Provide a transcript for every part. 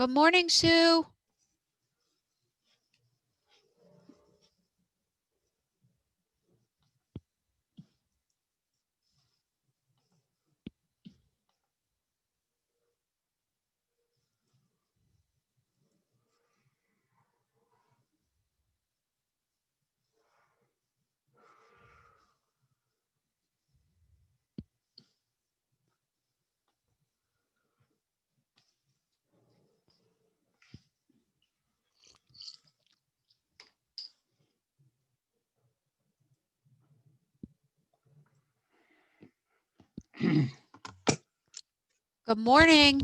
Good morning, Sue. Good morning.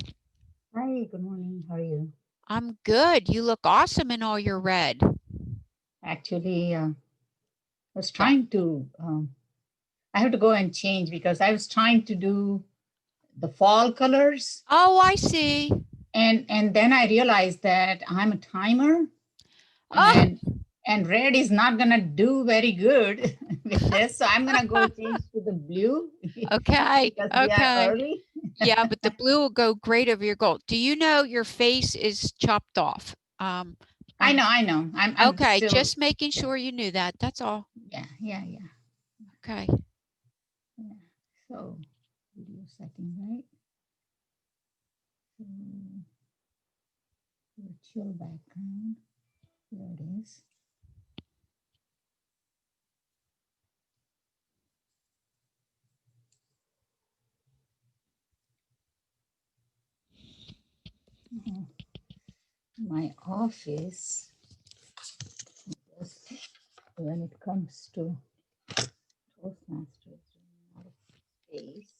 Hi, good morning. How are you? I'm good. You look awesome in all your red. Actually, I was trying to, I have to go and change because I was trying to do the fall colors. Oh, I see. And then I realized that I'm a timer Oh, and red is not going to do very good with this. So I'm going to go change to the blue okay. because we are Okay. early. Yeah, but the blue will go great over your gold. Do you know your face is chopped off? I know. I'm Okay, still. just making sure you knew that. That's all. Yeah. Okay. Yeah. So video setting, right? So, virtual background. There it is. My office, when it comes to Toastmasters, a lot of space,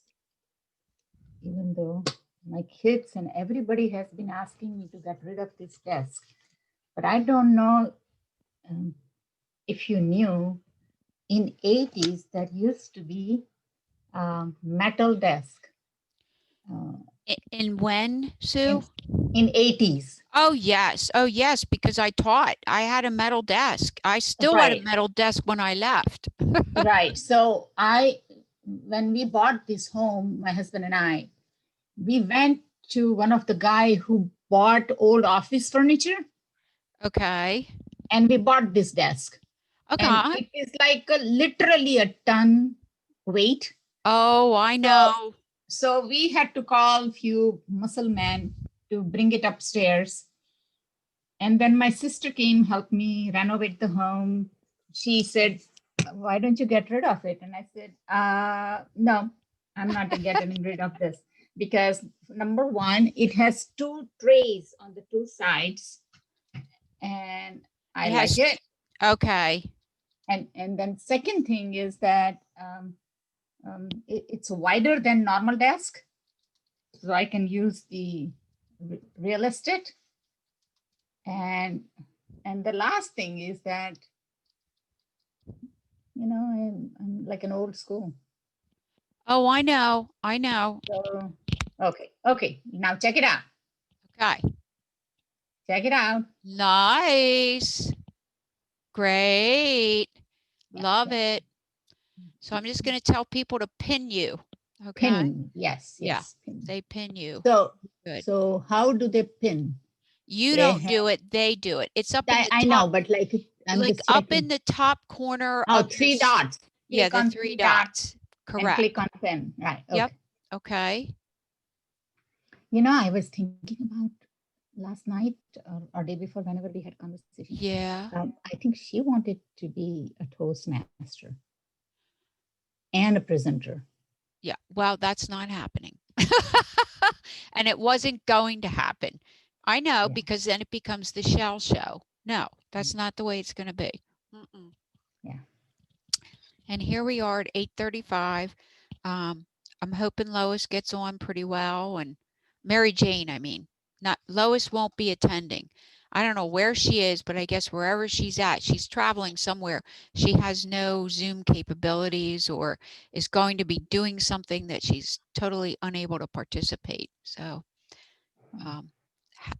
even though my kids and everybody has been asking me to get rid of this desk. But I don't know if you knew, in 80s, that used to be metal desk. In when, Sue? In 80s. Oh, yes. Oh, yes, because I taught. I had a metal desk. I still had a Right. metal desk when I left. Right. So when we bought this home, my husband and I, we went to one of the guy who bought old office furniture. Okay. And we bought this desk. And Okay. it is like literally a ton weight. Oh, I know. So we had to call a few muscle men to bring it upstairs. And then my sister came, helped me renovate the home. She said, why don't you get rid of it? And I said, no, I'm not getting rid of this because number one, it has two trays on the two sides and I like it. Okay. And then second thing is that it's wider than normal desk. So I can use the real estate. And the last thing is that, I'm like an old school. Oh, I know. I know. So, okay. Now check it out. Okay. Check it out. Nice. Great. Yeah, Love it. So I'm just going to tell people to pin you. Okay. Pin. Yes. Yeah. Pin. They pin you. So, good. So how do they pin? You don't do it. They do it. It's up in the top. I know, but like I'm like just up in the top corner of three dots. Yeah, the three dots. Correct. And click on pin. Right. Okay. Yep. Okay. I was thinking about last night or day before, whenever we had conversation. Yeah. I think she wanted to be a Toastmaster and a presenter. Yeah. Well, that's not happening. And it wasn't going to happen. I know, because then it becomes the shell show. No, that's not the way it's going to be. Yeah. And here we are at 8:35. I'm hoping Lois gets on pretty well, and Mary Jane, I mean, not Lois won't be attending. I don't know where she is, but I guess wherever she's at, she's traveling somewhere. She has no Zoom capabilities or is going to be doing something that she's totally unable to participate. So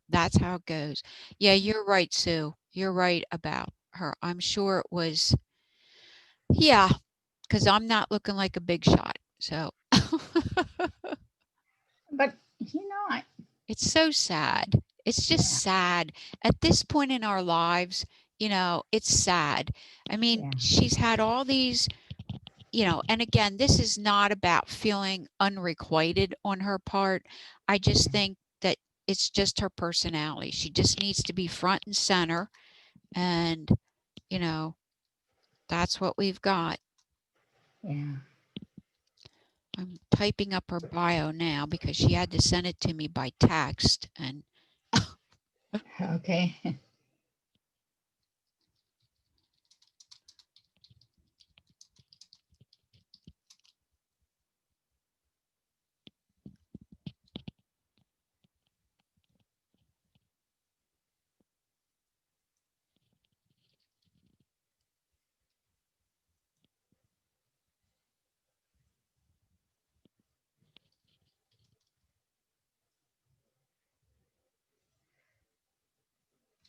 that's how it goes. Yeah, you're right, Sue. You're right about her. I'm sure it was, yeah, because I'm not looking like a big shot. So, but it's so sad. It's just Yeah. sad. At this point in our lives, it's sad. I mean, Yeah. she's had all these, and again, this is not about feeling unrequited on her part. I just think that it's just her personality. She just needs to be front and center. And, you know, that's what we've got. Yeah. I'm typing up her bio now because she had to send it to me by text. And Okay.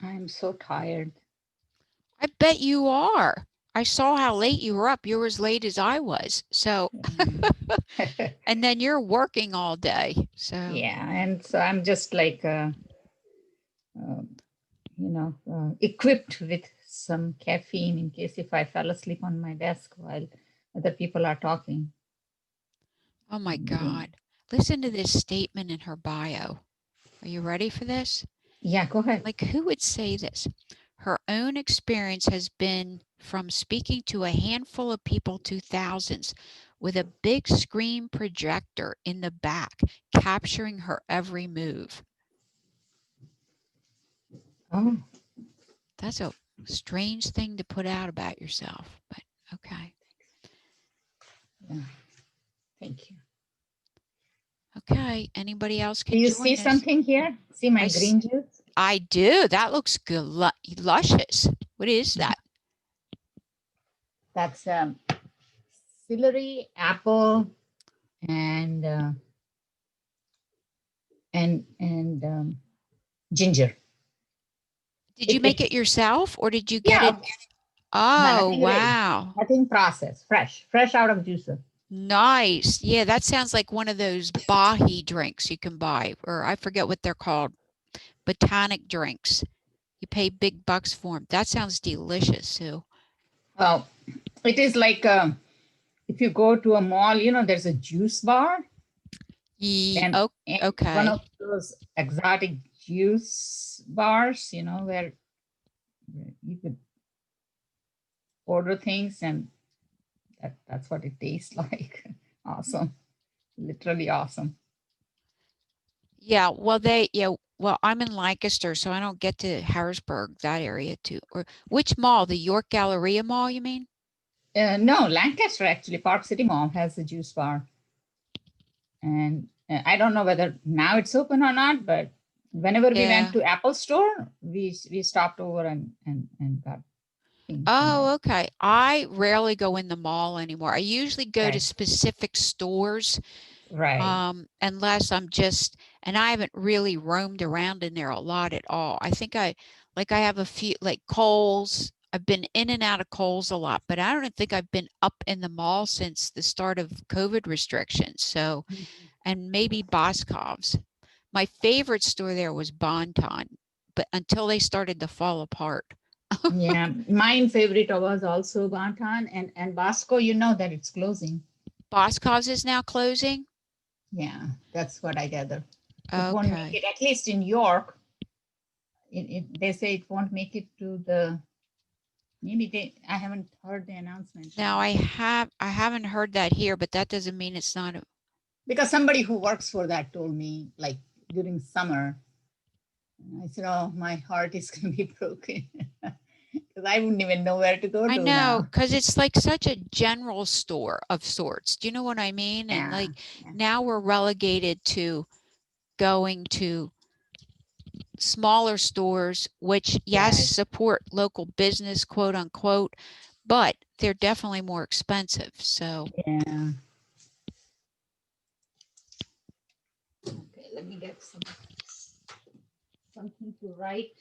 I'm so tired. I bet you are. I saw how late you were up. You were as late as I was. So, Yeah. and then you're working all day. So, Yeah. And so I'm just like, uh, equipped with some caffeine in case if I fell asleep on my desk while other people are talking. oh my Yeah. God. Listen to this statement in her bio. Are you ready for this? Yeah, go ahead. Like, who would say this? Her own experience has been from speaking to a handful of people to thousands with a big screen projector in the back, capturing her every move. Oh, That's a strange thing to put out about yourself, but okay. yeah. Thank you. Okay, anybody else Do can you see join us. something here? See I, my s- green juice? I do. That looks good. Luscious. What is that? That's celery, apple, and ginger. Did you It, make it it's yourself or did you get it? yeah, Oh, nothing ready, wow. nothing processed, fresh out of juicer. Nice. Yeah, that sounds like one of those Bahi drinks you can buy, or I forget what they're called, botanic drinks. You pay big bucks for them. That sounds delicious, Sue. Well, it is like if you go to a mall, there's a juice bar, and, Oh, and one of okay. those exotic juice bars, where you could order things, and that's what it tastes like. Awesome, literally awesome. Well, I'm in Lancaster, so I don't get to Harrisburg, that area too. Or which mall? The York Galleria Mall, you mean? No, Lancaster actually, Park City Mall has a juice bar, and I don't know whether now it's open or not, but whenever we went Yeah. to Apple Store, we stopped over and got things from Oh, there. okay. I rarely go in the mall anymore. I usually go to Right, specific stores, right. unless and I haven't really roamed around in there a lot at all. I have a few, like Kohl's. I've been in and out of Kohl's a lot, but I don't think I've been up in the mall since the start of COVID restrictions. So, and maybe Boscov's. My favorite store there was Bonton, but until they started to fall apart. Yeah, mine favorite was also Bantan and Basco. You know that it's closing. Boscov's is now closing. Yeah, that's what I gather. It won't make Okay. it, at least in York. They say it won't make it to the. Maybe they. I haven't heard the announcement Now yet. I haven't heard that here, but that doesn't mean it's not a, Because somebody who works for that told me, like during summer, and I said, "Oh, my heart is going to be broken because I wouldn't even know where to go I to know, now." because it's like such a general store of sorts. Do you know what I mean? And Yeah, like yeah, now we're relegated to going to smaller stores, which yes, right. support local business, quote unquote, but they're definitely more expensive. So, Yeah. Okay, let me get something to write.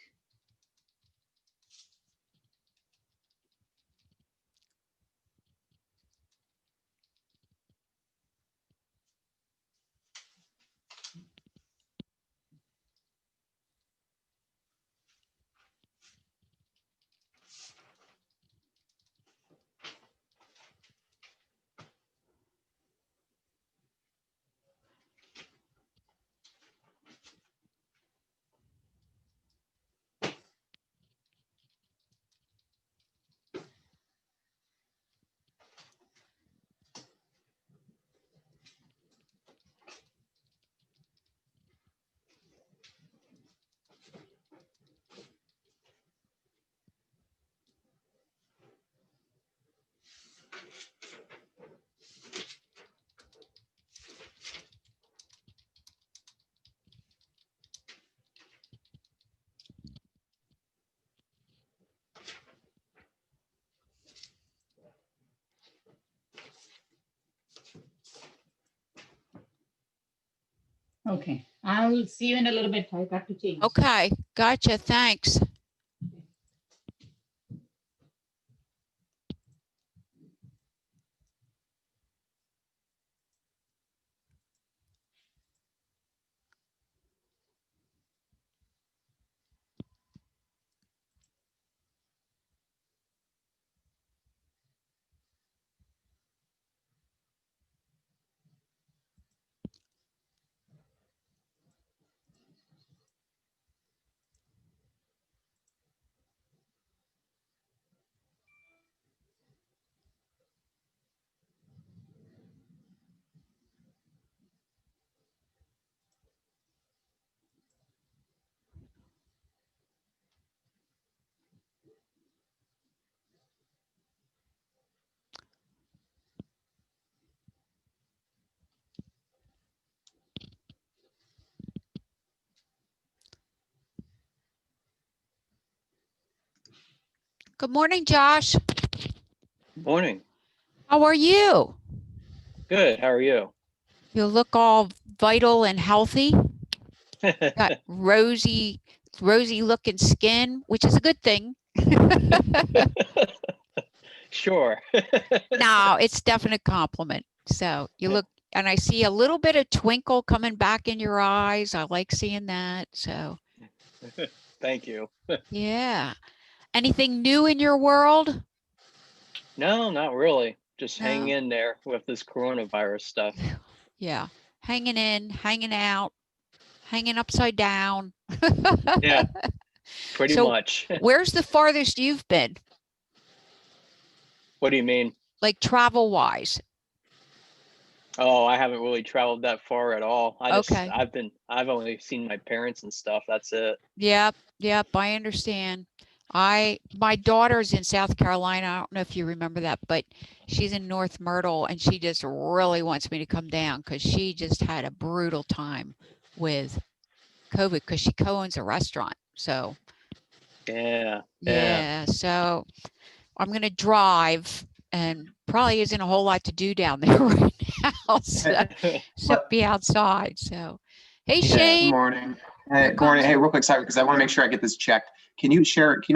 Okay. I'll see you in a little bit. I got to change. Okay, gotcha. Thanks. Good morning, Josh. Morning. How are you? Good. How are you? You look all vital and healthy. Got rosy looking skin, which is a good thing. Sure. No, it's definitely a compliment. So you look, and I see a little bit of twinkle coming back in your eyes. I like seeing that. So Thank you. yeah. Anything new in your world? No, not really. Just hang No. in there with this coronavirus stuff. Yeah. Hanging in, hanging out, hanging upside down. Yeah, pretty So much. where's the farthest you've been? What do you mean? Like travel wise? Oh, I haven't really traveled that far at all. Okay. I've only seen my parents and stuff. That's it. Yep. Yep. I understand. My daughter's in South Carolina. I don't know if you remember that, but she's in North Myrtle and she just really wants me to come down because she just had a brutal time with COVID because she co-owns a restaurant. So Yeah. so I'm gonna drive and probably isn't a whole lot to do down there right now. So be outside. So hey Good Shane. morning. Hey, Here good morning. comes- Hey, real quick, sorry, because I want to make sure I get this checked. Can you make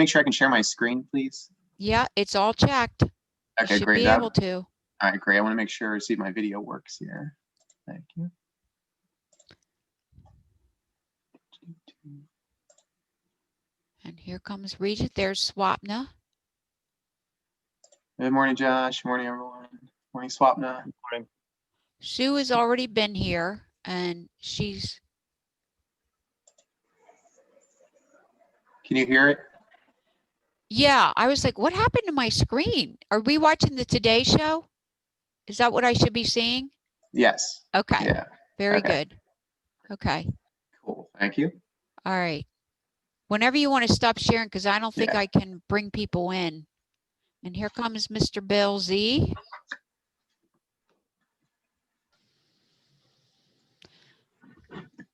sure I can share my screen, please? Yeah, it's all checked. Okay, You should great. be able to. All right, great. I want to make sure see if my video works here. Thank you. And here comes Regent. There's Swapna. Good morning, Josh. Morning, everyone. Morning, Swapna. Morning. Sue has already been here and she's. Can you hear it? Yeah, I was like, what happened to my screen? Are we watching the Today Show? Is that what I should be seeing? Yes. Okay. Yeah. Very Okay. good. Okay. Cool. Thank you. All right. Whenever you want to stop sharing, because I don't think Yeah. I can bring people in. And here comes Mr. Bill Z.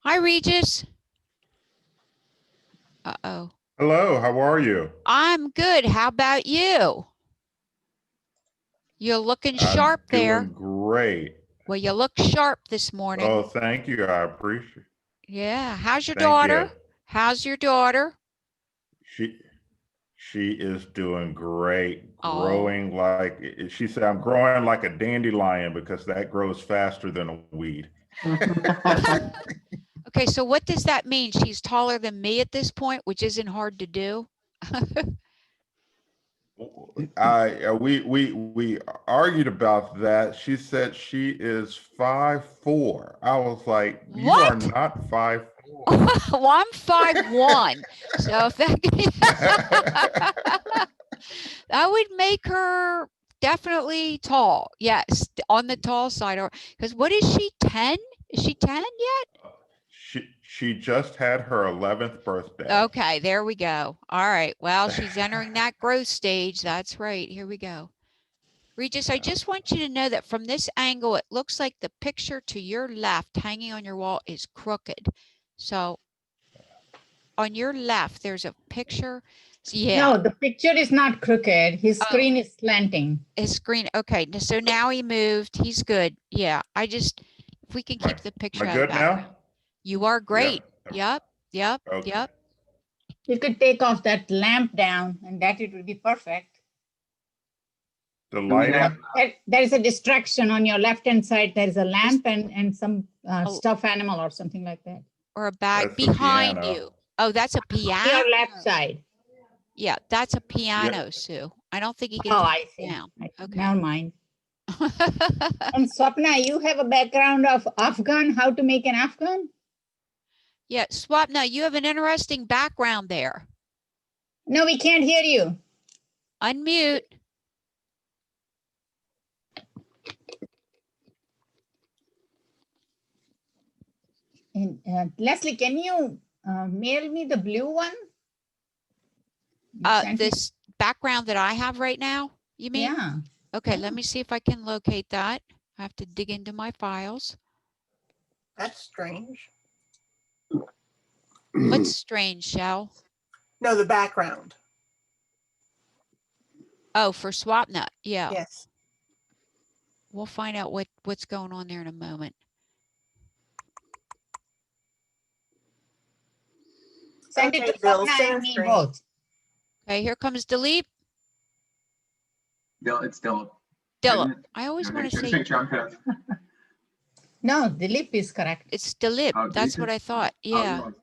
Hi, Regis. Uh-oh. Hello, how are you? I'm good. How about you? You're looking sharp there. Doing great. Well, you look sharp this morning. Oh, thank you. I appreciate it. Yeah. How's your Thank daughter? you. How's your daughter? She is doing great. Oh. Growing like she said, I'm growing like a dandelion because that grows faster than a weed. Okay, so what does that mean? She's taller than me at this point, which isn't hard to do. We argued about that. She said she is 5'4". I was like, you are What? not 5'4". Well, I'm 5'1". So if that would make her definitely tall. Yes, on the tall side. Or because what is she, 10? Is she 10 yet? She just had her 11th birthday. Okay, there we go. All right. Well, she's entering that growth stage. That's right. Here we go. Regis, I just want you to know that from this angle, it looks like the picture to your left hanging on your wall is crooked. So on your left, there's a picture. Yeah. No, the picture is not crooked. His screen is slanting. His screen. Okay. So now he moved. He's good. Yeah. If we can keep the picture Am I out of good the background. now? You are great. Yep, yep, Okay. yep. You could take off that lamp down and that it would be perfect. The we light. have- There is a distraction on your left-hand side. There is a lamp and some Oh. stuffed animal or something like that. Or a bag That's the behind piano. you. Oh, that's a On piano? your left side. Yeah, that's a piano, Sue. I don't think you can Oh, take I it see. down. Okay. Never mind. And Swapna, you have a background of Afghan, how to make an Afghan? Yeah, Swapna, you have an interesting background there. No, we can't hear you. Unmute. And Leslie, can you mail me the blue one? You sent it? This background that I have right now, you mean? Yeah. Okay, let me see if I can locate that. I have to dig into my files. That's strange. What's strange, Shell? No, the background. Oh, for SwapNut. Yeah, Yes. we'll find out what's going on there in a moment. Send it Okay, to Bill, Swapna send and us me green. both. Okay, here comes Dilip. It's still. Dilip. I always Yeah, want to just say make sure I'm correct. No, the lip is correct. it's Dilip. Oh, That's Dilip what is- I thought. Oh, Yeah. you are.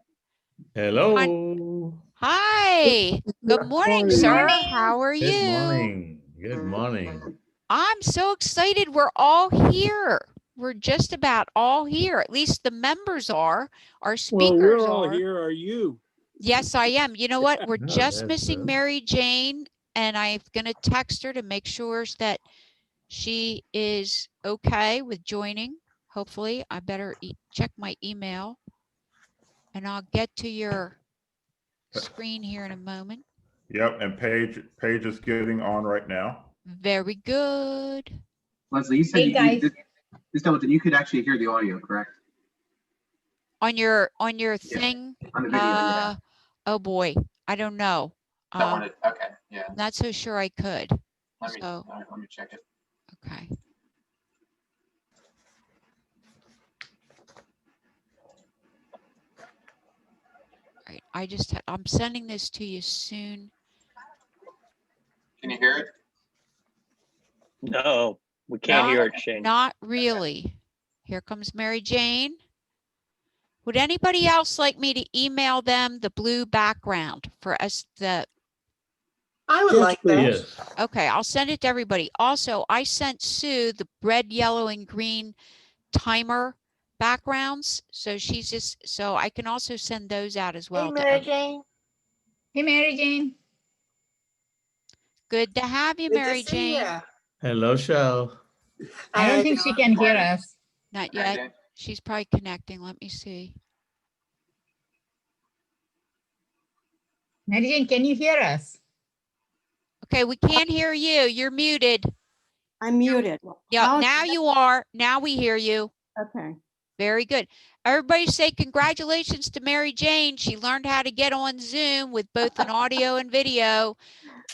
Hello. Hi. Good morning, Good sir. morning. How are Good you? morning. Good morning. I'm so excited. We're all here. We're just about all here. At least the members are. Our Well, speakers we're all are. here. Are you? Yes, I am. You know what? We're Oh, just that's missing good. Mary Jane, and I'm going to text her to make sure that she is okay with joining. Hopefully, I better check my email, and I'll get to your screen here in a moment. Yep, and Paige is getting on right now. Very good. Leslie, you said Hey, guys. this Templeton, you could actually hear the audio, correct? On your Yeah. thing, On the video, yeah. oh boy, I don't know. That one, okay, yeah. Not so sure I could. Let me, So, all right, let me check it. okay. All right, I'm sending this to you soon. Can you hear it? No, we can't hear it, Shane. Not really. Here comes Mary Jane. Would anybody else like me to email them the blue background for us? I would Yes, like that. Yes. Okay, I'll send it to everybody. Also, I sent Sue the red, yellow, and green timer backgrounds. So so I can also send those out as well. Hey, to Mary everyone. Jane. Hey, Mary Jane. Good to have you, Good Mary to see Jane. ya. Hello, Shell. I don't think she can hear us. Not Mary yet. Jane? She's probably connecting. Let me see. Mary Jane, can you hear us? Okay, we can't hear you. You're muted. I'm muted. Yeah, How- now you are. Now we hear you. Okay. Very good. Everybody say congratulations to Mary Jane. She learned how to get on Zoom with both an audio and video.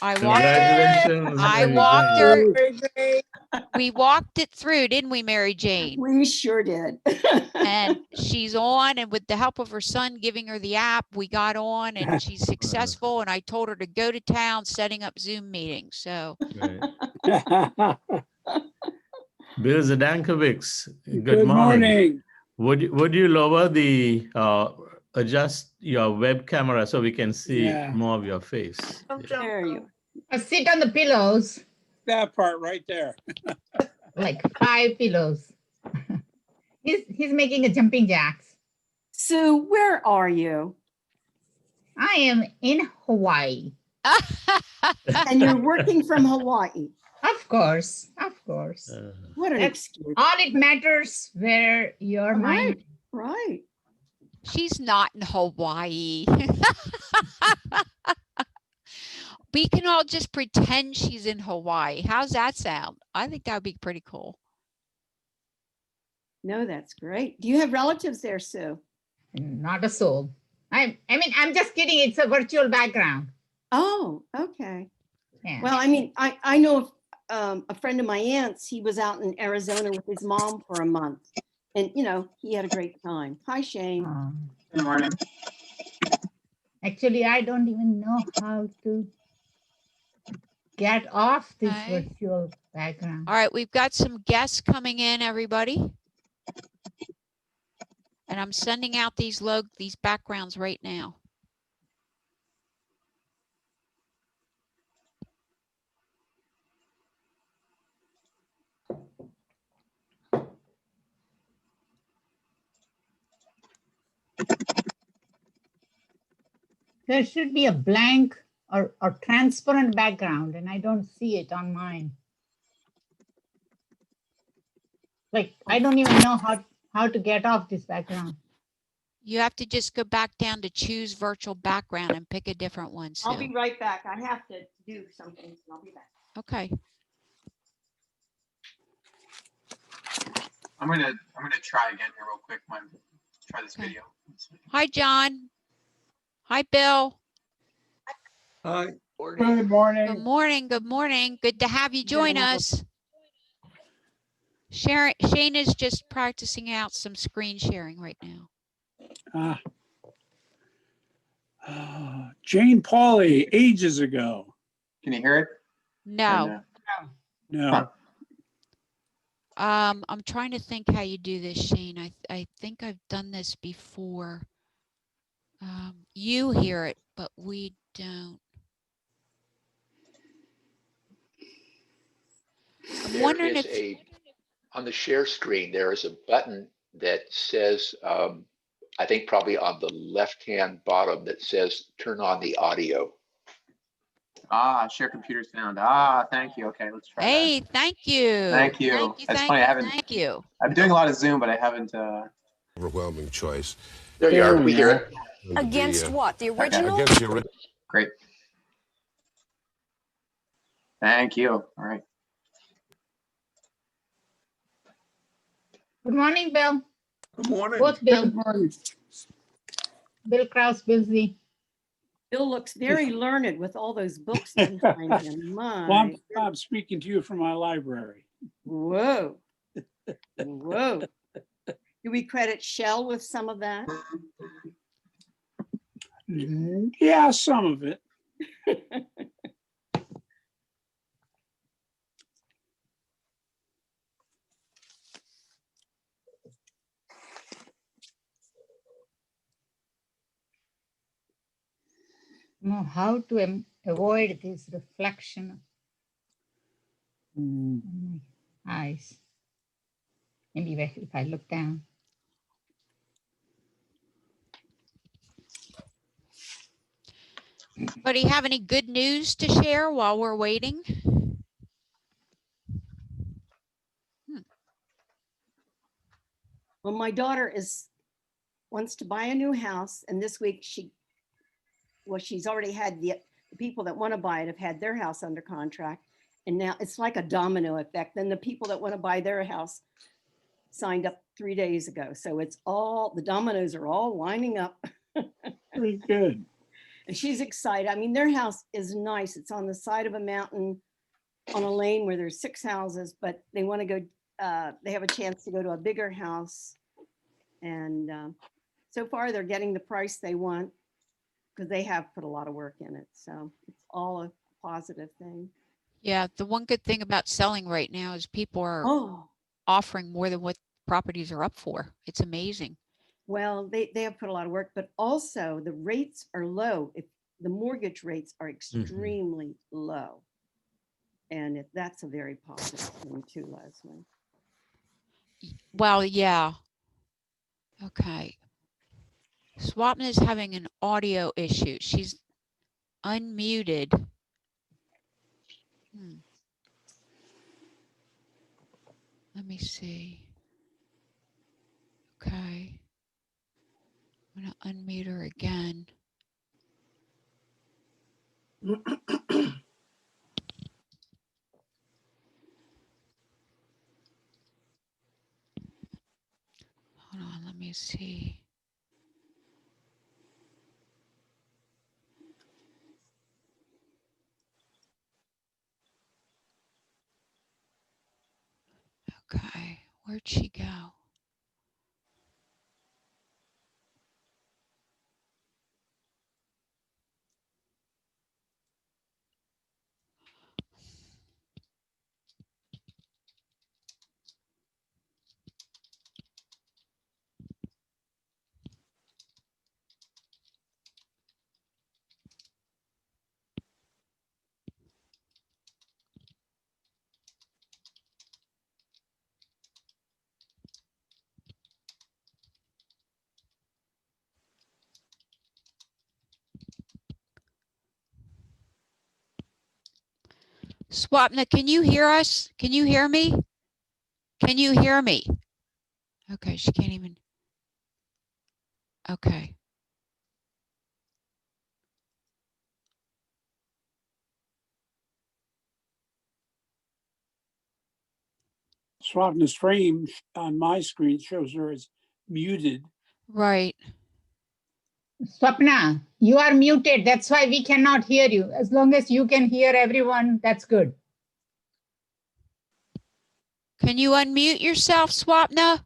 I walked Congratulations, I Mary walked Jane. her. Mary Jane. We walked it through, didn't we, Mary Jane? We sure did. And she's on, and with the help of her son giving her the app, we got on and she's successful. And I told her to go to town setting up Zoom meetings. So Great. Bill Zdankovic, good Good morning. morning. Would you lower the adjust your web camera so we can see Yeah. more of your face? Don't jump. There you Sit on the pillows, That part right there. like 5 pillows. He's making a jumping jacks. Sue, where are you? I am in Hawaii. And you're working from Hawaii. Of course, of course. What an That's- excuse. All it matters where your mind. Right. she's not in Hawaii. We can all just pretend she's in Hawaii. How's that sound? I think that would be pretty cool. No, that's great. Do you have relatives there, Sue? Not a soul. I mean, I'm just kidding. It's a virtual background. Oh, okay. Yeah. Well, I mean, I know a friend of my aunt's, he was out in Arizona with his mom for a month. And, you know, he had a great time. Hi, Shane. Good morning. Actually, I don't even know how to get off this Okay. virtual background. All right, we've got some guests coming in, everybody. And I'm sending out these backgrounds right now. There should be a blank or transparent background, and I don't see it on mine. Like, I don't even know how to get off this background. You have to just go back down to choose virtual background and pick a different one, I'll Sue. be right back. I have to do something. So I'll be back. Okay. I'm gonna try again here real quick. Try this Okay. video. Hi, John. Hi, Bill. Good Good morning. morning. Good morning. Good to have you You're gonna join have a- us. Shane is just practicing out some screen sharing right now. Jane Pauley, ages ago. Can you hear it? No. No. Huh. I'm trying to think how you do this, Shane. I think I've done this before. You hear it, but we don't. I'm There wondering is if on the share screen, there is a button that says, I think probably on the left-hand bottom that says, turn on the audio. Share computer sound. Thank you. Okay, let's try hey, thank you. Thank you. Thank you. That's Thank funny, I you. haven't- Thank you. I've been doing a lot of Zoom, but I haven't. Overwhelming choice. There you are. We hear it. Against what? The Okay. original? Against the original. Great. Thank you. All right. Good morning, Bill. Good morning. Both Bill. Bill Krause, Bill Z. Bill looks very learned with all those books behind him. Well, I'm speaking to you from my library. Whoa. Whoa. Do we credit Shell with some of that? Yeah, some of it. Know how to avoid this reflection on my eyes. Maybe if I look down. Anybody have any good news to share while we're waiting? Well, my daughter wants to buy a new house, and this week she's already had the people that want to buy it have had their house under contract, and now it's like a domino effect. Then the people that want to buy their house signed up 3 days ago, so it's all the dominoes are all lining up. Pretty good. And she's excited. I mean, their house is nice. It's on the side of a mountain on a lane where there's 6 houses, but they want to go, they have a chance to go to a bigger house. And so far they're getting the price they want because they have put a lot of work in it. So it's all a positive thing. Yeah, the one good thing about selling right now is people are offering more than what properties are up for. It's amazing. Well, they have put a lot of work, but also the rates are low. If the mortgage rates are extremely low. And that's a very positive thing too, Leslie. Well, yeah. Okay. Swapna is having an audio issue. She's unmuted. Let me see. Okay. I'm going to unmute her again. Hold on, let me see. Okay, where'd she go? Swapna, can you hear us? Can you hear me? Can you hear me? Okay, she can't even. Okay. Swapna's frame on my screen shows her as muted. Right. Swapna, you are muted. That's why we cannot hear you. As long as you can hear everyone, that's good. Can you unmute yourself, Swapna?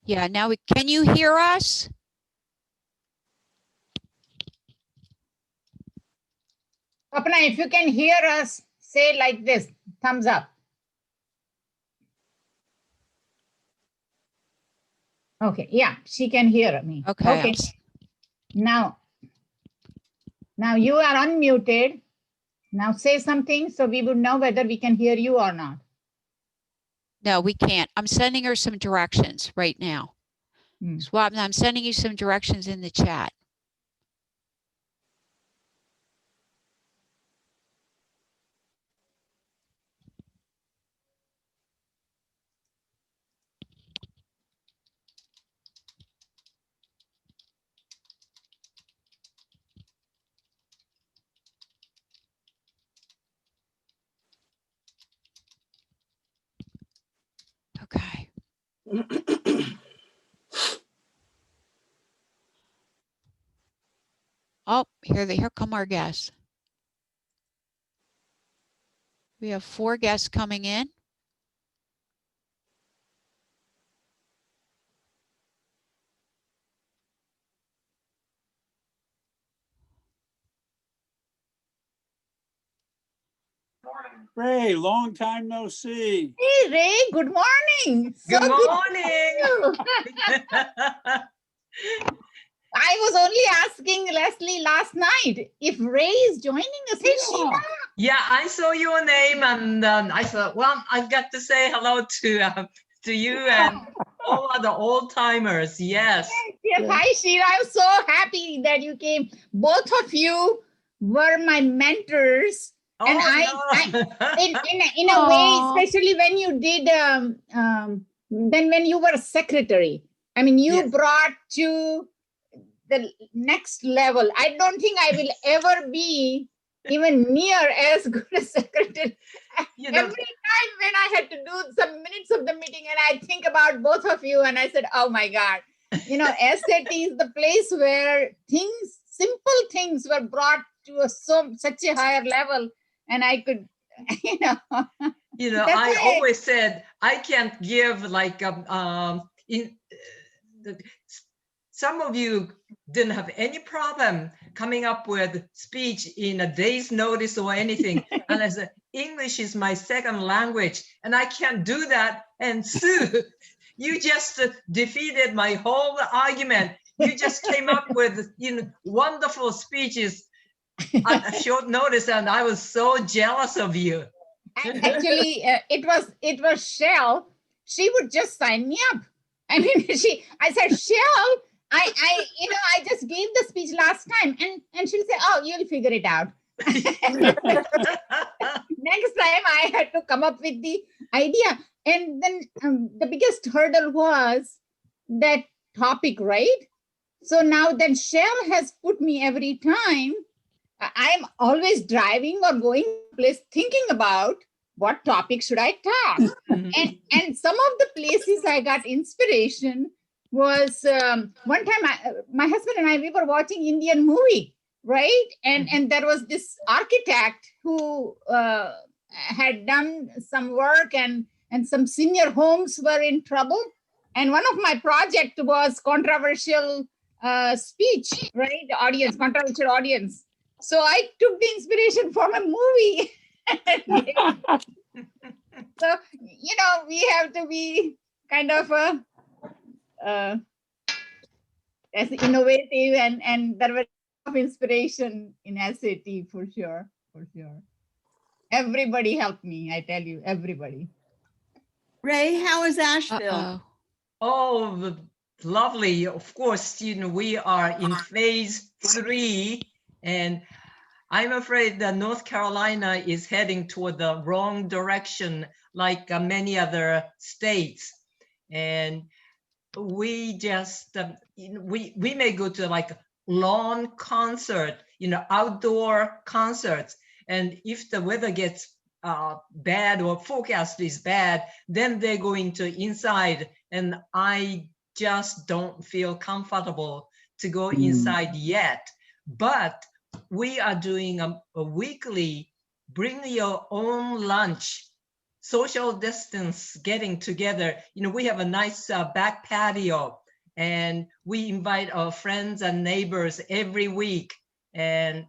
Yeah, now can you hear us? Swapna, if you can hear us, say like this, thumbs up. Okay, yeah, she can hear me. Okay. Okay. Now you are unmuted. Now say something so we would know whether we can hear you or not. No, we can't. I'm sending her some directions right now. Swapna, I'm sending you some directions in the chat. Okay. Oh, here come our guests. We have 4 guests coming in. Ray, long time no see. Hey, Ray, good morning. So Good morning. I was only asking Leslie last night if Ray is joining us. Hey, Sheila. Yeah, I saw your name and I thought, well, I've got to say hello to you and all of the old timers. Yes. Yes. Hi, Sheila. I'm so happy that you came. Both of you were my mentors. Oh, And in a way, especially when you did, then when you were secretary, I mean, you brought to the next level. I don't think I will ever be even near as good a secretary. Every time when I had to do some minutes of the meeting and I think about both of you and I said, oh my God, SAT is the place where simple things were brought to such a higher level. And I could, I always said I can't give like some of you didn't have any problem coming up with speech in a day's notice or anything. And I said, English is my second language and I can't do that. And Sue, you just defeated my whole argument. You just came up with wonderful speeches at a short notice, and I was so jealous of you. Actually, it was Shell. She would just sign me up. I mean, I said, Shell, I just gave the speech last time, and she'll say, oh, you'll figure it out. Next time I had to come up with the idea. And then the biggest hurdle was that topic, right? So now that Shell has put me every time, I'm always driving or going place thinking about what topic should I talk. And some of the places I got inspiration was one time my husband and I, we were watching Indian movie, right? And there was this architect who had done some work and some senior homes were in trouble. And one of my project was controversial speech, right? Controversial audience. So I took the inspiration from a movie. So, we have to be kind of as innovative and there was a lot of inspiration in SAT for sure. Everybody helped me, I tell you, everybody. Ray, how is Asheville? Oh, lovely. Of course, we are in phase 3 and I'm afraid that North Carolina is heading toward the wrong direction, like many other states. And we just, we may go to like lawn concert, outdoor concerts. And if the weather gets bad or forecast is bad, then they're going to inside. And I just don't feel comfortable to go inside yet. But we are doing a weekly bring your own lunch, social distance getting together. We have a nice back patio, and we invite our friends and neighbors every week, and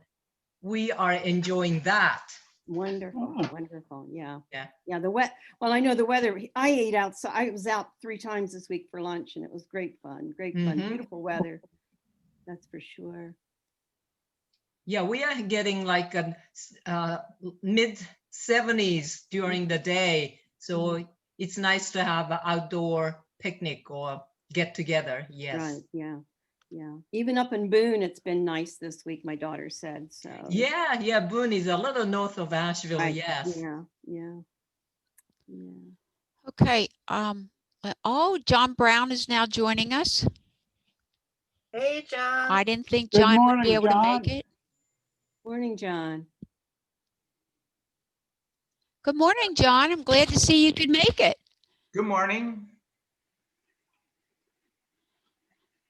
we are enjoying that. Wonderful, wonderful. Yeah. Yeah. Well, I know the weather. I ate out. So I was out 3 times this week for lunch, and it was great fun. Great fun. Mhm. Beautiful weather. That's for sure. Yeah, we are getting like a mid 70s during the day. So it's nice to have an outdoor picnic or get together. Yes. Right. Yeah. Yeah. Even up in Boone, it's been nice this week, my daughter said. So Yeah. Boone is a little north of Asheville. right. Yes. Yeah. Okay. Oh, John Brown is now joining us. Hey, John. I didn't think Good John would morning, be able to make John. it. Morning, John. Good morning, John. I'm glad to see you could make it. Good morning.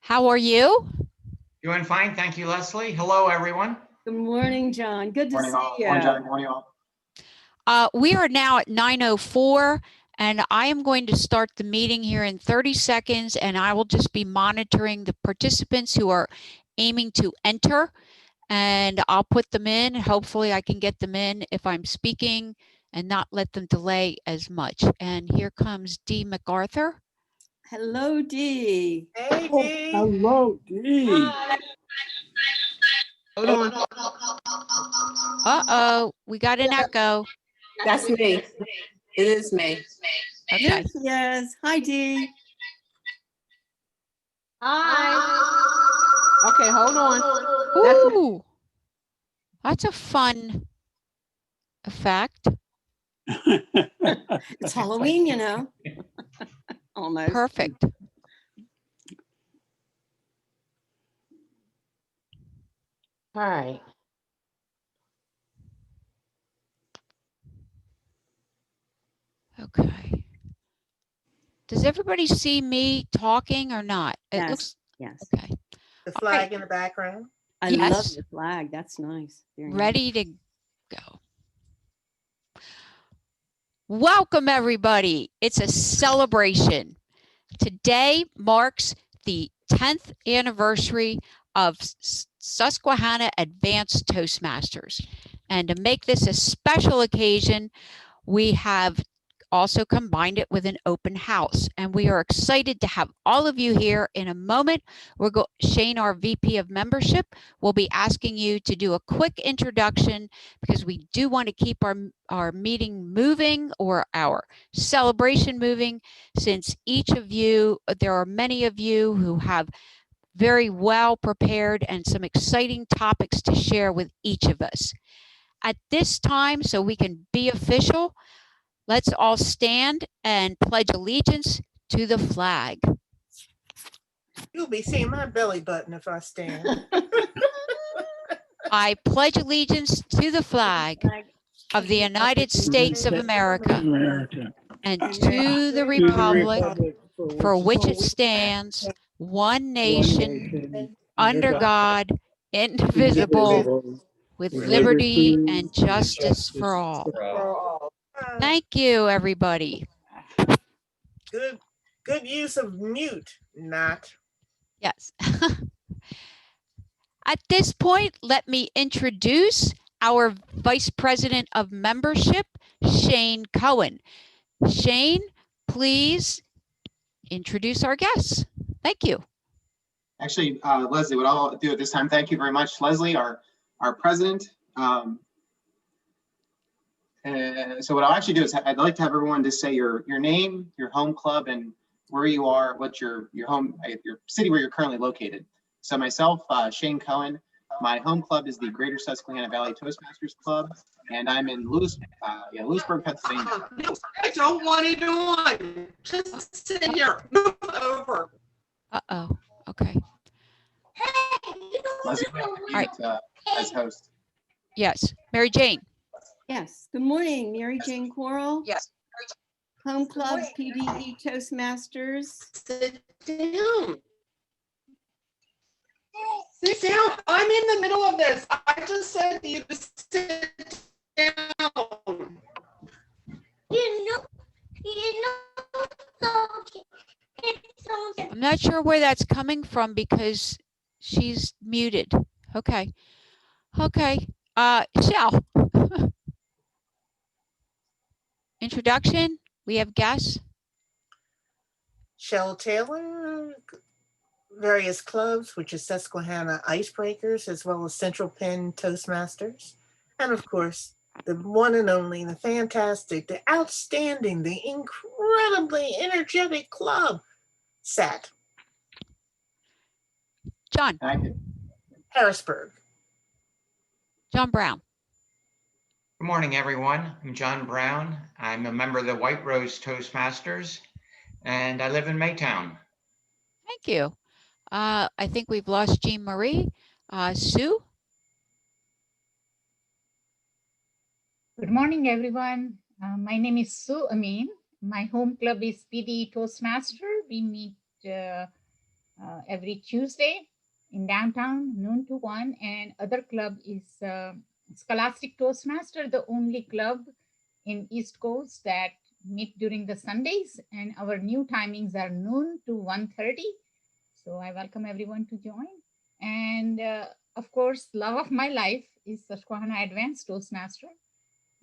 How are you? Doing fine. Thank you, Leslie. Hello, everyone. Good morning, John. Good to Morning see all. you. Morning, John. Morning all. We are now at 9:04, and I am going to start the meeting here in 30 seconds, and I will just be monitoring the participants who are aiming to enter, and I'll put them in. Hopefully I can get them in if I'm speaking and not let them delay as much. And here comes Dee MacArthur. Hello, Dee. Hey, Oh, Dee. hello, Dee. Hold on. Uh-oh, we got an echo. That's me. It is me. Okay. There she is. Hi, Dee. Hi. Okay, hold on. Ooh, that's a fun effect. It's Halloween, you know. Almost. Perfect. All right. Okay. Does everybody see me talking or not? It Yes. looks Yes. okay. The All flag right. in the background. I love Yes. the flag. That's nice. Very nice. Ready to go. Welcome, everybody. It's a celebration. Today marks the 10th anniversary of Susquehanna Advanced Toastmasters. And to make this a special occasion, we have also combined it with an open house. And we are excited to have all of you here. In a moment, Shane, our VP of membership, will be asking you to do a quick introduction because we do want to keep our meeting moving, or our celebration moving, since each of you, there are many of you who have very well prepared and some exciting topics to share with each of us. At this time, so we can be official, let's all stand and pledge allegiance to the flag. You'll be seeing my belly button if I stand. I pledge allegiance to the flag of the United States of America and to the republic for which it stands, one nation, under God, indivisible, with liberty and justice for all. Thank you, everybody. Good use of mute, not. Yes. At this point, let me introduce our Vice President of Membership, Shane Cohen. Shane, please introduce our guests. Thank you. Actually, Leslie, what I'll do at this time, thank you very much, Leslie, our president. So what I'll actually do is I'd like to have everyone just say your name, your home club, and where you are, what's your home, your city where you're currently located. So myself, Shane Cohen, My home club is the Greater Susquehanna Valley Toastmasters Club, and I'm in Lewisburg, Pennsylvania. I don't want to do one. Just sit here. Move over. Uh-oh. Okay. Leslie, you're on mute, as host. Yes. Mary Jane. Yes, good morning, Mary Jane Coral. Yes. Home Club PDE Toastmasters. Sit down. Sit down. I'm in the middle of this. I just said to you to sit down. I'm not sure where that's coming from because she's muted. Okay. Okay. Shell. Introduction. We have guests. Shell Taylor, various clubs, which is Susquehanna Icebreakers, as well as Central Penn Toastmasters. And of course, the one and only, the fantastic, the outstanding, the incredibly energetic club, SAT. John. Harrisburg. John Brown. Good morning, everyone. I'm John Brown. I'm a member of the White Rose Toastmasters, and I live in Maytown. Thank you. I think we've lost Jean Marie. Sue. Good morning, everyone. My name is Sue Amin. My home club is PDE Toastmaster. We meet every Tuesday in downtown, noon to 1. And other club is Scholastic Toastmaster, the only club in East Coast that meet during the Sundays. And our new timings are noon to 1:30. So I welcome everyone to join. And of course, love of my life is Susquehanna Advanced Toastmaster.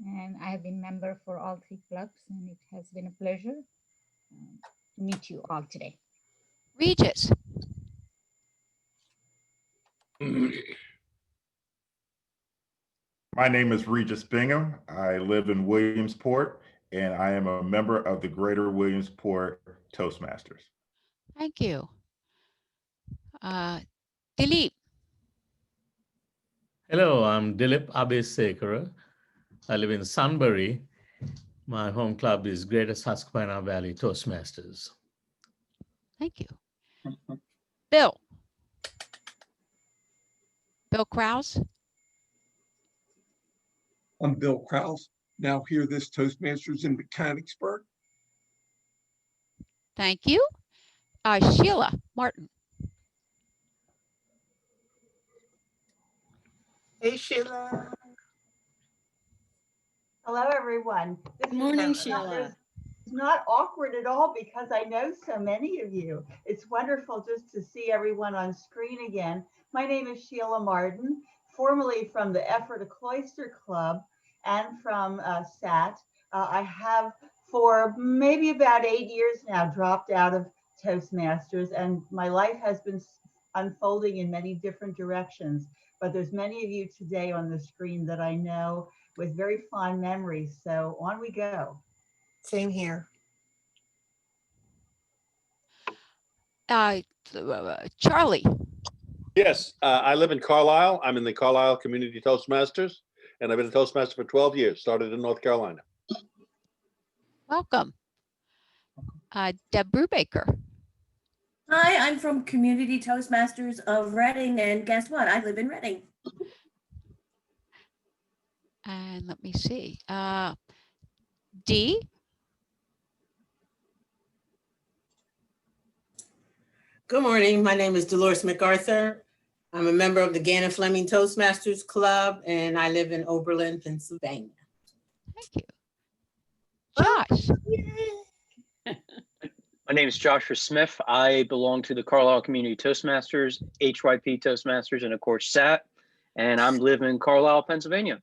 And I have been member for all 3 clubs, and it has been a pleasure to meet you all today. Regis. My name is Regis Bingham. I live in Williamsport, and I am a member of the Greater Williamsport Toastmasters. Thank you. Dilip. Hello, I'm Dilip Abesekara. I live in Sunbury. My home club is Greater Susquehanna Valley Toastmasters. Thank you. Bill. Bill Krause. I'm Bill Krause, now here this Toastmasters in Mechanicsburg. Thank you. Sheila Martin. Hey, Sheila. Hello, everyone. Good morning, Sheila. It's not awkward at all because I know so many of you. It's wonderful just to see everyone on screen again. My name is Sheila Martin, formerly from the Ephrata Cloister Club and from SAT. I have for maybe about 8 years now dropped out of Toastmasters, and my life has been unfolding in many different directions. But there's many of you today on the screen that I know with very fond memories. So on we go. Same here. Charlie. Yes, I live in Carlisle. I'm in the Carlisle Community Toastmasters, and I've been a Toastmaster for 12 years, started in North Carolina. Welcome. Deb Brubaker. Hi, I'm from Community Toastmasters of Reading, and guess what? I live in Reading. And let me see. Dee. Good morning. My name is Dolores MacArthur. I'm a member of the Gannon Fleming Toastmasters Club, and I live in Oberlin, Pennsylvania. Thank you. Josh. My name is Joshua Smith. I belong to the Carlisle Community Toastmasters, HYP Toastmasters, and of course SAT. And I'm living in Carlisle, Pennsylvania.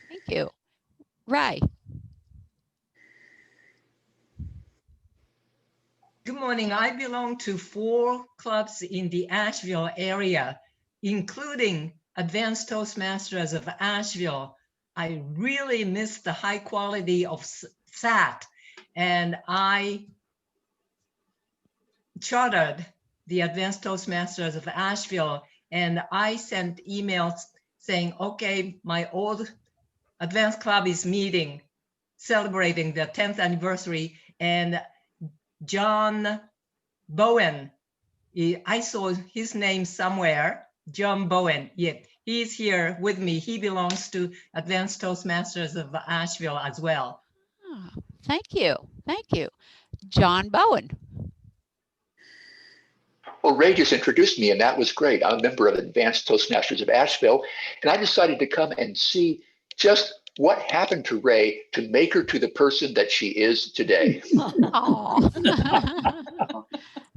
Thank you. Ray. Good morning. I belong to 4 clubs in the Asheville area, including Advanced Toastmasters of Asheville. I really miss the high quality of SAT, and I chartered the Advanced Toastmasters of Asheville And I sent emails saying, okay, my old advanced club is meeting, celebrating the 10th anniversary. And John Bowen, I saw his name somewhere, John Bowen. Yeah, he's here with me. He belongs to Advanced Toastmasters of Asheville as well. Oh, thank you. Thank you. John Bowen. Well, Ray just introduced me, and that was great. I'm a member of Advanced Toastmasters of Asheville, and I decided to come and see just what happened to Ray to make her to the person that she is today. Oh,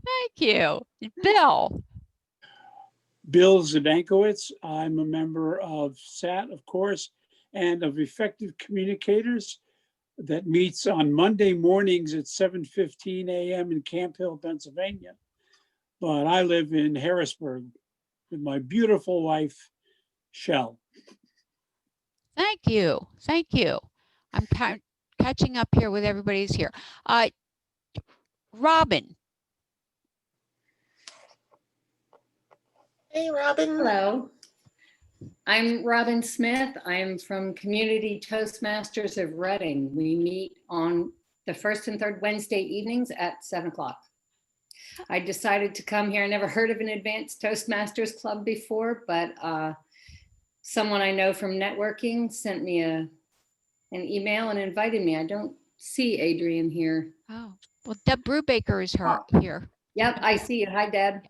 thank you. Bill. Bill Zdankowicz. I'm a member of SAT, of course, and of Effective Communicators that meets on Monday mornings at 7:15 a.m. in Camp Hill, Pennsylvania. But I live in Harrisburg with my beautiful wife, Shell. Thank you. Thank you. I'm catching up here with everybody's here. Robin. Hey, Robin. Hello. I'm Robin Smith. I'm from Community Toastmasters of Reading. We meet on the first and third Wednesday evenings at 7 o'clock. I decided to come here. I never heard of an Advanced Toastmasters Club before, but someone I know from networking sent me an email and invited me. I don't see Adrian here. Oh, well, Deb Brubaker is here. Yep, I see you. Hi, Deb.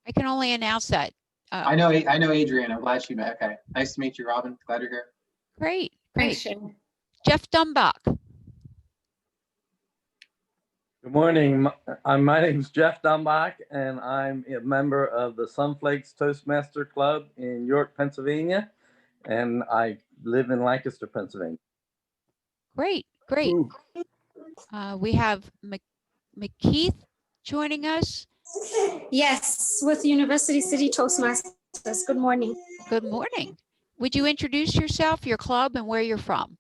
I can only announce that. I know Adrian. I'm glad she met. Okay, nice to meet you, Robin. Glad you're here. Great, Thanks, great. Shane. Jeff Dumbach. Good morning. My name's Jeff Dumbach, and I'm a member of the Sunflakes Toastmaster Club in York, Pennsylvania, and I live in Lancaster, Pennsylvania. Great, great. We have McKeith joining us. Yes, with University City Toastmasters. Good morning. Good morning. Would you introduce yourself, your club, and where you're from?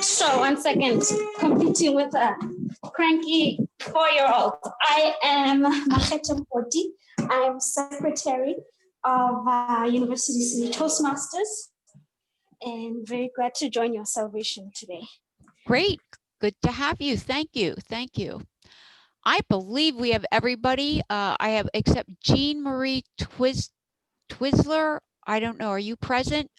Sure, 1 second. Competing with a cranky 4-year-old. I am Machetem Porti. I'm secretary of University City Toastmasters and very glad to join your celebration today. Great. Good to have you. Thank you. Thank you. I believe we have everybody. I have except Jean Marie Twizzler. I don't know. Are you present?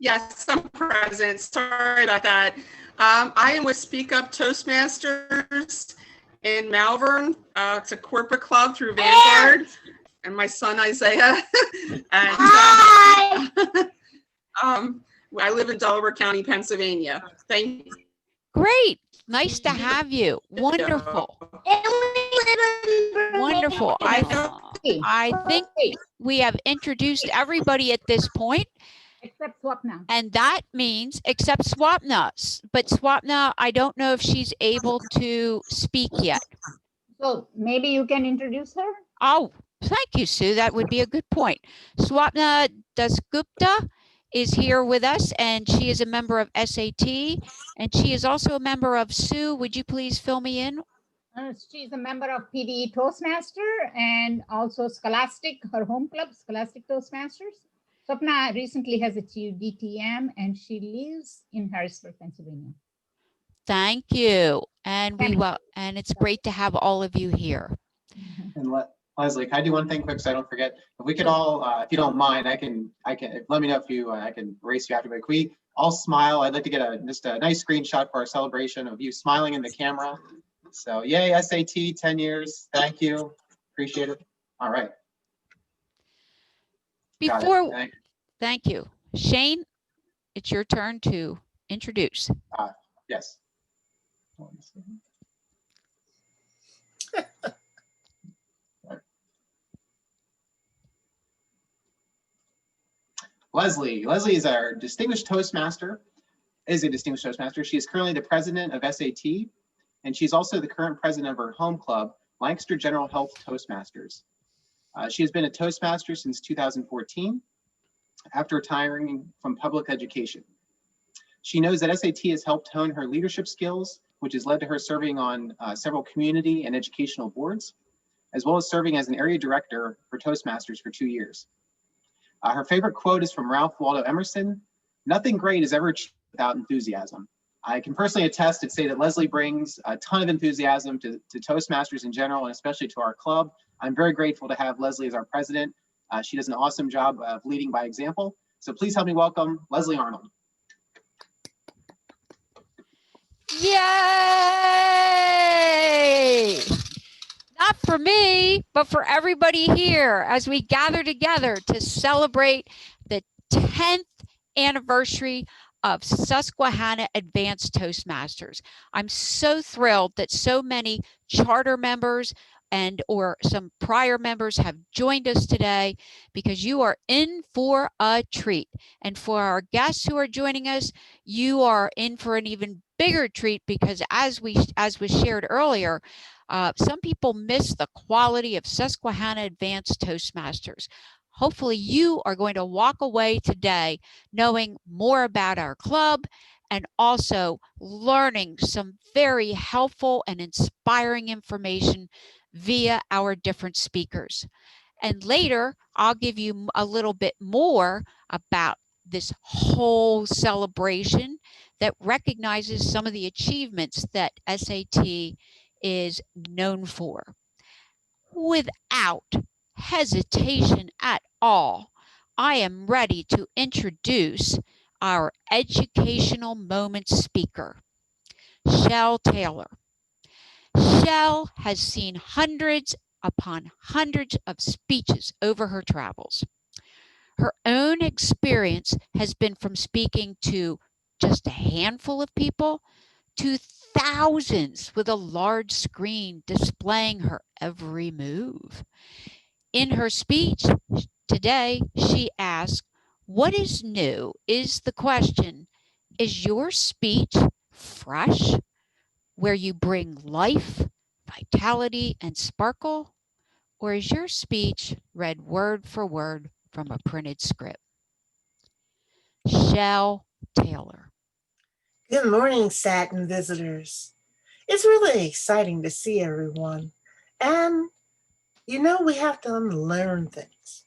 Yes, I'm present. Sorry about that. I am with Speak Up Toastmasters in Malvern. It's a corporate club through Vanguard, and my son Isaiah. And I live in Delaware County, Pennsylvania. Thank you. Great. Nice to have you. Wonderful. Wonderful. I think we have introduced everybody at this point. Except Swapna. And that means except Swapna. But Swapna, I don't know if she's able to speak yet. So maybe you can introduce her? Oh, thank you, Sue. That would be a good point. Swapna Dasgupta is here with us, and she is a member of SAT, and she is also a member of Sue. Would you please fill me in? She's a member of PDE Toastmaster and also Scholastic, her home club, Scholastic Toastmasters. Swapna recently has achieved DTM and she lives in Harrisburg, Pennsylvania. Thank you. And and it's great to have all of you here. And Leslie, can I do one thing quick so I don't forget? If we could all, if you don't mind, I can. Let me know if you. I can race you after. But can we all smile? I'd like to get just a nice screenshot for our celebration of you smiling in the camera. So yay, SAT, 10 years. Thank you. Appreciate it. All right. Thank you. Shane, it's your turn to introduce. Yes. Leslie is our distinguished Toastmaster, She is currently the president of SAT, and she's also the current president of her home club, Lancaster General Health Toastmasters. She has been a Toastmaster since 2014, after retiring from public education. She knows that SAT has helped hone her leadership skills, which has led to her serving on several community and educational boards. as well as serving as an area director for Toastmasters for 2 years. Her favorite quote is from Ralph Waldo Emerson: "Nothing great is ever achieved without enthusiasm." I can personally attest and say that Leslie brings a ton of enthusiasm to Toastmasters in general, and especially to our club. I'm very grateful to have Leslie as our president. She does an awesome job of leading by example. So please help me welcome Leslie Arnold. Yay! Not for me, but for everybody here as we gather together to celebrate the 10th anniversary of Susquehanna Advanced Toastmasters. I'm so thrilled that so many charter members and or some prior members have joined us today, because you are in for a treat. And for our guests who are joining us, you are in for an even bigger treat, because as was shared earlier, some people miss the quality of Susquehanna Advanced Toastmasters. Hopefully you are going to walk away today knowing more about our club and also learning some very helpful and inspiring information via our different speakers. And later, I'll give you a little bit more about this whole celebration that recognizes some of the achievements that SAT is known for. Without hesitation at all, I am ready to introduce our educational moment speaker, Shell Taylor. Shell has seen hundreds upon hundreds of speeches over her travels. Her own experience has been from speaking to just a handful of people to thousands with a large screen displaying her every move. In her speech today, she asked, "What is new is the question. Is your speech fresh, where you bring life, vitality, and sparkle? Or is your speech read word for word from a printed script?" Shell Taylor. Good morning, Satin visitors. It's really exciting to see everyone. And you know, we have to unlearn things.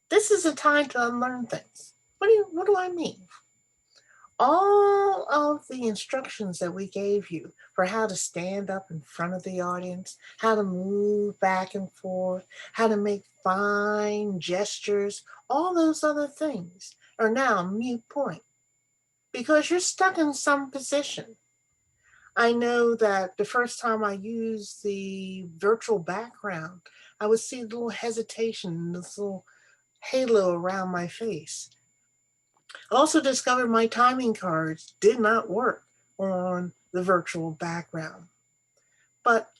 This is a time to unlearn things. What do I mean? All of the instructions that we gave you for how to stand up in front of the audience, how to move back and forth, how to make fine gestures, all those other things are now a moot point because you're stuck in some position. I know that the first time I used the virtual background, I would see a little hesitation, this little halo around my face. I also discovered my timing cards did not work on the virtual background. But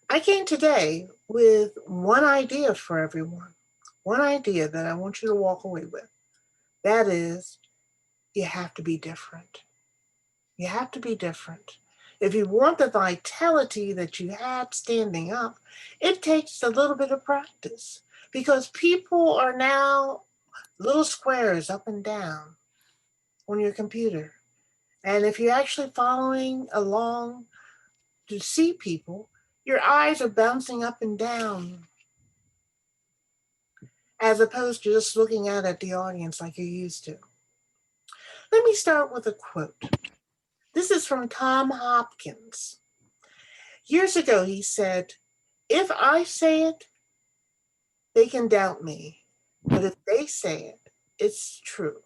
I came today with one idea for everyone, one idea that I want you to walk away with. That is, you have to be different. You have to be different. If you want the vitality that you had standing up, it takes a little bit of practice because people are now little squares up and down on your computer. And if you're actually following along to see people, your eyes are bouncing up and down as opposed to just looking out at the audience like you used to. Let me start with a quote. This is from Tom Hopkins. Years ago, he said, "If I say it, they can doubt me. But if they say it, it's true."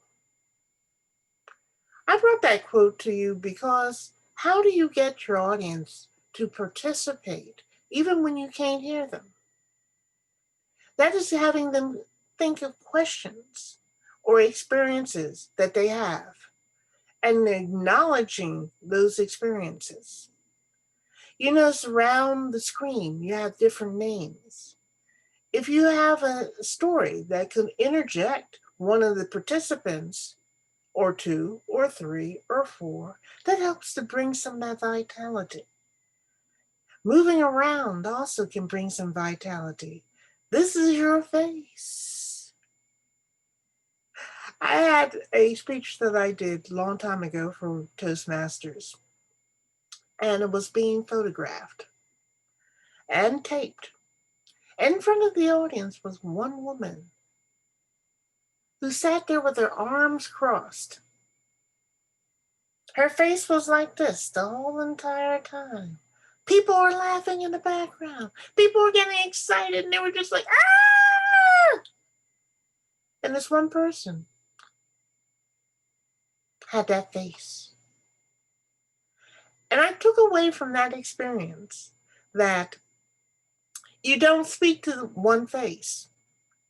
I brought that quote to you because how do you get your audience to participate even when you can't hear them? That is having them think of questions or experiences that they have and acknowledging those experiences. You notice around the screen, you have different names. If you have a story that could interject one of the participants, or two, or three, or four, that helps to bring some of that vitality. Moving around also can bring some vitality. This is your face. I had a speech that I did a long time ago for Toastmasters, and it was being photographed and taped. In front of the audience was one woman who sat there with her arms crossed. Her face was like this the whole entire time. People were laughing in the background. People were getting excited and they were just like, ah! And this one person had that face. And I took away from that experience that you don't speak to one face.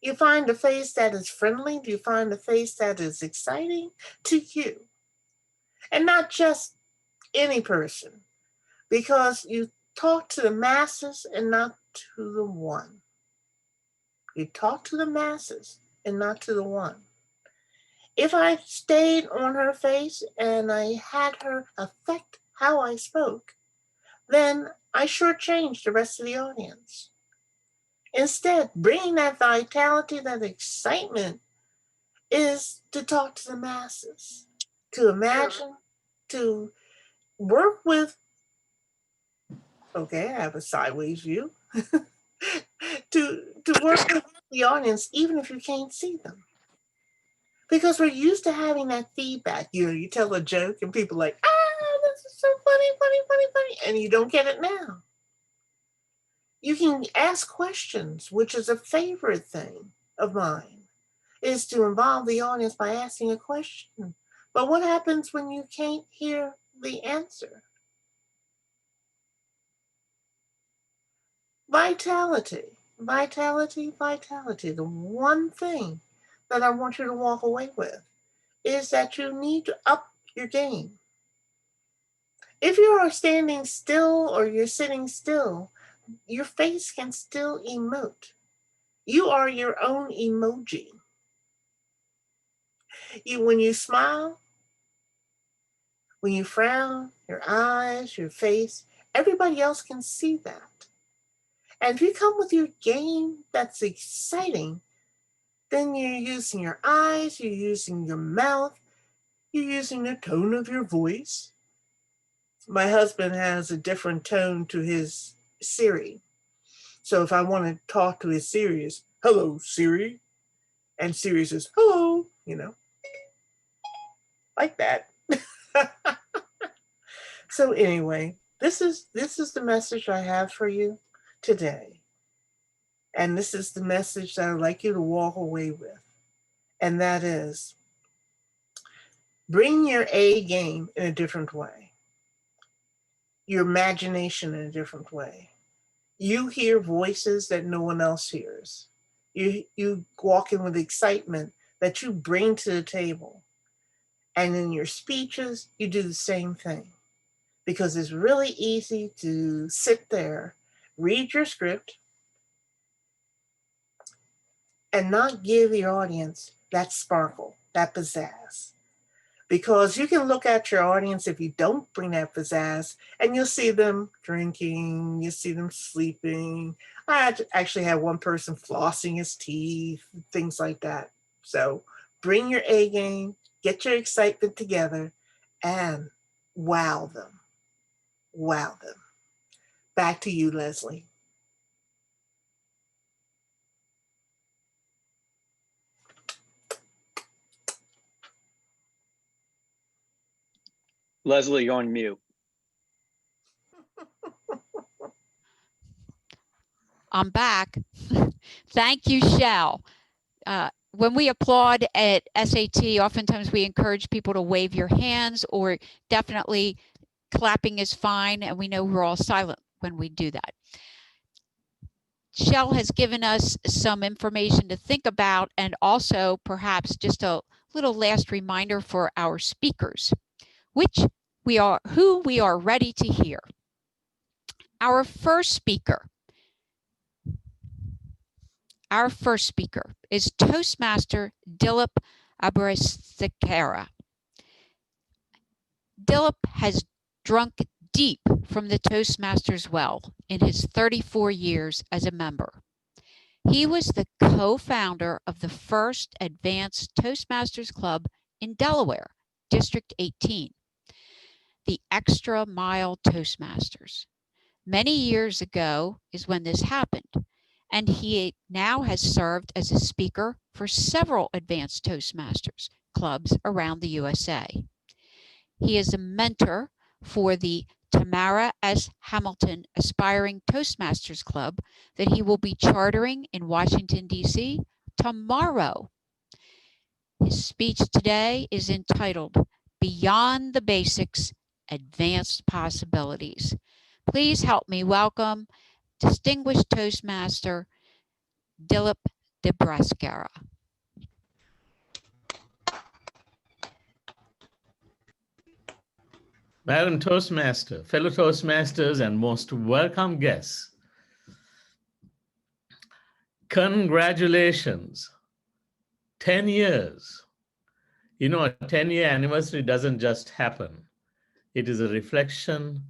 You find a face that is friendly. You find a face that is exciting to you. And not just any person, because you talk to the masses and not to the one. You talk to the masses and not to the one. If I stayed on her face and I had her affect how I spoke, then I shortchanged the rest of the audience. Instead, bringing that vitality, that excitement, is to talk to the masses, to imagine, to work with, okay, I have a sideways view, to work with the audience, even if you can't see them. Because we're used to having that feedback. You tell a joke and people are like, ah, this is so funny, funny, funny, funny, and you don't get it now. You can ask questions, which is a favorite thing of mine, is to involve the audience by asking a question. But what happens when you can't hear the answer? Vitality, vitality, vitality. The one thing that I want you to walk away with is that you need to up your game. If you are standing still or you're sitting still, your face can still emote. You are your own emoji. When you smile, when you frown, your eyes, your face, everybody else can see that. And if you come with your game that's exciting, then you're using your eyes, you're using your mouth, you're using the tone of your voice. My husband has a different tone to his Siri. So if I want to talk to his Siri, it's, hello, Siri. And Siri says, hello, like that. So anyway, this is the message I have for you today. And this is the message that I'd like you to walk away with. And that is, bring your A game in a different way. Your imagination in a different way. You hear voices that no one else hears. You walk in with excitement that you bring to the table. And in your speeches, you do the same thing. Because it's really easy to sit there, read your script, and not give your audience that sparkle, that pizzazz. Because you can look at your audience if you don't bring that pizzazz, and you'll see them drinking, you see them sleeping. I actually had one person flossing his teeth, things like that. So bring your A game, get your excitement together, and wow them. Wow them. Back to you, Leslie. Leslie, you're on mute. I'm back. Thank you, Shell. When we applaud at SAT, oftentimes we encourage people to wave your hands, or definitely clapping is fine, and we know we're all silent when we do that. Shell has given us some information to think about, and also perhaps just a little last reminder for our speakers, who we are ready to hear. Our first speaker is Toastmaster Dilip Abrasekara. Dilip has drunk deep from the Toastmasters well in his 34 years as a member. He was the co-founder of the first Advanced Toastmasters Club in Delaware, District 18, the Extra Mile Toastmasters. Many years ago is when this happened, and he now has served as a speaker for several Advanced Toastmasters clubs around the USA. He is a mentor for the Tamara S. Hamilton Aspiring Toastmasters Club that he will be chartering in Washington, D.C. tomorrow. His speech today is entitled Beyond the Basics, Advanced Possibilities. Please help me welcome distinguished Toastmaster Dilip Debraskara. Madam Toastmaster, fellow Toastmasters, and most welcome guests, congratulations. 10 years. You know, a 10-year anniversary doesn't just happen. It is a reflection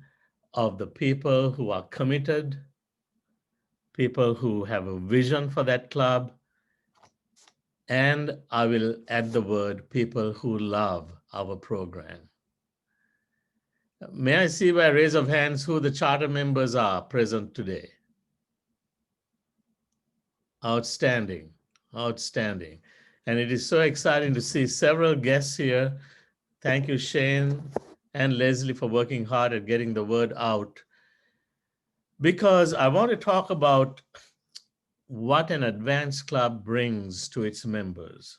of the people who are committed, people who have a vision for that club, and I will add the word people who love our program. May I see by raise of hands who the charter members are present today? Outstanding, outstanding. And it is so exciting to see several guests here. Thank you, Shane and Leslie, for working hard at getting the word out. Because I want to talk about what an advanced club brings to its members.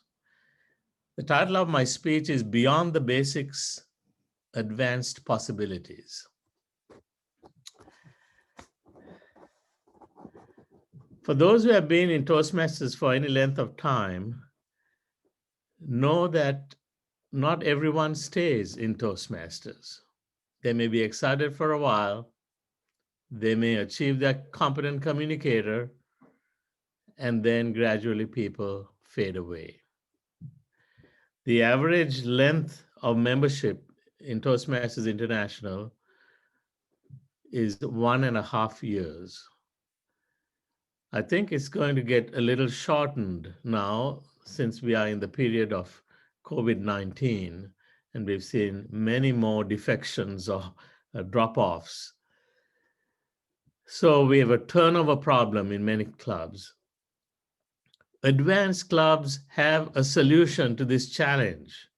The title of my speech is Beyond the Basics, Advanced Possibilities. For those who have been in Toastmasters for any length of time, know that not everyone stays in Toastmasters. They may be excited for a while, they may achieve their competent communicator, and then gradually people fade away. The average length of membership in Toastmasters International is 1.5 years. I think it's going to get a little shortened now since we are in the period of COVID-19 and we've seen many more defections or drop-offs. So we have a turnover problem in many clubs. Advanced clubs have a solution to this challenge,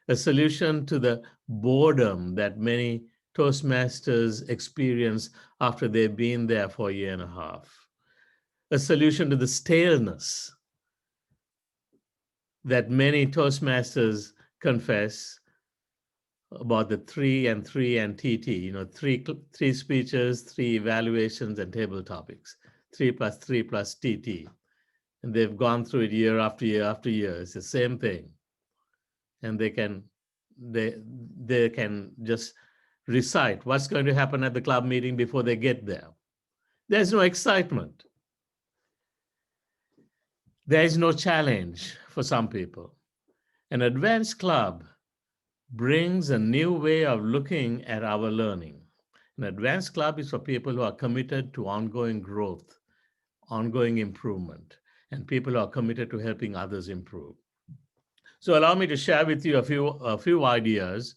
a solution to the boredom that many Toastmasters experience after they've been there for 1.5 years. A solution to the staleness that many Toastmasters confess about the 3 and 3 and TT, you know, three speeches, 3 evaluations and table topics, 3 plus 3 plus TT. And they've gone through it year after year after year. It's the same thing. And they can just recite what's going to happen at the club meeting before they get there. There's no excitement. There is no challenge for some people. An advanced club brings a new way of looking at our learning. An advanced club is for people who are committed to ongoing growth, ongoing improvement, and people who are committed to helping others improve. So allow me to share with you a few ideas.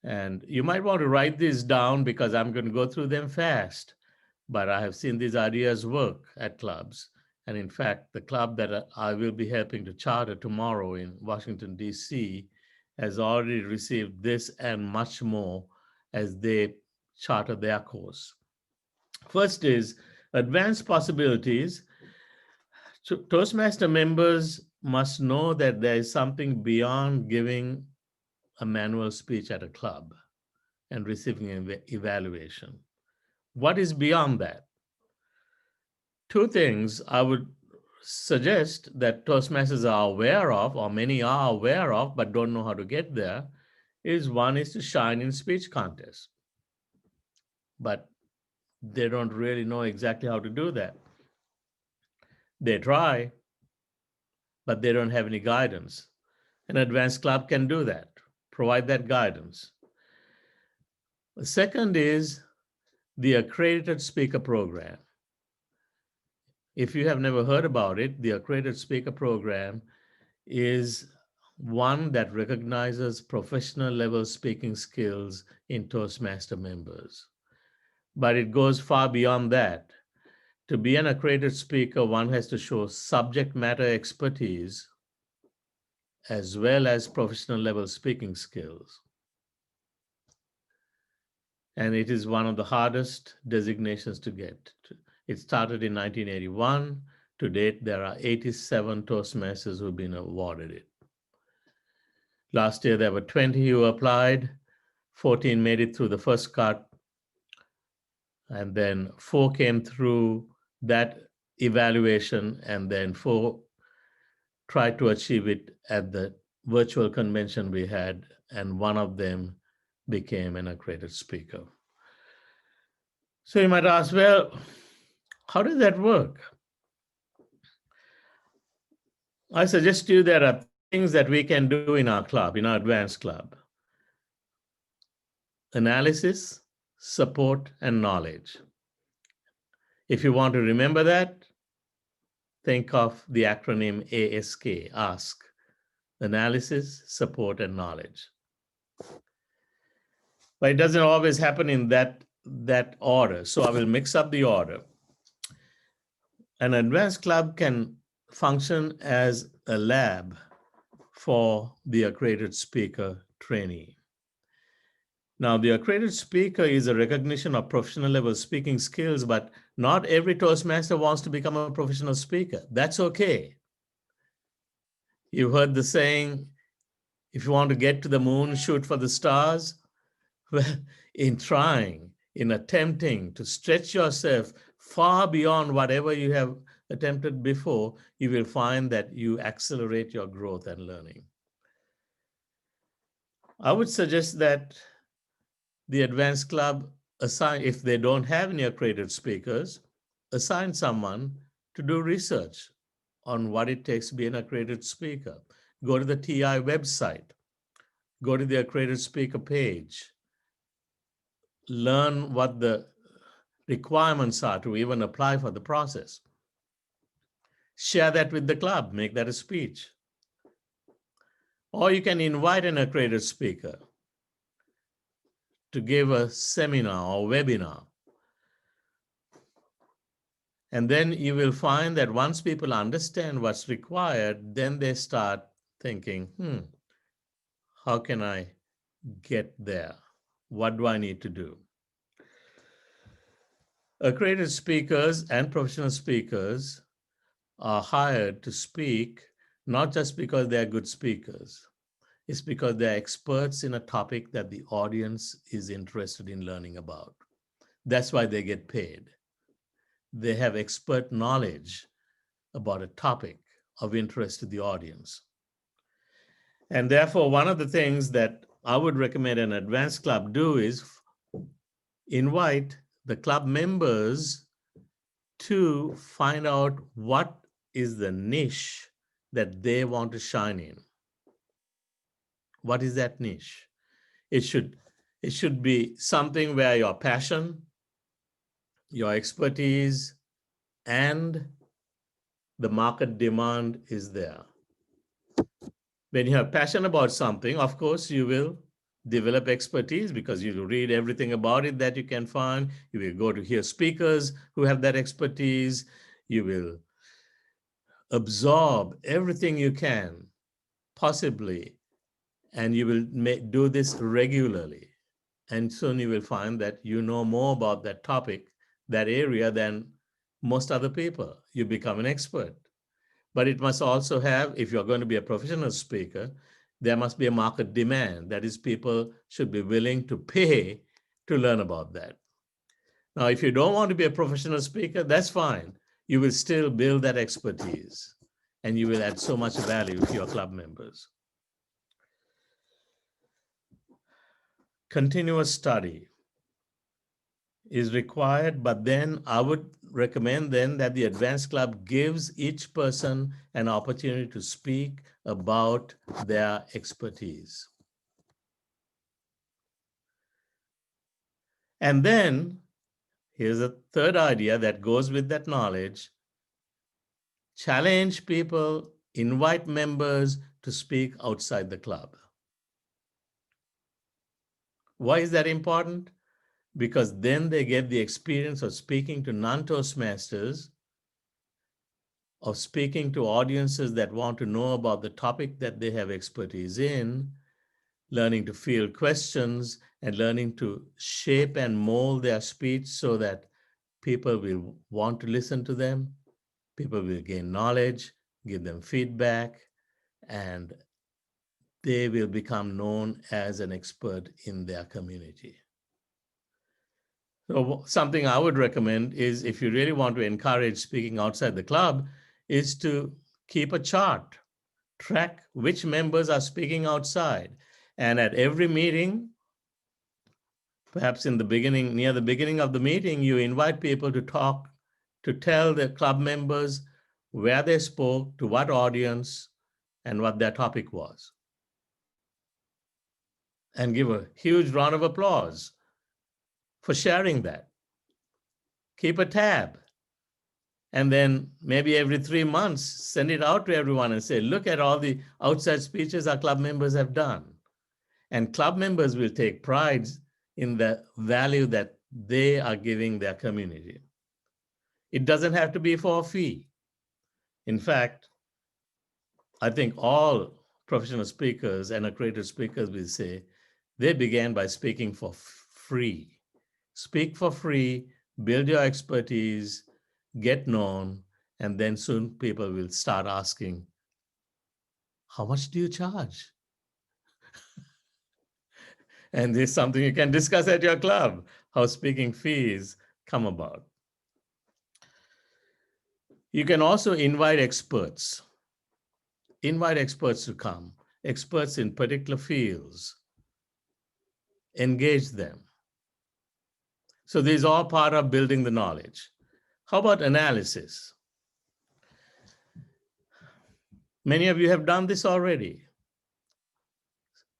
And you might want to write these down because I'm going to go through them fast. But I have seen these ideas work at clubs. And in fact, the club that I will be helping to charter tomorrow in Washington, D.C. has already received this and much more as they charter their course. First is advanced possibilities. Toastmaster members must know that there is something beyond giving a manual speech at a club and receiving an evaluation. What is beyond that? 2 things I would suggest that Toastmasters are aware of, or many are aware of, but don't know how to get there, is one is to shine in speech contests. But they don't really know exactly how to do that. They try, but they don't have any guidance. An advanced club can do that, provide that guidance. The second is the accredited speaker program. If you have never heard about it, the accredited speaker program is one that recognizes professional level speaking skills in Toastmaster members. But it goes far beyond that. To be an accredited speaker, one has to show subject matter expertise as well as professional level speaking skills. And it is one of the hardest designations to get. It started in 1981. To date, there are 87 Toastmasters who've been awarded it. Last year, there were 20 who applied, 14 made it through the first cut, and then 4 came through that evaluation, and then 4 tried to achieve it at the virtual convention we had, and one of them became an accredited speaker. So you might ask, well, how does that work? I suggest to you there are things that we can do in our club, in our advanced club. Analysis, support, and knowledge. If you want to remember that, think of the acronym ASK, ASK. Analysis, support, and knowledge. But it doesn't always happen in that order, so I will mix up the order. An advanced club can function as a lab for the accredited speaker trainee. Now, the accredited speaker is a recognition of professional level speaking skills, but not every Toastmaster wants to become a professional speaker. That's okay. You've heard the saying, if you want to get to the moon, shoot for the stars. Well, in trying, in attempting to stretch yourself far beyond whatever you have attempted before, you will find that you accelerate your growth and learning. I would suggest that the advanced club assign, if they don't have any accredited speakers, assign someone to do research on what it takes to be an accredited speaker. Go to the TI website, go to the accredited speaker page, learn what the requirements are to even apply for the process. Share that with the club, make that a speech. Or you can invite an accredited speaker to give a seminar or webinar. And then you will find that once people understand what's required, then they start thinking, how can I get there? What do I need to do? Accredited speakers and professional speakers are hired to speak, not just because they're good speakers. It's because they're experts in a topic that the audience is interested in learning about. That's why they get paid. They have expert knowledge about a topic of interest to the audience. And therefore, one of the things that I would recommend an advanced club do is invite the club members to find out what is the niche that they want to shine in. What is that niche? It should be something where your passion, your expertise, and the market demand is there. When you have passion about something, of course, you will develop expertise because you will read everything about it that you can find. You will go to hear speakers who have that expertise. You will absorb everything you can possibly, and you will do this regularly. And soon you will find that you know more about that topic, that area than most other people. You become an expert. But it must also have, if you're going to be a professional speaker, there must be a market demand. That is, people should be willing to pay to learn about that. Now, if you don't want to be a professional speaker, that's fine. You will still build that expertise and you will add so much value to your club members. Continuous study is required, but then I would recommend then that the advanced club gives each person an opportunity to speak about their expertise. And then here's a third idea that goes with that knowledge. Challenge people, invite members to speak outside the club. Why is that important? because then they get the experience of speaking to non-Toastmasters, of speaking to audiences that want to know about the topic that they have expertise in, learning to field questions, and learning to shape and mold their speech so that people will want to listen to them, people will gain knowledge, give them feedback, and they will become known as an expert in their community. So something I would recommend is, if you really want to encourage speaking outside the club, is to keep a chart, track which members are speaking outside. And at every meeting, perhaps in the beginning, near the beginning of the meeting, you invite people to talk, to tell the club members where they spoke, to what audience, and what their topic was. And give a huge round of applause for sharing that. Keep a tab. And then maybe every 3 months, send it out to everyone and say, look at all the outside speeches our club members have done. And club members will take pride in the value that they are giving their community. It doesn't have to be for a fee. In fact, I think all professional speakers and accredited speakers will say they began by speaking for free. Speak for free, build your expertise, get known, and then soon people will start asking, how much do you charge? And this is something you can discuss at your club, how speaking fees come about. You can also invite experts. Invite experts to come, experts in particular fields. Engage them. So these are all part of building the knowledge. How about analysis? Many of you have done this already.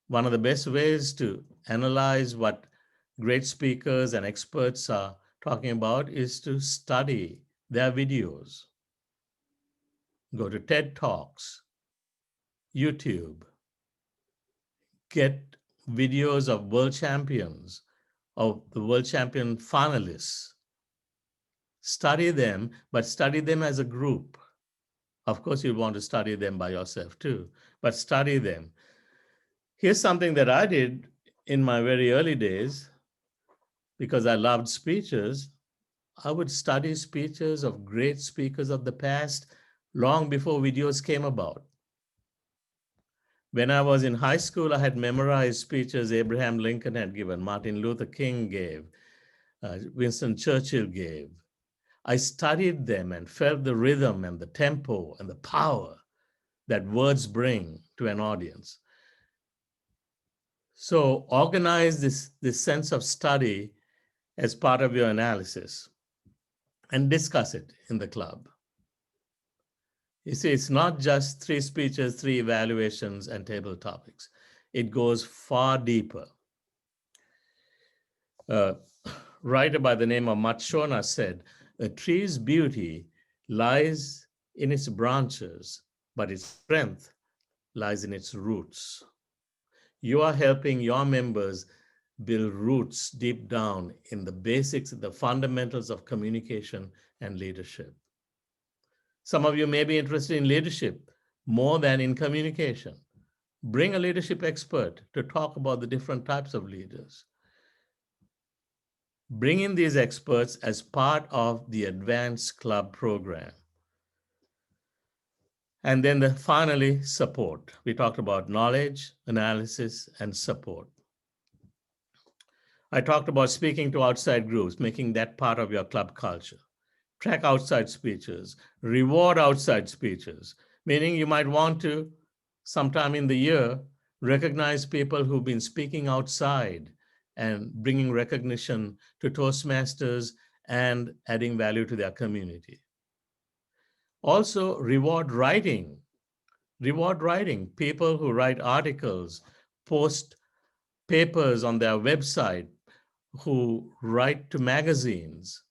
One of the best ways to analyze what great speakers and experts are talking about is to study their videos. Go to TED Talks, YouTube, get videos of world champions, of the world champion finalists. Study them, but study them as a group. Of course, you want to study them by yourself too, but study them. Here's something that I did in my very early days, because I loved speeches. I would study speeches of great speakers of the past long before videos came about. When I was in high school, I had memorized speeches Abraham Lincoln had given, Martin Luther King gave, Winston Churchill gave. I studied them and felt the rhythm and the tempo and the power that words bring to an audience. So organize this sense of study as part of your analysis and discuss it in the club. You see, it's not just 3 speeches, 3 evaluations, and table topics. It goes far deeper. A writer by the name of Matshona said, a tree's beauty lies in its branches, but its strength lies in its roots. You are helping your members build roots deep down in the basics, the fundamentals of communication and leadership. Some of you may be interested in leadership more than in communication. Bring a leadership expert to talk about the different types of leaders. Bring in these experts as part of the Advanced Club program. And then finally, support. We talked about knowledge, analysis, and support. I talked about speaking to outside groups, making that part of your club culture. Track outside speeches, reward outside speeches, meaning you might want to, sometime in the year, recognize people who've been speaking outside and bringing recognition to Toastmasters and adding value to their community. Also, reward writing. Reward writing. People who write articles, post papers on their website, who write to magazines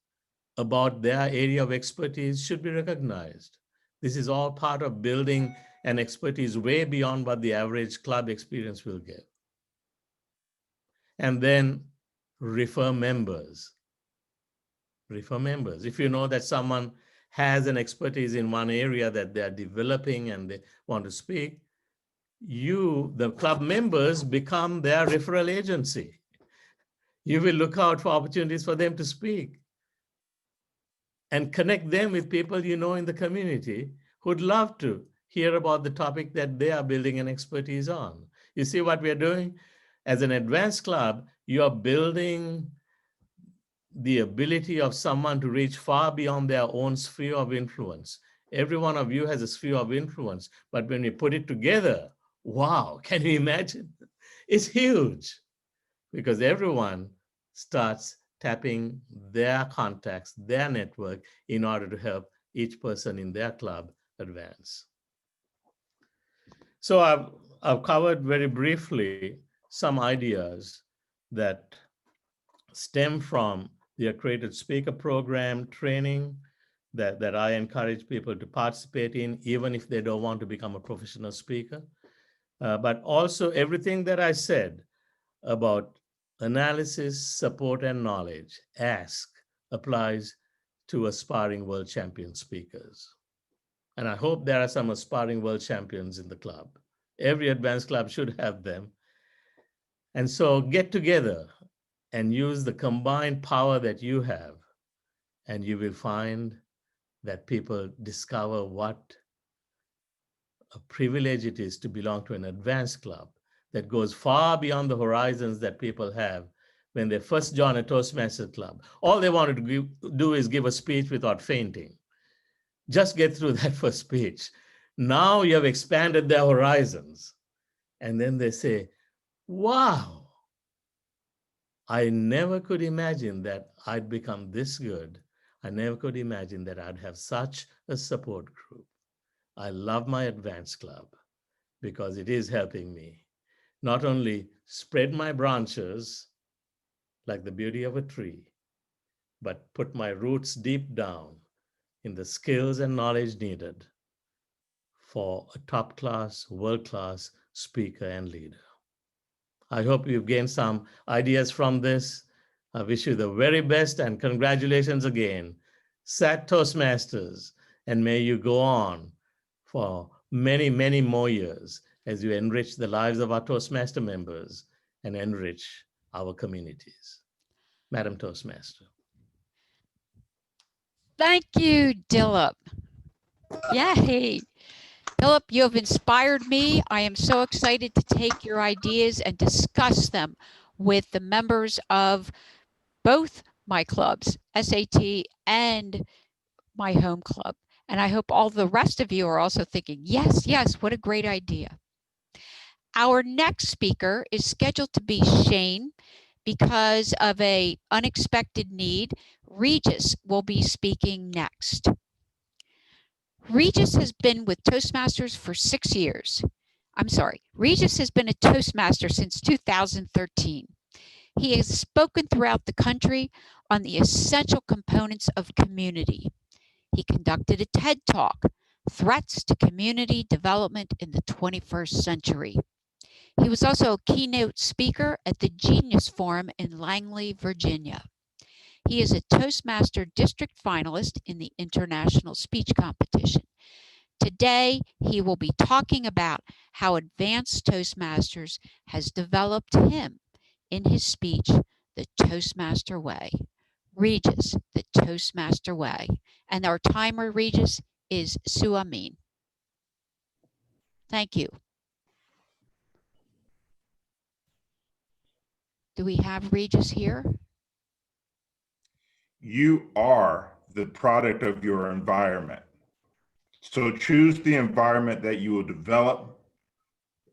about their area of expertise should be recognized. This is all part of building an expertise way beyond what the average club experience will give. And then refer members. Refer members. If you know that someone has an expertise in one area that they're developing and they want to speak, you, the club members, become their referral agency. You will look out for opportunities for them to speak and connect them with people you know in the community who'd love to hear about the topic that they are building an expertise on. You see what we're doing? As an advanced club, you are building the ability of someone to reach far beyond their own sphere of influence. Every one of you has a sphere of influence, but when we put it together, wow, can you imagine? It's huge because everyone starts tapping their contacts, their network, in order to help each person in their club advance. So I've covered very briefly some ideas that stem from the accredited speaker program training that I encourage people to participate in, even if they don't want to become a professional speaker. But also everything that I said about analysis, support, and knowledge, ask, applies to aspiring world champion speakers. And I hope there are some aspiring world champions in the club. Every advanced club should have them. And so get together and use the combined power that you have, and you will find that people discover what a privilege it is to belong to an advanced club that goes far beyond the horizons that people have when they first join a Toastmasters club. All they wanted to do is give a speech without fainting. Just get through that first speech. Now you have expanded their horizons. And then they say, wow, I never could imagine that I'd become this good. I never could imagine that I'd have such a support group. I love my advanced club because it is helping me not only spread my branches like the beauty of a tree, but put my roots deep down in the skills and knowledge needed for a top-class, world-class speaker and leader. I hope you've gained some ideas from this. I wish you the very best and congratulations again, SAT Toastmasters, and may you go on for many, many more years as you enrich the lives of our Toastmaster members and enrich our communities. Madam Toastmaster. Thank you, Dilip. Yay. Philip, you have inspired me. I am so excited to take your ideas and discuss them with the members of both my clubs, SAT and my home club. And I hope all the rest of you are also thinking, yes, yes, what a great idea. Our next speaker is scheduled to be Shane because of an unexpected need. Regis will be speaking next. Regis has been with Toastmasters for 6 years. I'm sorry, Regis has been a Toastmaster since 2013. He has spoken throughout the country on the essential components of community. He conducted a TED Talk, Threats to Community Development in the 21st Century. He was also a keynote speaker at the Genius Forum in Langley, Virginia. He is a Toastmaster district finalist in the International Speech Competition. Today, he will be talking about how Advanced Toastmasters has developed him in his speech, The Toastmaster Way. Regis, The Toastmaster Way. And our timer, Regis, is Sue Amin. Thank you. Do we have Regis here? You are the product of your environment. So choose the environment that you will develop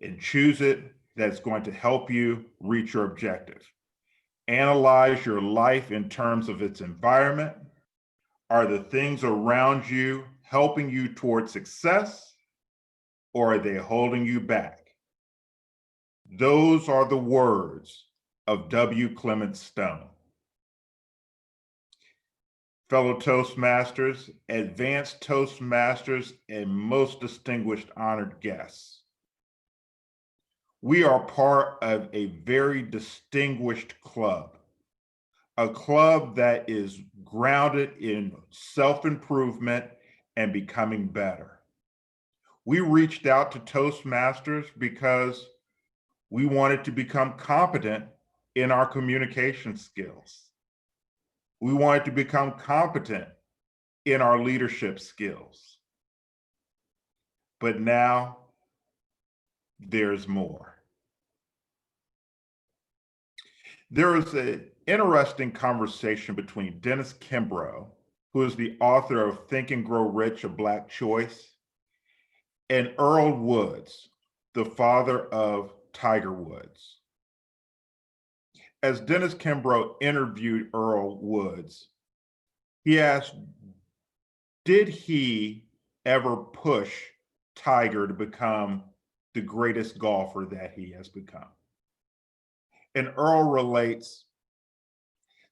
and choose it that's going to help you reach your objective. Analyze your life in terms of its environment. Are the things around you helping you toward success, or are they holding you back? Those are the words of W. Clement Stone. Fellow Toastmasters, advanced Toastmasters, and most distinguished honored guests. We are part of a very distinguished club a club that is grounded in self-improvement and becoming better. We reached out to Toastmasters because we wanted to become competent in our communication skills. We wanted to become competent in our leadership skills. But now there's more. There was an interesting conversation between Dennis Kimbrough, who is the author of Think and Grow Rich, A Black Choice, and Earl Woods, the father of Tiger Woods. As Dennis Kimbrough interviewed Earl Woods, he asked, did he ever push Tiger to become the greatest golfer that he has become? And Earl relates,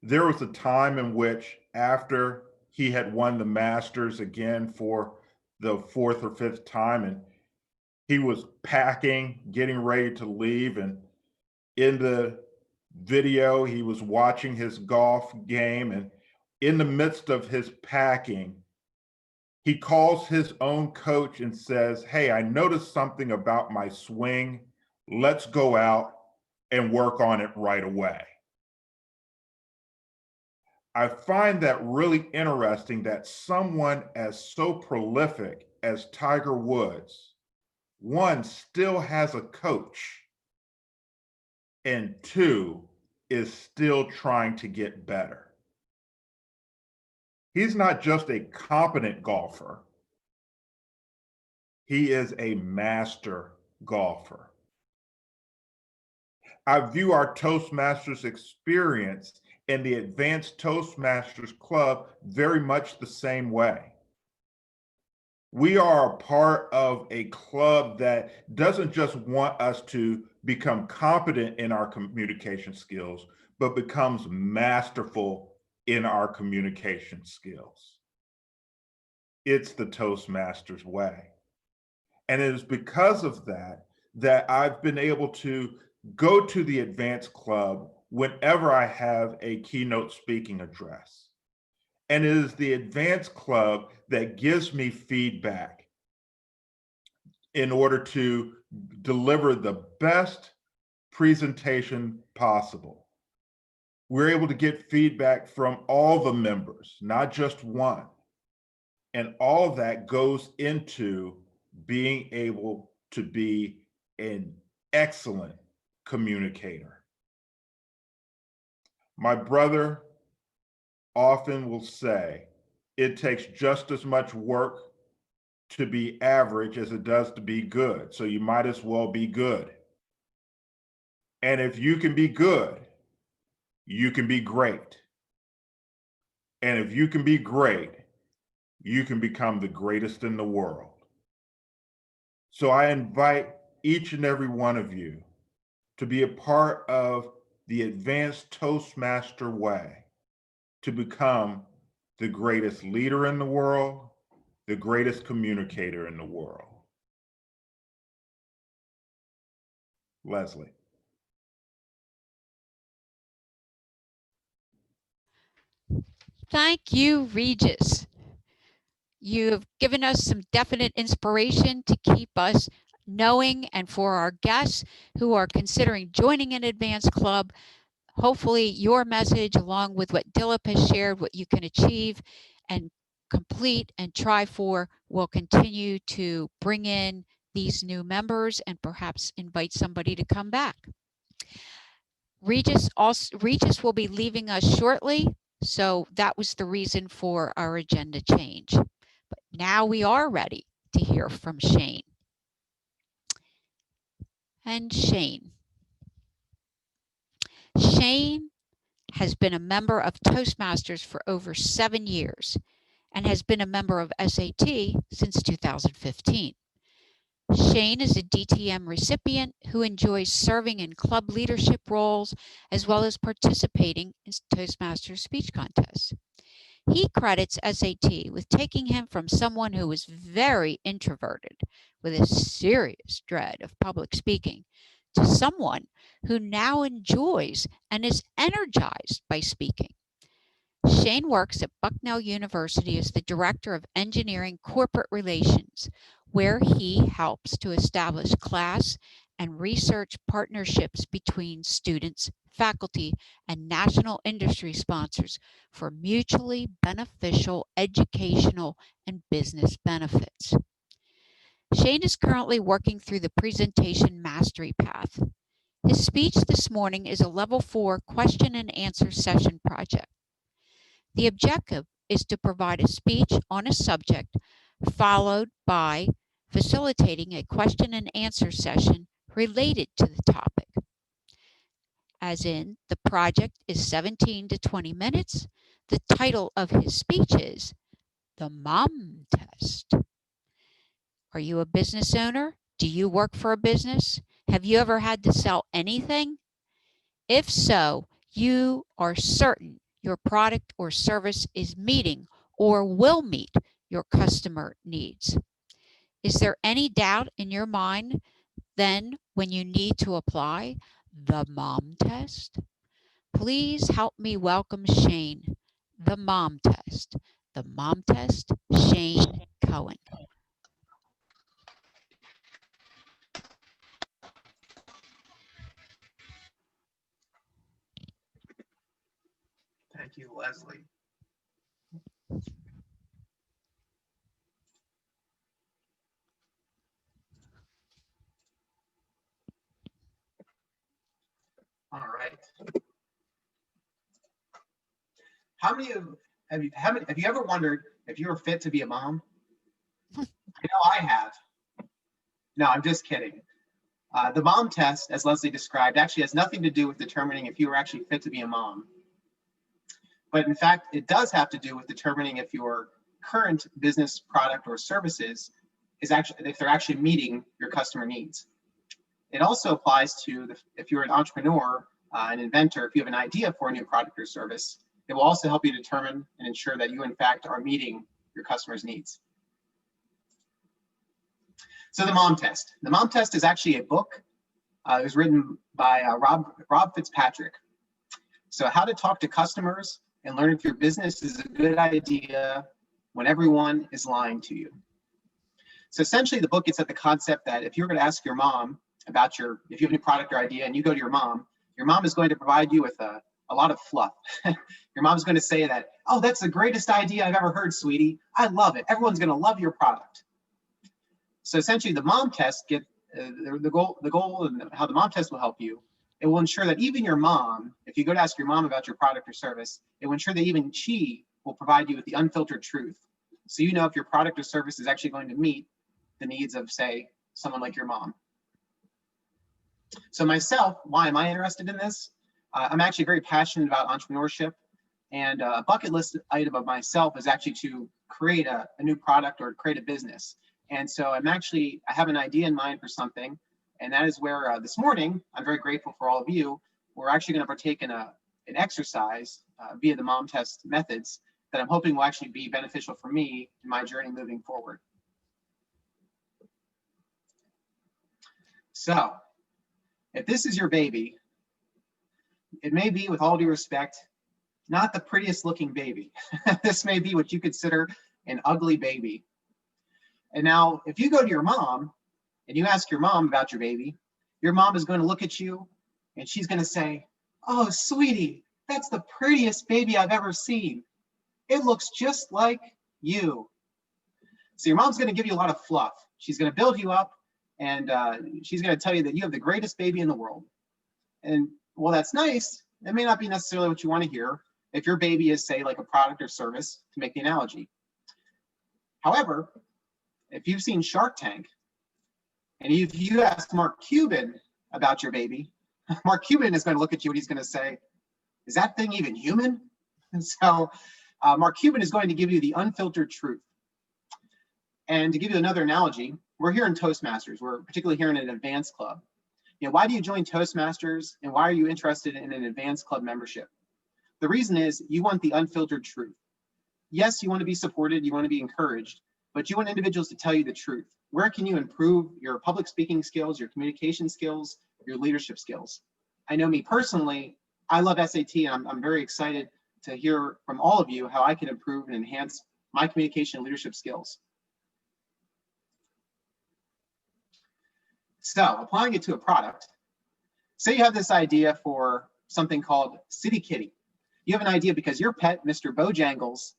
there was a time in which after he had won the Masters again for the 4th or 5th time, and he was packing, getting ready to leave, and in the video, he was watching his golf game, and in the midst of his packing, he calls his own coach and says, hey, I noticed something about my swing. Let's go out and work on it right away. I find that really interesting that someone as so prolific as Tiger Woods, one, still has a coach, and two, is still trying to get better. He's not just a competent golfer, he is a master golfer. I view our Toastmasters experience and the Advanced Toastmasters Club very much the same way. We are a part of a club that doesn't just want us to become competent in our communication skills, but becomes masterful in our communication skills. It's the Toastmasters way. And it is because of that that I've been able to go to the Advanced Club whenever I have a keynote speaking address. And it is the Advanced Club that gives me feedback in order to deliver the best presentation possible. We're able to get feedback from all the members, not just one. And all of that goes into being able to be an excellent communicator. My brother often will say, it takes just as much work to be average as it does to be good. So you might as well be good. And if you can be good, you can be great. And if you can be great, you can become the greatest in the world. So I invite each and every one of you to be a part of the Advanced Toastmaster way, to become the greatest leader in the world, the greatest communicator in the world. Leslie. Thank you, Regis. You've given us some definite inspiration to keep us knowing, and for our guests who are considering joining an advanced club, hopefully your message, along with what Dilip has shared, what you can achieve and complete and try for, will continue to bring in these new members and perhaps invite somebody to come back. Regis will be leaving us shortly, so that was the reason for our agenda change. But now we are ready to hear from Shane. And Shane has been a member of Toastmasters for over 7 years and has been a member of SAT since 2015. Shane is a DTM recipient who enjoys serving in club leadership roles as well as participating in Toastmasters speech contests. He credits SAT with taking him from someone who was very introverted with a serious dread of public speaking to someone who now enjoys and is energized by speaking. Shane works at Bucknell University as the Director of Engineering Corporate Relations, where he helps to establish class and research partnerships between students, faculty, and national industry sponsors for mutually beneficial educational and business benefits. Shane is currently working through the presentation mastery path. His speech this morning is a level 4 question and answer session project. The objective is to provide a speech on a subject followed by facilitating a question and answer session related to the topic. As in, the project is 17 to 20 minutes. The title of his speech is The Mom Test. Are you a business owner? Do you work for a business? Have you ever had to sell anything? If so, you are certain your product or service is meeting or will meet your customer needs. Is there any doubt in your mind then when you need to apply the mom test? Please help me welcome Shane, the mom test. The mom test, Shane Cohen. Thank you, Leslie. All right. How many of have you ever wondered if you were fit to be a mom? I know I have. No, I'm just kidding. The mom test, as Leslie described, actually has nothing to do with determining if you are actually fit to be a mom. But in fact, it does have to do with determining if your current business product or services if they're actually meeting your customer needs. It also applies to if you're an entrepreneur, an inventor, if you have an idea for a new product or service, it will also help you determine and ensure that you in fact are meeting your customers' needs. So the mom test. The mom test is actually a book. It was written by Rob Fitzpatrick. So how to talk to customers and learn if your business is a good idea when everyone is lying to you. So essentially the book gets at the concept that if you're going to ask your mom about if you have a new product or idea and you go to your mom is going to provide you with a lot of fluff. Your mom's going to say that, oh, that's the greatest idea I've ever heard, sweetie. I love it. Everyone's going to love your product. So essentially the mom test the goal and how the mom test will help you. It will ensure that even your mom, if you go to ask your mom about your product or service, it will ensure that even she will provide you with the unfiltered truth. So you know if your product or service is actually going to meet the needs of, say, someone like your mom. So myself, why am I interested in this? I'm actually very passionate about entrepreneurship, and a bucket list item of myself is actually to create a new product or create a business. And so I have an idea in mind for something, and that is where this morning, I'm very grateful for all of you. We're actually going to partake in an exercise via the mom test methods that I'm hoping will actually be beneficial for me in my journey moving forward. So if this is your baby, it may be, with all due respect, not the prettiest looking baby. This may be what you consider an ugly baby. And now, if you go to your mom and you ask your mom about your baby, your mom is going to look at you and she's going to say, oh, sweetie, that's the prettiest baby I've ever seen. It looks just like you. So your mom's going to give you a lot of fluff. She's going to build you up, and she's going to tell you that you have the greatest baby in the world. And well, that's nice. It may not be necessarily what you want to hear if your baby is, say, like a product or service, to make the analogy. However, if you've seen Shark Tank, and if you ask Mark Cuban about your baby, Mark Cuban is going to look at you and he's going to say, is that thing even human? And so Mark Cuban is going to give you the unfiltered truth. And to give you another analogy, we're here in Toastmasters. We're particularly here in an advanced club. You know, why do you join Toastmasters, and why are you interested in an advanced club membership? The reason is you want the unfiltered truth. Yes, you want to be supported, you want to be encouraged, but you want individuals to tell you the truth. Where can you improve your public speaking skills, your communication skills, your leadership skills. I know me personally, I love SAT, and I'm very excited to hear from all of you how I can improve and enhance my communication and leadership skills. So applying it to a product, say you have this idea for something called City Kitty. You have an idea because your pet, Mr. Bojangles,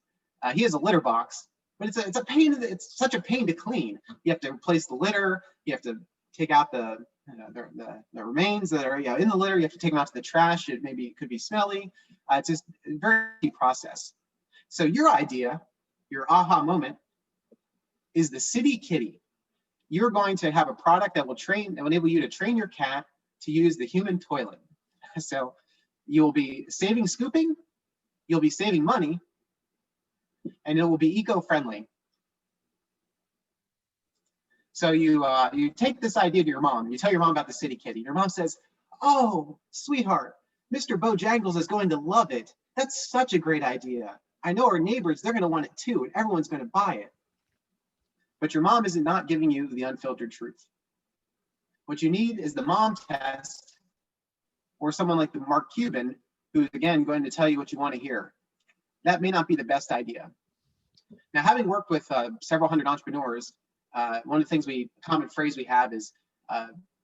he has a litter box, but it's a pain. It's such a pain to clean. You have to replace the litter. You have to take out the remains that are in the litter. You have to take them out to the trash. It could be smelly. It's just a very process. So your idea, your aha moment, is the City Kitty. You're going to have a product that will enable you to train your cat to use the human toilet. So you'll be saving scooping, you'll be saving money, and it will be eco-friendly. So you take this idea to your mom. You tell your mom about the City Kitty. Your mom says, "Oh, sweetheart, Mr. Bojangles is going to love it. That's such a great idea. I know our neighbors, they're going to want it too, and everyone's going to buy it." But your mom is not giving you the unfiltered truth. What you need is the mom test, or someone like the Mark Cuban, who's again going to tell you what you want to hear. That may not be the best idea. Now, having worked with several hundred entrepreneurs, one of the things common phrase we have is,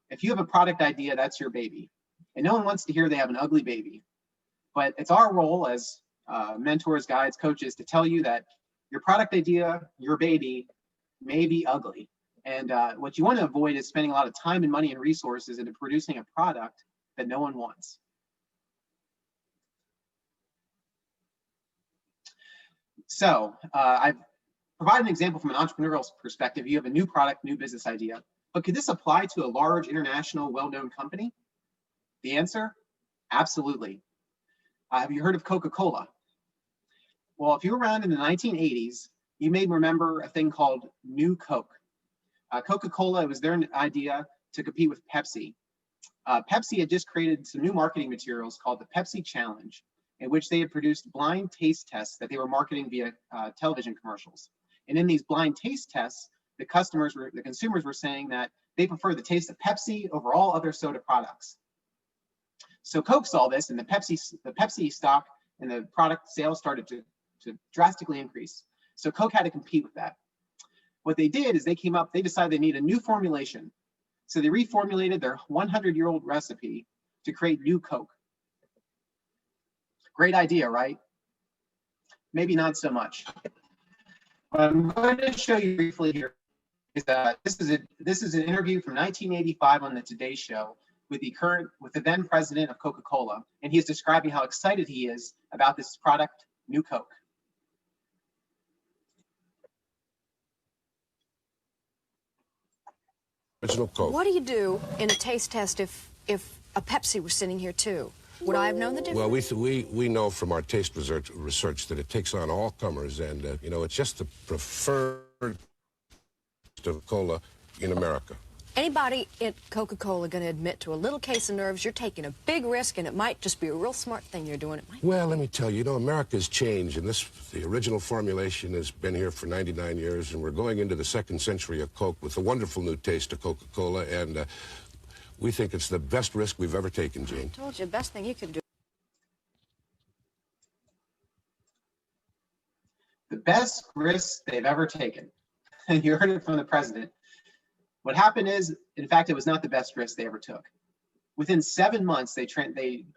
if you have a product idea, that's your baby. And no one wants to hear they have an ugly baby. But it's our role as mentors, guides, coaches to tell you that your product idea, your baby, may be ugly. And what you want to avoid is spending a lot of time and money and resources into producing a product that no one wants. So I've provided an example from an entrepreneurial perspective. You have a new product, new business idea, but could this apply to a large international well-known company? The answer, absolutely. Have you heard of Coca-Cola? Well, if you were around in the 1980s, you may remember a thing called New Coke. Coca-Cola, it was their idea to compete with Pepsi. Pepsi had just created some new marketing materials called the Pepsi Challenge, in which they had produced blind taste tests that they were marketing via television commercials. And in these blind taste tests, the consumers were saying that they prefer the taste of Pepsi over all other soda products. So Coke saw this, and the Pepsi stock and the product sales started to drastically increase. So Coke had to compete with that. What they did is they decided they need a new formulation. So they reformulated their 100-year-old recipe to create New Coke. Great idea, right? Maybe not so much. What I'm going to show you briefly here is that this is an interview from 1985 on the Today Show with the then president of Coca-Cola, and he is describing how excited he is about this product, New Coke. What do you do in a taste test if a Pepsi was sitting here too? Would I have known the difference? Well, we know from our taste research that it takes on all comers, and it's just the preferred Coca-Cola in America. Anybody at Coca-Cola going to admit to a little case of nerves? You're taking a big risk, and it might just be a real smart thing you're doing. Well, let me tell you, America's changed, and the original formulation has been here for 99 years, and we're going into the second century of Coke with a wonderful new taste of Coca-Cola, and we think it's the best risk we've ever taken, Gene. I told you, the best thing you could do. The best risk they've ever taken. And you heard it from the president. What happened is, in fact, it was not the best risk they ever took. Within 7 months, they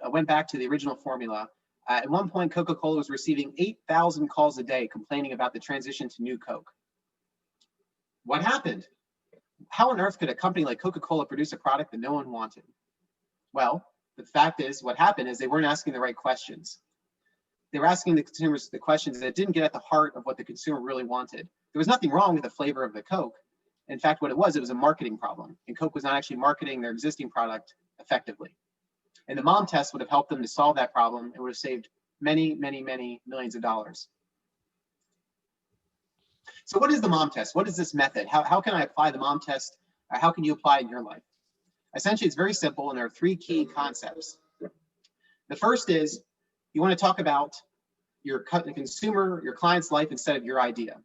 went back to the original formula. At one point, Coca-Cola was receiving 8,000 calls a day complaining about the transition to New Coke. What happened? How on earth could a company like Coca-Cola produce a product that no one wanted? Well, the fact is, what happened is they weren't asking the right questions. They were asking the consumers the questions that didn't get at the heart of what the consumer really wanted. There was nothing wrong with the flavor of the Coke. In fact, what it was a marketing problem, and Coke was not actually marketing their existing product effectively. And the mom test would have helped them to solve that problem and would have saved many, many, many millions of dollars. So what is the mom test? What is this method? How can I apply the mom test? How can you apply it in your life? Essentially, it's very simple, and there are 3 key concepts. The first is you want to talk about your consumer, your client's life instead of your idea.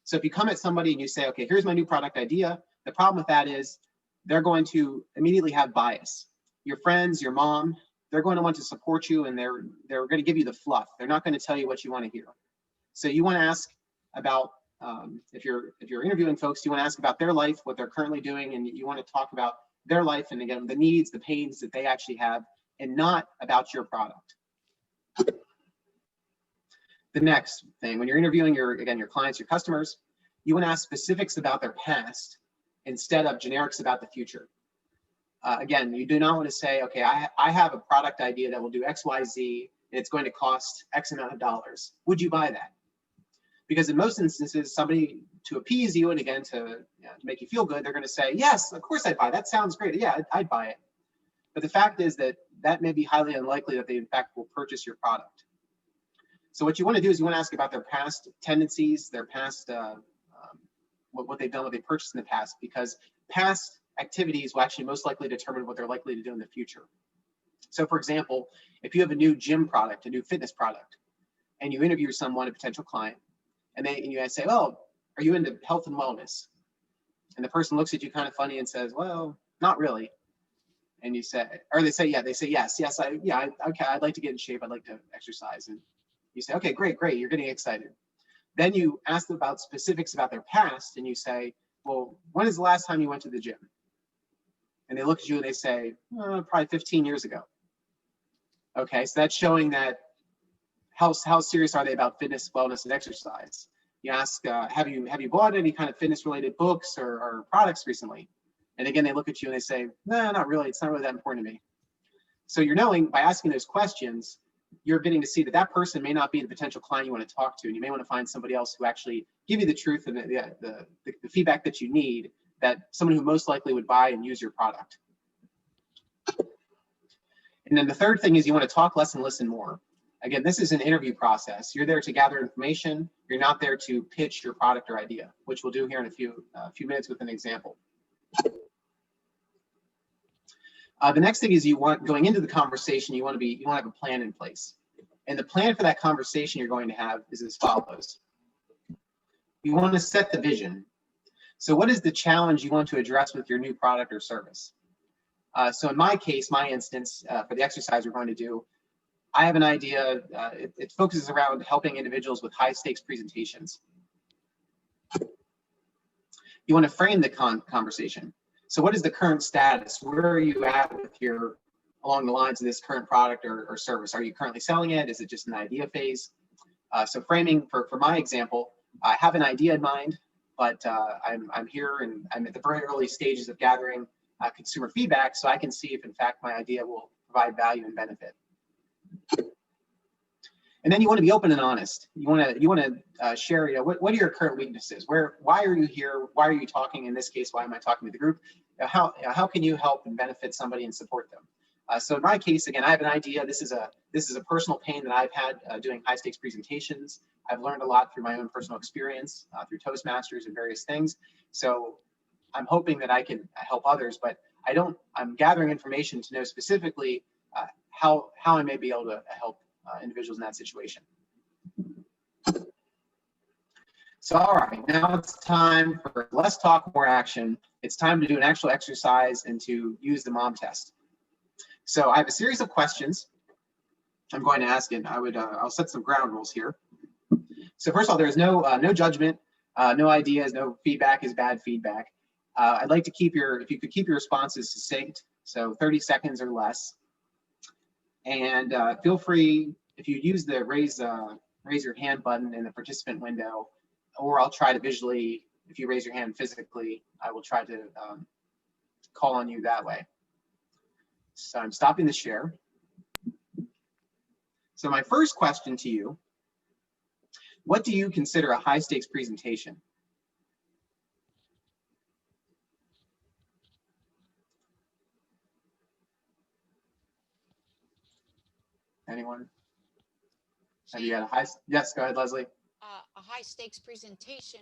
So if you come at somebody and you say, okay, here's my new product idea, the problem with that is they're going to immediately have bias. your friends, your mom, they're going to want to support you, and they're going to give you the fluff. They're not going to tell you what you want to hear. So you want to ask about, if you're interviewing folks, you want to ask about their life, what they're currently doing, and you want to talk about their life, and again, the needs, the pains that they actually have, and not about your product. The next thing, when you're interviewing your clients, your customers, you want to ask specifics about their past instead of generics about the future. Again, you do not want to say, okay, I have a product idea that will do X, Y, Z, and it's going to cost X amount of dollars. Would you buy that? Because in most instances, somebody, to appease you and again to make you feel good, they're going to say, yes, of course I'd buy. That sounds great. Yeah, I'd buy it. But the fact is that may be highly unlikely that they in fact will purchase your product. So what you want to do is you want to ask about their past tendencies, their past, what they've done, what they purchased in the past, because past activities will actually most likely determine what they're likely to do in the future. So for example, if you have a new gym product, a new fitness product, and you interview someone, a potential client, and you say, oh, are you into health and wellness? And the person looks at you kind of funny and says, well, not really. And you say, or they say, yeah, yes, okay, I'd like to get in shape. I'd like to exercise. And you say, okay, great. You're getting excited. Then you ask them about specifics about their past, and you say, well, when is the last time you went to the gym? And they look at you and they say, probably 15 years ago. Okay, so that's showing that how serious are they about fitness, wellness, and exercise. You ask, have you bought any kind of fitness related books or products recently? And again, they look at you and they say, no, not really. It's not really that important to me. So you're knowing by asking those questions, you're getting to see that person may not be the potential client you want to talk to, and you may want to find somebody else who actually give you the truth and the feedback that you need, that someone who most likely would buy and use your product. And then the third thing is you want to talk less and listen more. Again, this is an interview process. You're there to gather information. You're not there to pitch your product or idea, which we'll do here in a few minutes with an example. The next thing is going into the conversation, you want to have a plan in place. And the plan for that conversation you're going to have is as follows. You want to set the vision. So what is the challenge you want to address with your new product or service? So in my case, my instance, for the exercise we're going to do, I have an idea. It focuses around helping individuals with high stakes presentations. You want to frame the conversation. So what is the current status? Where are you at with along the lines of this current product or service? Are you currently selling it? Is it just an idea phase? So framing, for my example, I have an idea in mind, but I'm here and I'm at the very early stages of gathering consumer feedback, so I can see if in fact my idea will provide value and benefit. And then you want to be open and honest. You want to share, what are your current weaknesses? Why are you here? Why are you talking? In this case, why am I talking to the group? How can you help and benefit somebody and support them? So in my case, again, I have an idea. This is a personal pain that I've had doing high stakes presentations. I've learned a lot through my own personal experience, through Toastmasters and various things. So I'm hoping that I can help others, but I'm gathering information to know specifically how I may be able to help individuals in that situation. So, all right, now it's time for less talk, more action. It's time to do an actual exercise and to use the mom test. So I have a series of questions I'm going to ask, and I'll set some ground rules here. So first of all, there's no judgment, no ideas, no feedback is bad feedback. I'd like to if you could keep your responses succinct, so 30 seconds or less. And feel free, if you use the raise your hand button in the participant window, or I'll try to visually, if you raise your hand physically, I will try to call on you that way. So I'm stopping the share. So my first question to you, what do you consider a high stakes presentation? Anyone? Have you had a high? Yes, go ahead, Leslie. A high stakes presentation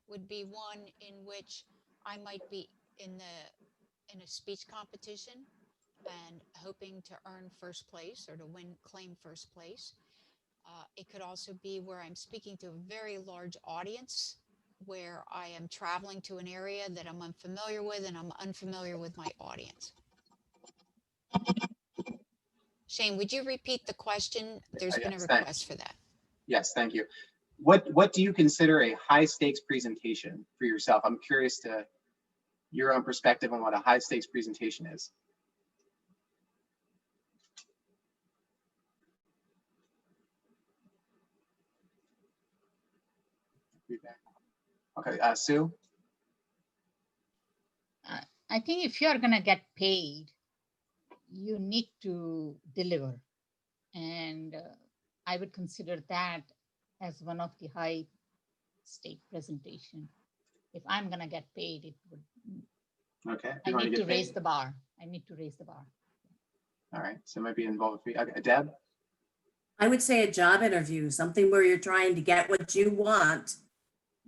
would be one in which I might be in a speech competition and hoping to earn first place or to claim first place. It could also be where I'm speaking to a very large audience, where I am traveling to an area that I'm unfamiliar with and I'm unfamiliar with my audience. Shane, would you repeat the question? There's been a Yes, request for that. Yes, thank you. What do you consider a high stakes presentation for yourself? I'm curious to your own perspective on what a high stakes presentation is. Okay, Sue? I think if you're going to get paid, you need to deliver. And I would consider that as one of the high stake presentation. If I'm going to get paid, it would. Okay. I need to raise the bar. I need to raise the bar. All right. So it might be involved with okay, Deb? I would say a job interview, something where you're trying to get what you want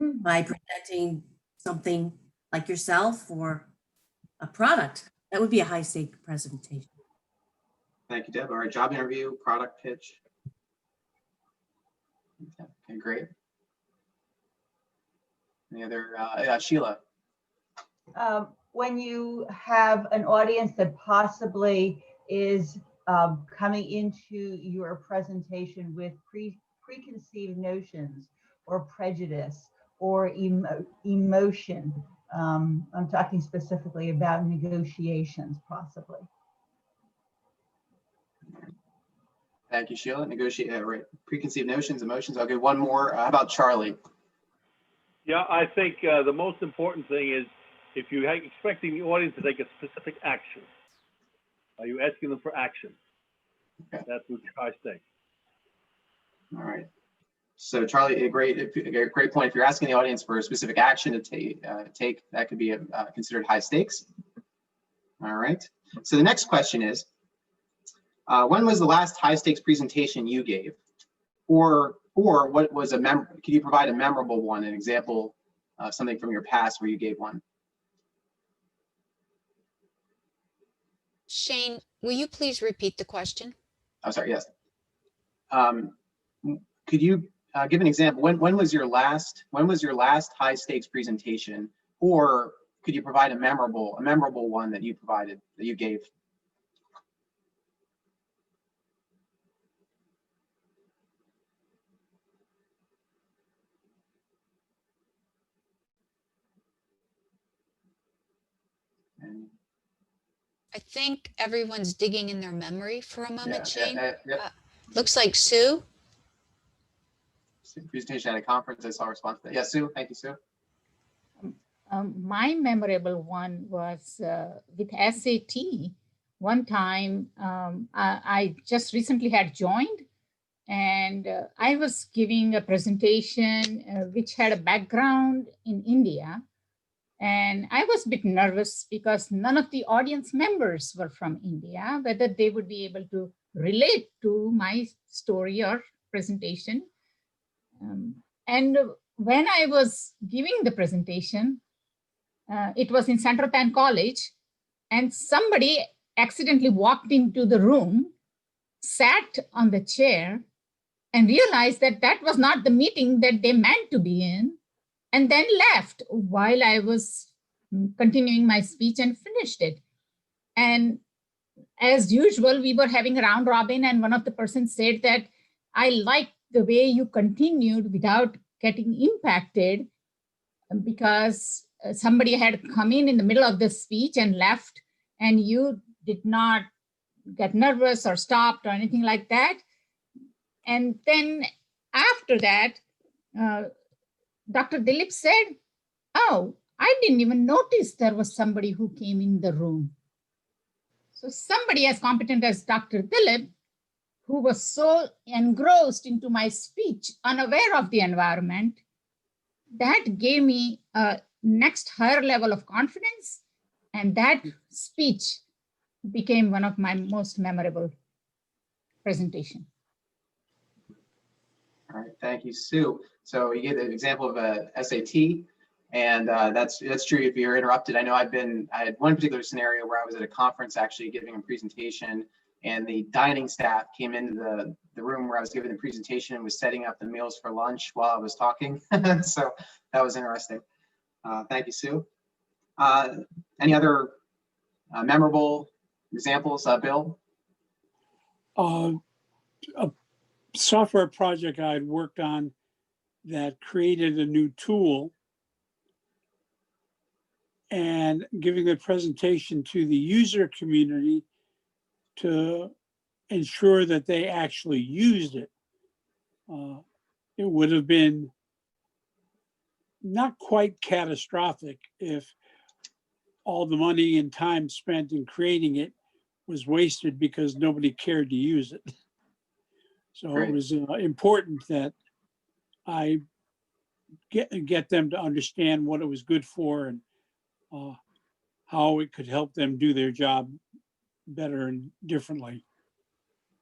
by presenting something like yourself or a product. That would be a high stake presentation. Thank you, Deb. All right, job interview, product pitch. Okay, great. Any other, Sheila? When you have an audience that possibly is coming into your presentation with preconceived notions or prejudice or emotion, I'm talking specifically about negotiations, possibly. Thank you, Sheila. Negotiate, right. Preconceived notions, emotions. Okay, one more. How about Charlie? Yeah, I think the most important thing is if you're expecting the audience to take a specific action, are you asking them for action? Okay. That's what high stakes. All right. So Charlie, a great point. If you're asking the audience for a specific action to take, that could be considered high stakes. All right. So the next question is, when was the last high stakes presentation you gave? Or what was could you provide a memorable one, an example of something from your past where you gave one? Shane, will you please repeat the question? I'm sorry, yes. Could you give an example? When was your last high stakes presentation? Or could you provide a memorable one that you gave? I think everyone's digging in their memory for a moment, Shane. Yeah. Looks like Sue. Presentation at a conference, I saw a response to that. Yeah, Sue, thank you, Sue. My memorable one was with SAT. One time, I just recently had joined, and I was giving a presentation which had a background in India. And I was a bit nervous because none of the audience members were from India, whether they would be able to relate to my story or presentation. And when I was giving the presentation, it was in Central Penn College, and somebody accidentally walked into the room, sat on the chair, and realized that that was not the meeting that they meant to be in, and then left while I was continuing my speech and finished it. And as usual, we were having a round robin, and one of the persons said that I liked the way you continued without getting impacted, because somebody had come in the middle of the speech and left, and you did not get nervous or stopped or anything like that. And then after that, Dr. Dilip said, "Oh, I didn't even notice there was somebody who came in the room." So somebody as competent as Dr. Dilip, who was so engrossed into my speech, unaware of the environment, that gave me a next higher level of confidence. And that speech became one of my most memorable presentation. All right, thank you, Sue. So you gave an example of a SAT, and that's true. If you're interrupted, I know I had one particular scenario where I was at a conference actually giving a presentation, and the dining staff came into the room where I was giving the presentation and was setting up the meals for lunch while I was talking. So that was interesting. Thank you, Sue. Any other memorable examples, Bill? A software project I'd worked on that created a new tool, and giving a presentation to the user community to ensure that they actually used it. It would have been not quite catastrophic if all the money and time spent in creating it was wasted because nobody cared to use it. So Great. it was important that I get them to understand what it was good for and how it could help them do their job better and differently.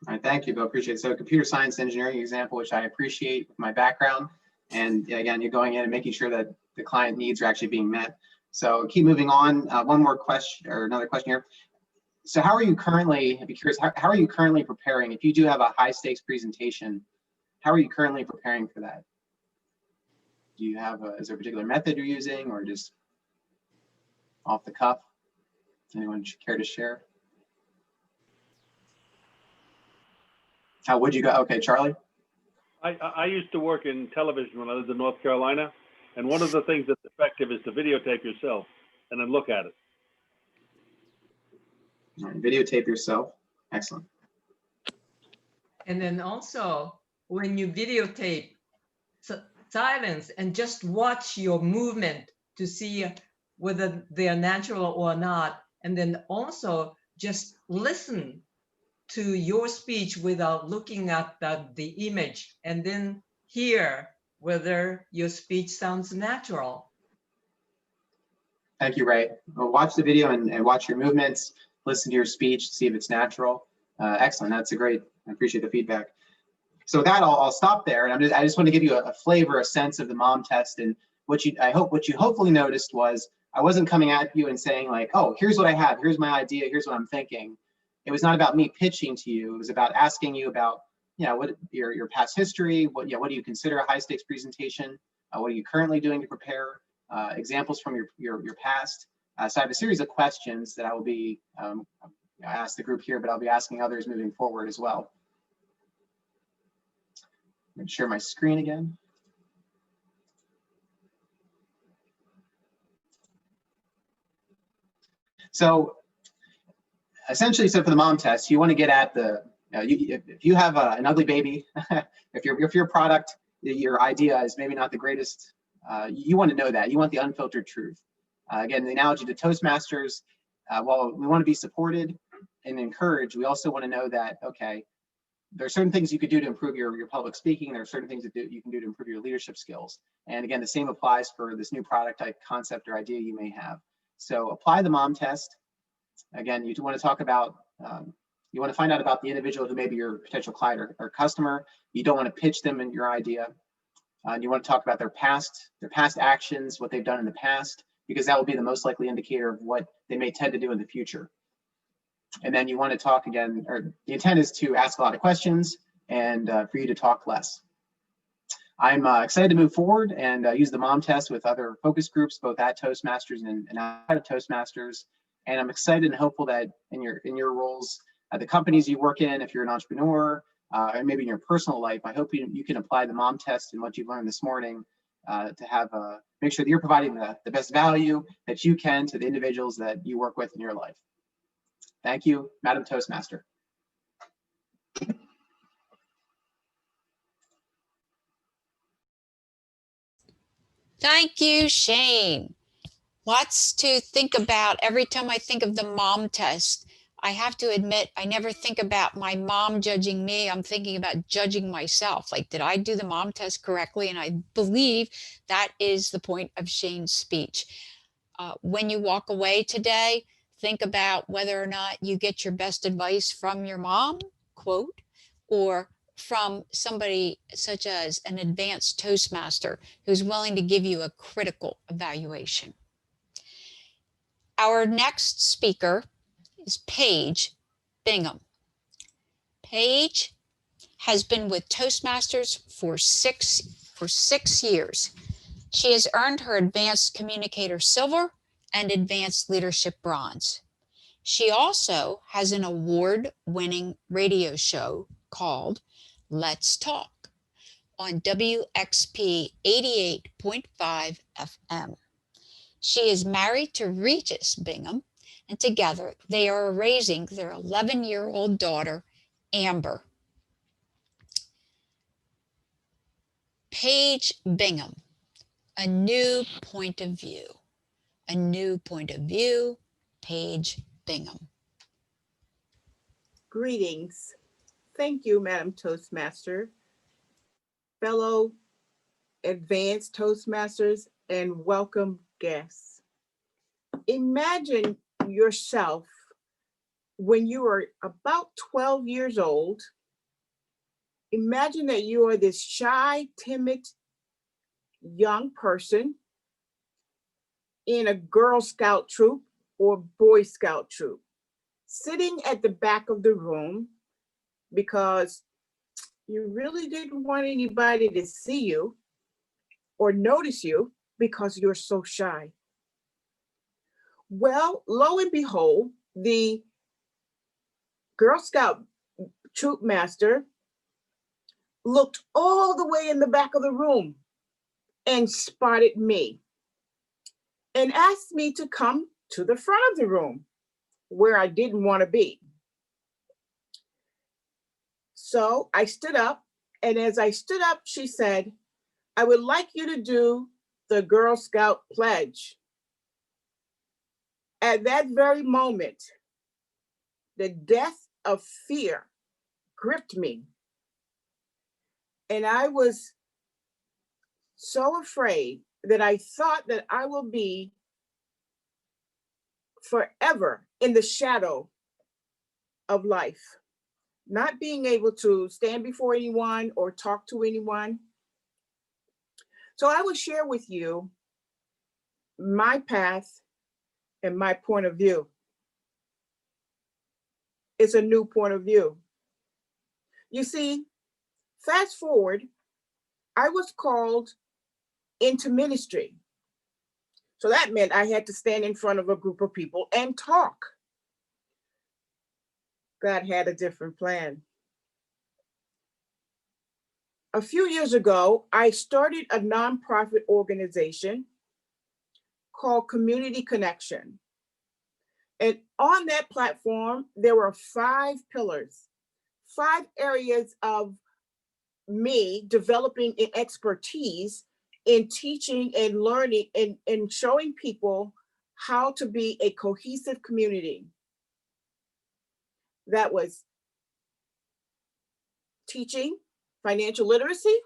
All right, thank you, Bill. Appreciate it. So computer science engineering example, which I appreciate with my background. And again, you're going in and making sure that the client needs are actually being met. So keep moving on. One more question or another question here. So how are you currently, I'd be curious, how are you currently preparing? If you do have a high stakes presentation, how are you currently preparing for that? Do you have is there a particular method you're using or just off the cuff? Anyone care to share? How would you go? Okay, Charlie. I used to work in television when I lived in North Carolina, and one of the things that's effective is to videotape yourself and then look at it. All right, videotape yourself. Excellent. And then also, when you videotape, silence and just watch your movement to see whether they are natural or not. And then also just listen to your speech without looking at the image, and then hear whether your speech sounds natural. Thank you, Ray. Well, watch the video and watch your movements, listen to your speech, see if it's natural. Excellent, that's a great, I appreciate the feedback. So with that, I'll stop there. And I just want to give you a flavor, a sense of the mom test. And what you hopefully noticed was I wasn't coming at you and saying like, oh, here's what I have, here's my idea, here's what I'm thinking. It was not about me pitching to you. It was about asking you about, what your past history, what do you consider a high stakes presentation? What are you currently doing to prepare? Examples from your past. So I have a series of questions that I will be, I asked the group here, but I'll be asking others moving forward as well. I'm going to share my screen again. So essentially, so for the mom test, you want to get at the, if you have an ugly baby, if your product, your idea is maybe not the greatest, you want to know that. You want the unfiltered truth. Again, the analogy to Toastmasters, while we want to be supported and encouraged, we also want to know that, okay, there are certain things you could do to improve your public speaking. There are certain things that you can do to improve your leadership skills. And again, the same applies for this new product concept or idea you may have. So apply the mom test. Again, you do want to talk about, you want to find out about the individual who may be your potential client or customer. You don't want to pitch them in your idea. You want to talk about their past actions, what they've done in the past, because that will be the most likely indicator of what they may tend to do in the future. And then you want to talk again, or the intent is to ask a lot of questions and for you to talk less. I'm excited to move forward and use the mom test with other focus groups, both at Toastmasters and outside of Toastmasters. And I'm excited and hopeful that in your roles, the companies you work in, if you're an entrepreneur, and maybe in your personal life, I hope you can apply the mom test and what you've learned this morning to have make sure that you're providing the best value that you can to the individuals that you work with in your life. Thank you, Madam Toastmaster. Thank you, Shane. Lots to think about. Every time I think of the mom test, I have to admit, I never think about my mom judging me. I'm thinking about judging myself. Like, did I do the mom test correctly? And I believe that is the point of Shane's speech. When you walk away today, think about whether or not you get your best advice from your mom, quote, or from somebody such as an advanced Toastmaster who's willing to give you a critical evaluation. Our next speaker is Paige Bingham. Paige has been with Toastmasters for six years. She has earned her Advanced Communicator Silver and Advanced Leadership Bronze. She also has an award-winning radio show called Let's Talk on WXP 88.5 FM. She is married to Regis Bingham, and together they are raising their 11-year-old daughter, Amber. Paige Bingham, a new point of view. A new point of view, Paige Bingham. Greetings. Thank you, Madam Toastmaster, fellow Advanced Toastmasters, and welcome guests. Imagine yourself when you are about 12 years old. Imagine that you are this shy, timid young person in a Girl Scout troop or Boy Scout troop, sitting at the back of the room because you really didn't want anybody to see you or notice you because you're so shy. Well, lo and behold, the Girl Scout troop master looked all the way in the back of the room and spotted me and asked me to come to the front of the room where I didn't want to be. So I stood up, and as I stood up, she said, "I would like you to do the Girl Scout pledge." At that very moment, the death of fear gripped me. And I was so afraid that I thought that I will be forever in the shadow of life, not being able to stand before anyone or talk to anyone. So I will share with you my path and my point of view. It's a new point of view. You see, fast forward, I was called into ministry. So that meant I had to stand in front of a group of people and talk. God had a different plan. A few years ago, I started a nonprofit organization called Community Connection. And on that platform, there were 5 pillars, 5 areas of me developing an expertise in teaching and learning and showing people how to be a cohesive community. That was teaching financial literacy,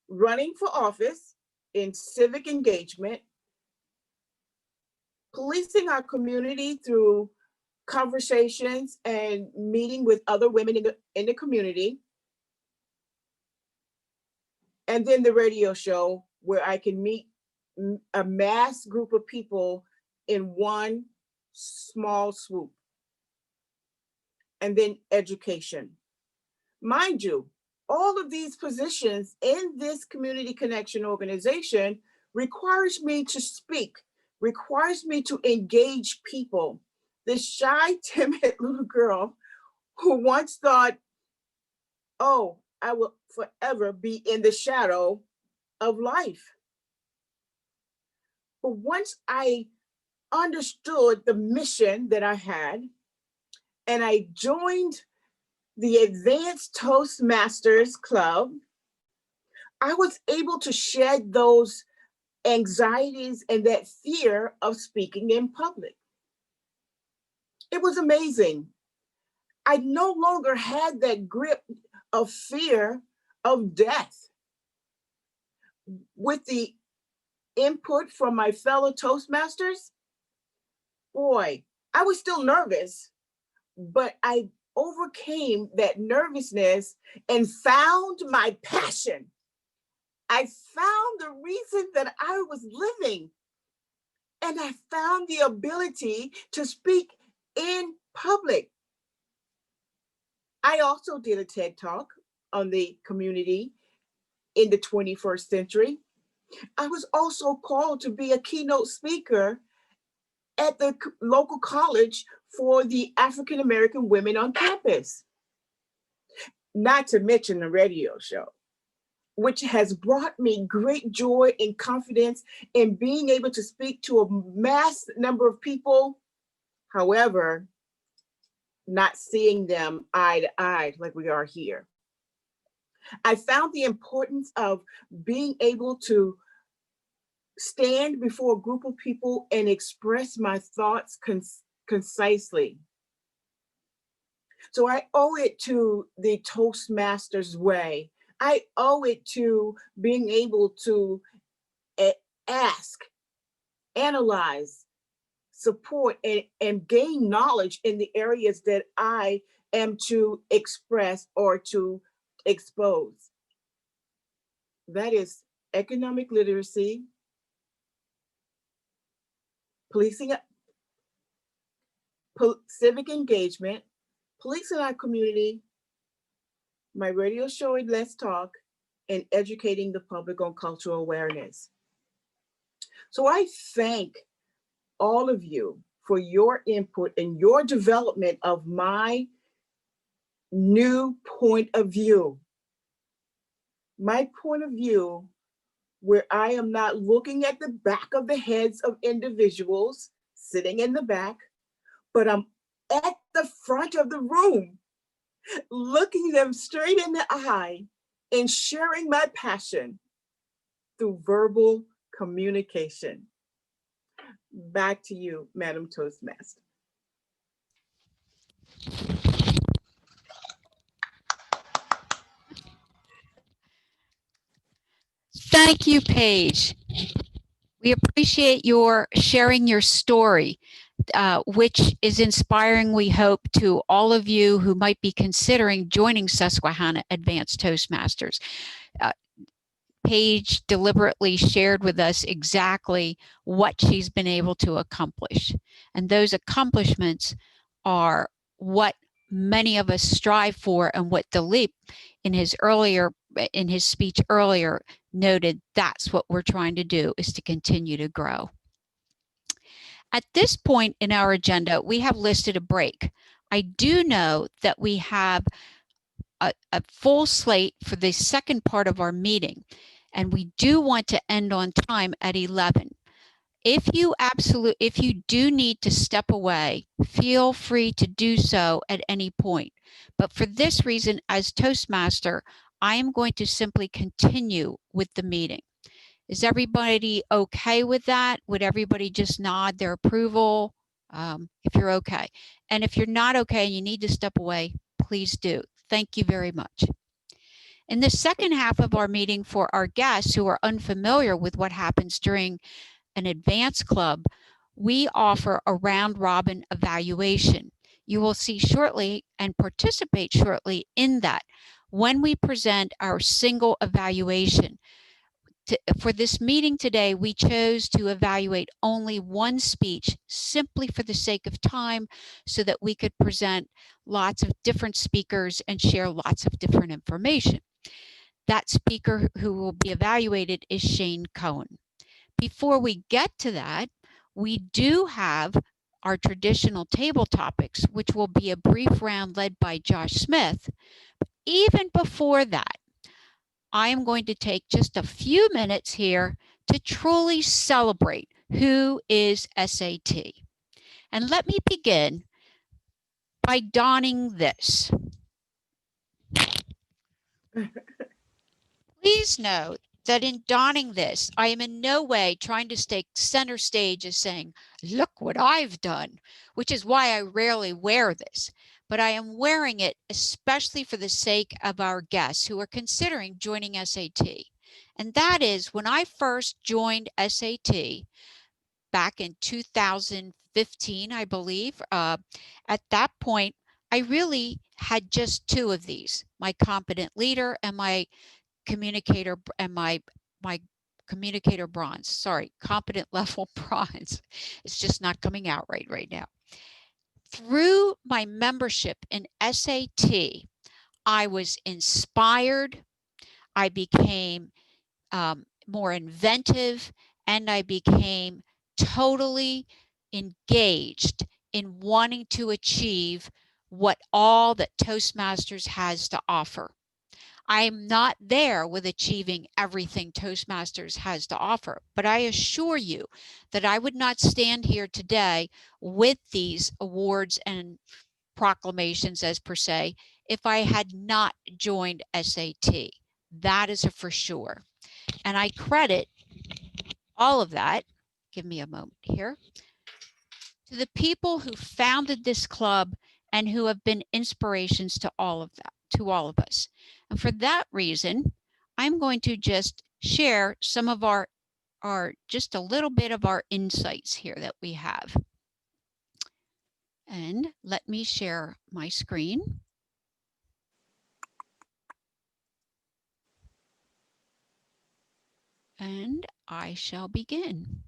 running for office in civic engagement, policing our community through conversations and meeting with other women in the community, and then the radio show where I can meet a mass group of people in one small swoop, and then education. Mind you, all of these positions in this Community Connection organization requires me to speak, requires me to engage people. This shy, timid little girl who once thought, oh, I will forever be in the shadow of life. But once I understood the mission that I had, and I joined the Advanced Toastmasters Club, I was able to shed those anxieties and that fear of speaking in public. It was amazing. I no longer had that grip of fear of death. With the input from my fellow Toastmasters, boy, I was still nervous, but I overcame that nervousness and found my passion. I found the reason that I was living, and I found the ability to speak in public. I also did a TED Talk on the community in the 21st century. I was also called to be a keynote speaker at the local college for the African American women on campus. Not to mention the radio show, which has brought me great joy and confidence in being able to speak to a mass number of people. However, not seeing them eye to eye like we are here. I found the importance of being able to stand before a group of people and express my thoughts concisely. So I owe it to the Toastmasters way. I owe it to being able to ask, analyze, support, and gain knowledge in the areas that I am to express or to expose. That is economic literacy, policing, civic engagement, policing our community, my radio show Let's Talk, and educating the public on cultural awareness. So I thank all of you for your input and your development of my new point of view. My point of view where I am not looking at the back of the heads of individuals sitting in the back, but I'm at the front of the room, looking them straight in the eye and sharing my passion through verbal communication. Back to you, Madam Toastmaster. Thank you, Paige. We appreciate your sharing your story, which is inspiring, we hope, to all of you who might be considering joining Susquehanna Advanced Toastmasters. Paige deliberately shared with us exactly what she's been able to accomplish. And those accomplishments are what many of us strive for, and what Dilip in his speech earlier noted, that's what we're trying to do, is to continue to grow. At this point in our agenda, we have listed a break. I do know that we have a full slate for the second part of our meeting, and we do want to end on time at 11. If you do need to step away, feel free to do so at any point. But for this reason, as Toastmaster, I am going to simply continue with the meeting. Is everybody okay with that? Would everybody just nod their approval if you're okay? And if you're not okay and you need to step away, please do. Thank you very much. In the second half of our meeting, for our guests who are unfamiliar with what happens during an advanced club, we offer a round robin evaluation. You will see shortly and participate shortly in that when we present our single evaluation. For this meeting today, we chose to evaluate only one speech simply for the sake of time, so that we could present lots of different speakers and share lots of different information. That speaker who will be evaluated is Shane Cohen. Before we get to that, we do have our traditional table topics, which will be a brief round led by Josh Smith. Even before that, I am going to take just a few minutes here to truly celebrate who is SAT. And let me begin by donning this. Please note that in donning this, I am in no way trying to take center stage as saying, look what I've done, which is why I rarely wear this. But I am wearing it especially for the sake of our guests who are considering joining SAT. And that is, when I first joined SAT back in 2015, I believe, at that point, I really had just two of these, my competent leader and my communicator, and my communicator bronze, sorry, competent level bronze. It's just not coming out right now. Through my membership in SAT, I was inspired, I became more inventive, and I became totally engaged in wanting to achieve what all that Toastmasters has to offer. I'm not there with achieving everything Toastmasters has to offer, but I assure you that I would not stand here today with these awards and proclamations as per se if I had not joined SAT. That is a for sure. And I credit all of that, give me a moment here, to the people who founded this club and who have been inspirations to all of that, to all of us. And for that reason, I'm going to just share some of our just a little bit of our insights here that we have. And let me share my screen. And I shall begin.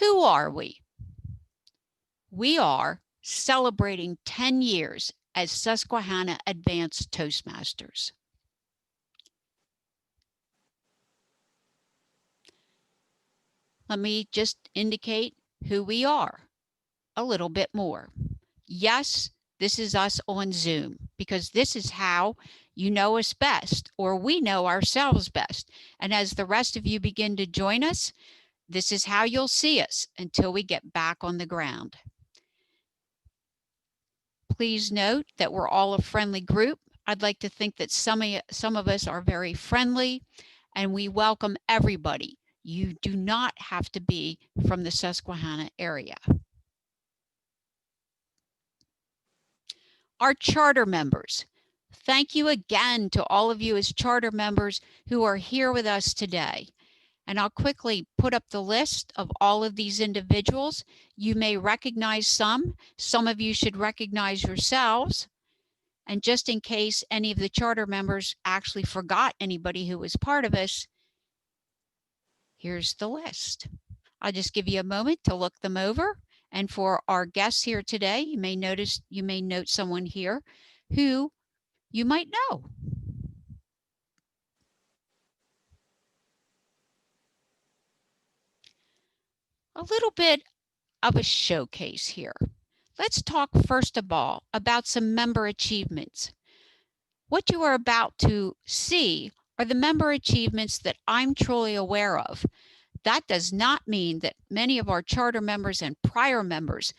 Who are we? We are celebrating 10 years as Susquehanna Advanced Toastmasters. Let me just indicate who we are a little bit more. Yes, this is us on Zoom because this is how you know us best, or we know ourselves best. And as the rest of you begin to join us, this is how you'll see us until we get back on the ground. Please note that we're all a friendly group. I'd like to think that some of us are very friendly, and we welcome everybody. You do not have to be from the Susquehanna area. Our charter members. Thank you again to all of you as charter members who are here with us today. And I'll quickly put up the list of all of these individuals. You may recognize some of you should recognize yourselves. And just in case any of the charter members actually forgot anybody who was part of us, here's the list. I'll just give you a moment to look them over. And for our guests here today, you may note someone here who you might know. A little bit of a showcase here. Let's talk first of all about some member achievements. What you are about to see are the member achievements that I'm truly aware of. That does not mean that many of our charter members and prior members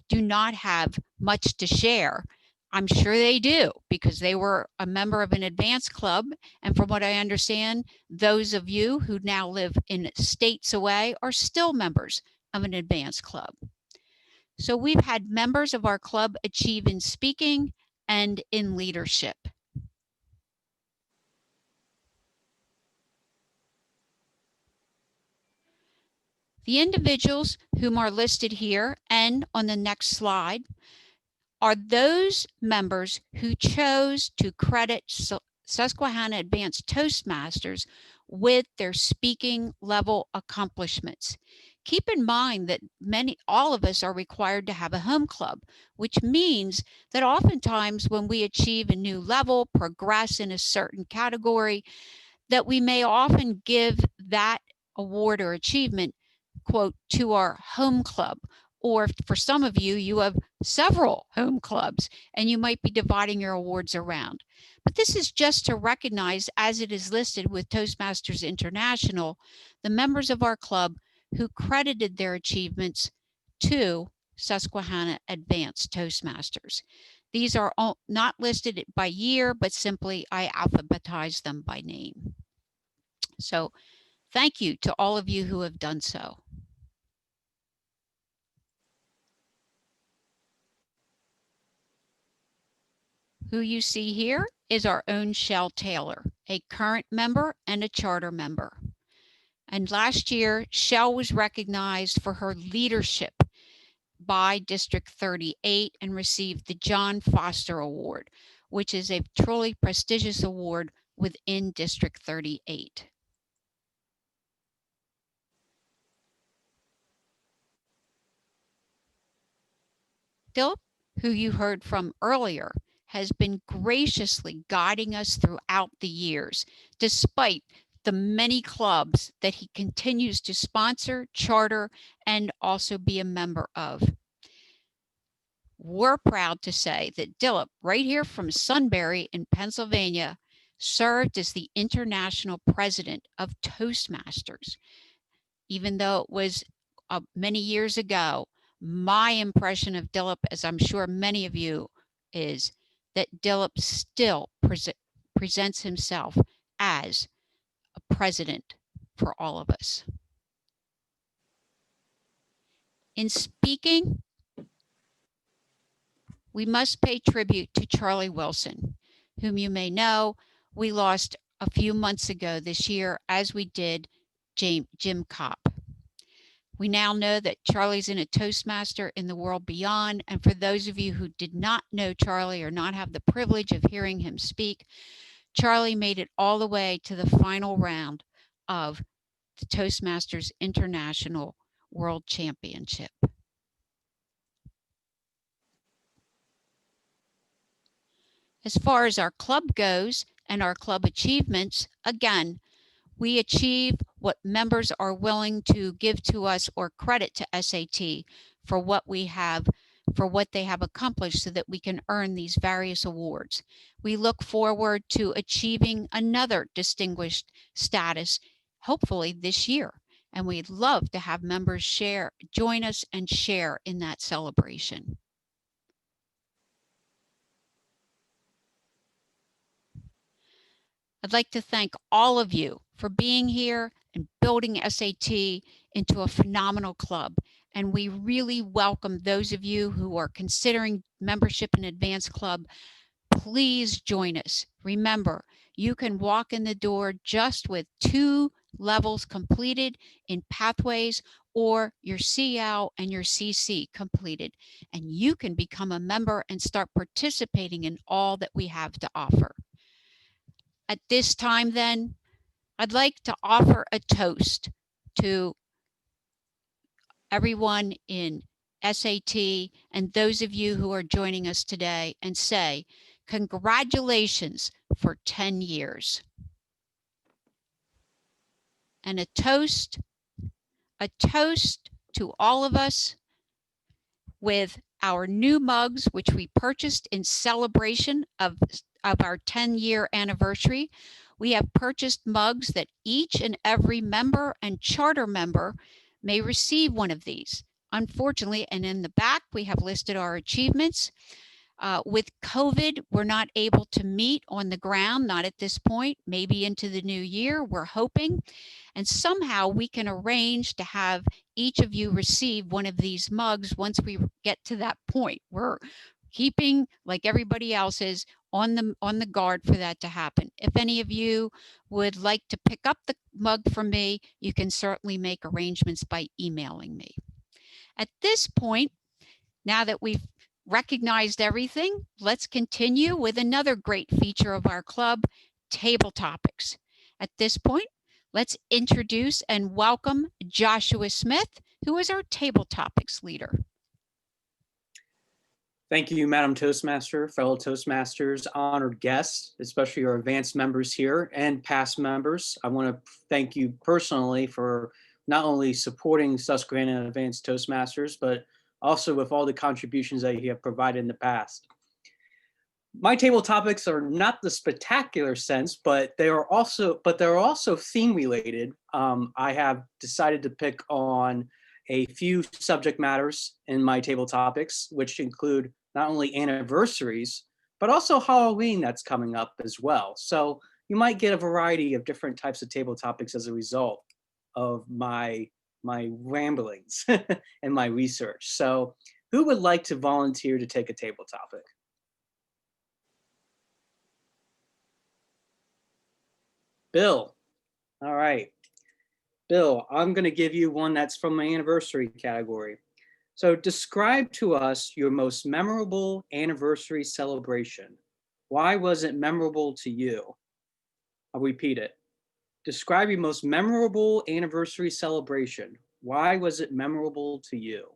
do not have much to share. I'm sure they do because they were a member of an advanced club. And from what I understand, those of you who now live in states away are still members of an advanced club. So we've had members of our club achieve in speaking and in leadership. The individuals whom are listed here and on the next slide are those members who chose to credit Susquehanna Advanced Toastmasters with their speaking level accomplishments. Keep in mind that all of us are required to have a home club, which means that oftentimes when we achieve a new level, progress in a certain category, that we may often give that award or achievement, quote, to our home club. Or for some of you, you have several home clubs and you might be dividing your awards around. But this is just to recognize, as it is listed with Toastmasters International, the members of our club who credited their achievements to Susquehanna Advanced Toastmasters. These are all not listed by year, but simply I alphabetize them by name. So thank you to all of you who have done so. Who you see here is our own Shell Taylor, a current member and a charter member. And last year, Shell was recognized for her leadership by District 38 and received the John Foster Award, which is a truly prestigious award within District 38. Philip, who you heard from earlier, has been graciously guiding us throughout the years, despite the many clubs that he continues to sponsor, charter, and also be a member of. We're proud to say that Dillip, right here from Sunbury in Pennsylvania, served as the international president of Toastmasters. Even though it was many years ago, my impression of Dillip, as I'm sure many of you, is that Dillip still presents himself as a president for all of us. In speaking, we must pay tribute to Charlie Wilson, whom you may know we lost a few months ago this year, as we did Jim Kopp. We now know that Charlie's in a Toastmaster in the world beyond. And for those of you who did not know Charlie or not have the privilege of hearing him speak, Charlie made it all the way to the final round of the Toastmasters International World Championship. As far as our club goes and our club achievements, again, we achieve what members are willing to give to us or credit to SAT for what we have, for what they have accomplished so that we can earn these various awards. We look forward to achieving another distinguished status, hopefully this year. And we'd love to have members join us and share in that celebration. I'd like to thank all of you for being here and building SAT into a phenomenal club. And we really welcome those of you who are considering membership in Advanced Club. Please join us. Remember, you can walk in the door just with 2 levels completed in Pathways or your CL and your CC completed. And you can become a member and start participating in all that we have to offer. At this time, then, I'd like to offer a toast to everyone in SAT and those of you who are joining us today and say, congratulations for 10 years. And a toast to all of us with our new mugs, which we purchased in celebration of our 10-year anniversary. We have purchased mugs that each and every member and charter member may receive one of these. Unfortunately, and in the back, we have listed our achievements. With COVID, we're not able to meet on the ground, not at this point, maybe into the new year, we're hoping. And somehow we can arrange to have each of you receive one of these mugs once we get to that point. We're keeping, like everybody else is, on the guard for that to happen. If any of you would like to pick up the mug from me, you can certainly make arrangements by emailing me. At this point, now that we've recognized everything, let's continue with another great feature of our club, Table Topics. At this point, let's introduce and welcome Joshua Smith, who is our Table Topics leader. Thank you, Madam Toastmaster, fellow Toastmasters, honored guests, especially our advanced members here and past members. I want to thank you personally for not only supporting Susquehanna Advanced Toastmasters, but also with all the contributions that you have provided in the past. My table topics are not the spectacular sense, but they're also theme related. I have decided to pick on a few subject matters in my table topics, which include not only anniversaries, but also Halloween that's coming up as well. So you might get a variety of different types of table topics as a result of my ramblings and my research. So who would like to volunteer to take a table topic? Bill. All right. Bill, I'm going to give you one that's from my anniversary category. So describe to us your most memorable anniversary celebration. Why was it memorable to you? I'll repeat it. Describe your most memorable anniversary celebration. Why was it memorable to you?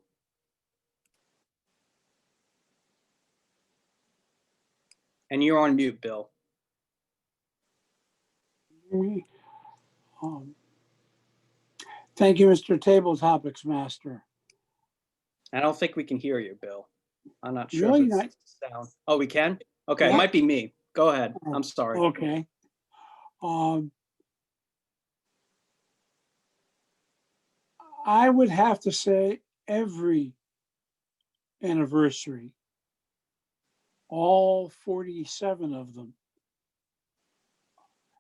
And you're on mute, Bill. Thank you, Mr. Table Topics Master. I don't think we can hear you, Bill. I'm not sure Really? if it's sound. Oh, we can? Okay, it Yeah. might be me. Go ahead. I'm sorry. Okay. I would have to say every anniversary, all 47 of them,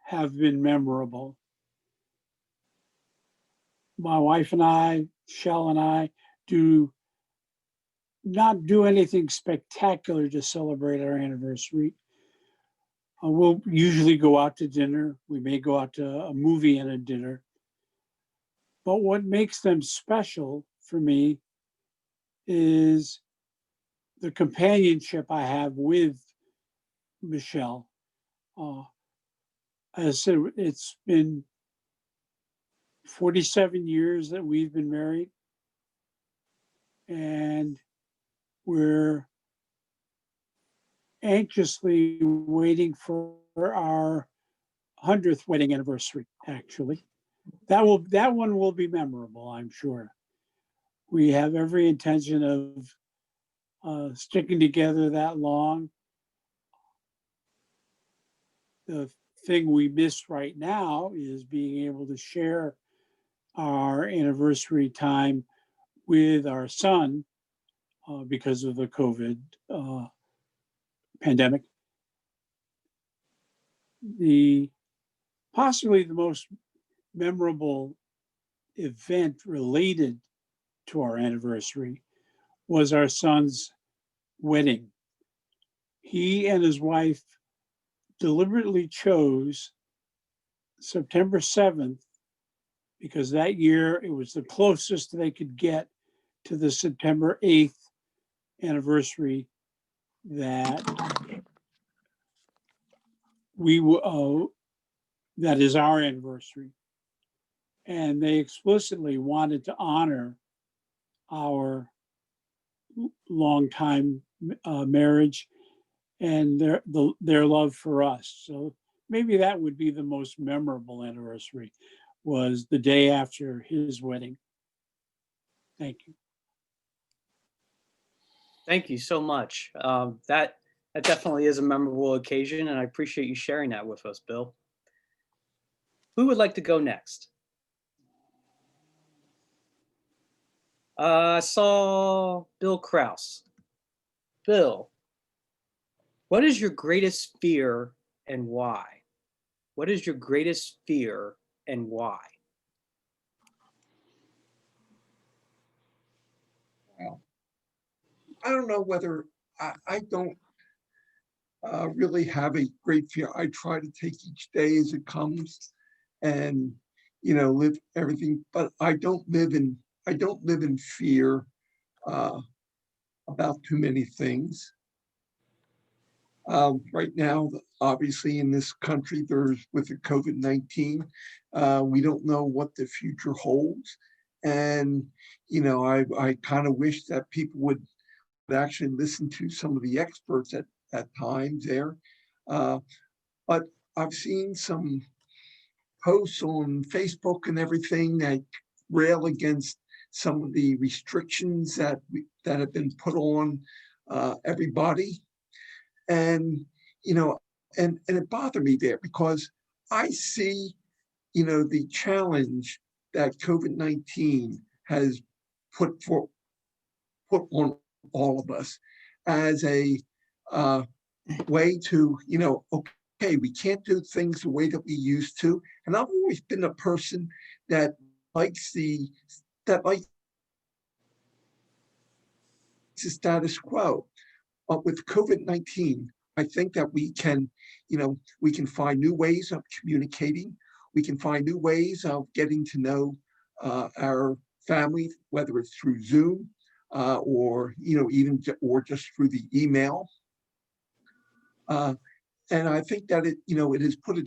have been memorable. My wife and I, Shell and I, do not do anything spectacular to celebrate our anniversary. We'll usually go out to dinner. We may go out to a movie and a dinner. But what makes them special for me is the companionship I have with Michelle. As I said, it's been 47 years that we've been married, and we're anxiously waiting for our 100th wedding anniversary, actually. That one will be memorable, I'm sure. We have every intention of sticking together that long. The thing we miss right now is being able to share our anniversary time with our son because of the COVID pandemic. Possibly the most memorable event related to our anniversary was our son's wedding. He and his wife deliberately chose September 7th because that year it was the closest they could get to the September 8th anniversary that that is our anniversary. And they explicitly wanted to honor our longtime marriage and their love for us. So maybe that would be the most memorable anniversary, was the day after his wedding. Thank you. Thank you so much. That definitely is a memorable occasion, and I appreciate you sharing that with us, Bill. Who would like to go next? I saw Bill Kraus. Bill, what is your greatest fear and why? What is your greatest fear and why? Well, I don't know whether I don't really have a great fear. I try to take each day as it comes and, live everything, but I don't live in fear about too many things. Right now, obviously in this country, with the COVID-19, we don't know what the future holds. And, I kind of wish that people would actually listen to some of the experts at times there. But I've seen some posts on Facebook and everything that rail against some of the restrictions that have been put on everybody. And, and it bothered me there because I see, the challenge that COVID-19 has put on all of us as a way to, okay, we can't do things the way that we used to. And I've always been a person that likes the status quo. But with COVID-19, I think that we can find new ways of communicating. We can find new ways of getting to know our family, whether it's through Zoom or just through the email. And I think that it has put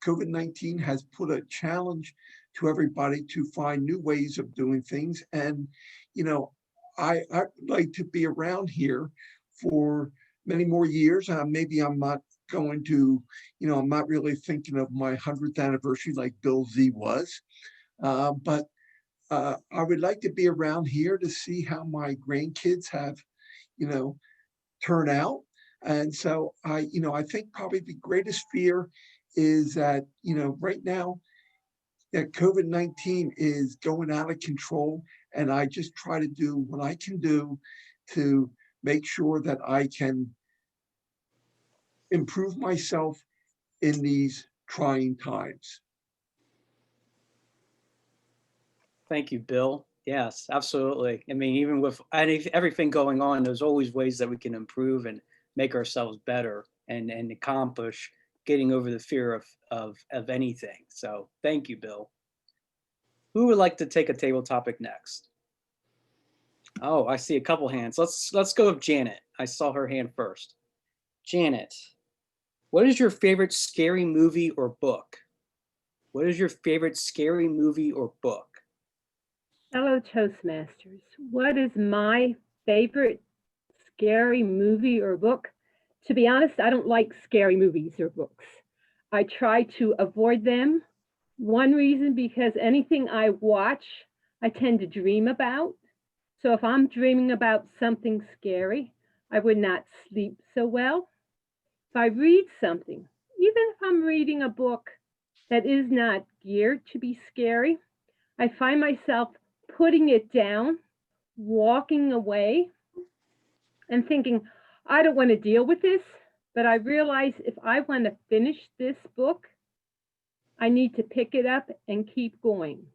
COVID-19 has put a challenge to everybody to find new ways of doing things. And I'd like to be around here for many more years. Maybe I'm not going to, I'm not really thinking of my 100th anniversary like Bill Z was. But I would like to be around here to see how my grandkids have, turn out. And so I think probably the greatest fear is that, right now that COVID-19 is going out of control. And I just try to do what I can do to make sure that I can improve myself in these trying times. Thank you, Bill. Yes, absolutely. I mean, even with everything going on, there's always ways that we can improve and make ourselves better and accomplish getting over the fear of anything. So thank you, Bill. Who would like to take a table topic next? Oh, I see a couple hands. Let's go with Janet. I saw her hand first. Janet, what is your favorite scary movie or book? What is your favorite scary movie or book? Fellow Toastmasters, what is my favorite scary movie or book? To be honest, I don't like scary movies or books. I try to avoid them. One reason, because anything I watch, I tend to dream about. So if I'm dreaming about something scary, I would not sleep so well. If I read something, even if I'm reading a book that is not geared to be scary, I find myself putting it down, walking away, and thinking, I don't want to deal with this, but I realize if I want to finish this book, I need to pick it up and keep going.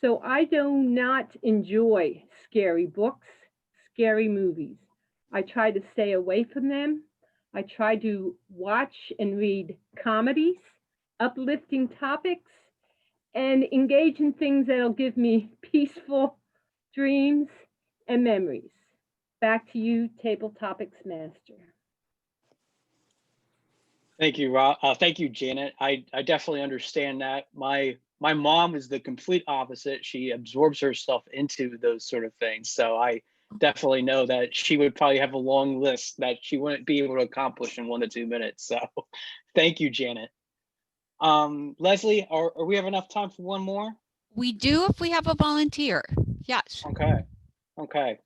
So I do not enjoy scary books, scary movies. I try to stay away from them. I try to watch and read comedies, uplifting topics, and engage in things that'll give me peaceful dreams and memories. Back to you, Table Topics Master. Thank you, Rob. Thank you, Janet. I definitely understand that. My mom is the complete opposite. She absorbs herself into those sort of things. So I definitely know that she would probably have a long list that she wouldn't be able to accomplish in 1 to 2 minutes. So thank you, Janet. Leslie, are we have enough time for one more? We do if we have a volunteer. Yes. Okay.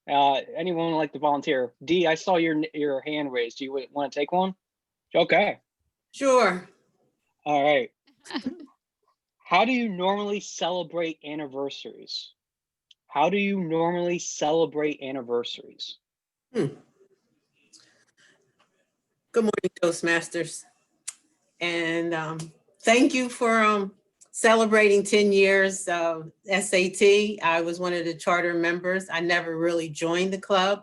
Anyone like to volunteer? Dee, I saw your hand raised. Do you want to take one? Okay. Sure. All right. How do you normally celebrate anniversaries? How do you normally celebrate anniversaries? Good morning, Toastmasters. And thank you for celebrating 10 years of SAT. I was one of the charter members. I never really joined the club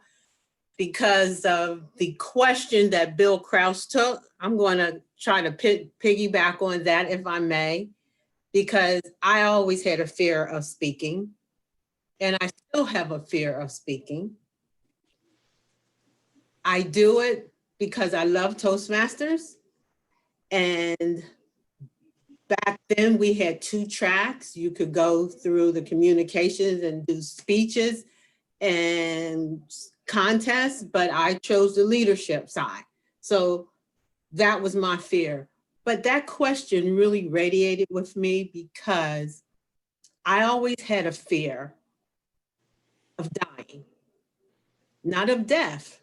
because of the question that Bill Krause took. I'm going to try to piggyback on that, if I may, because I always had a fear of speaking, and I still have a fear of speaking. I do it because I love Toastmasters, and back then we had 2 tracks. You could go through the communications and do speeches and contests, but I chose the leadership side. So that was my fear. But that question really radiated with me because I always had a fear of dying, not of death,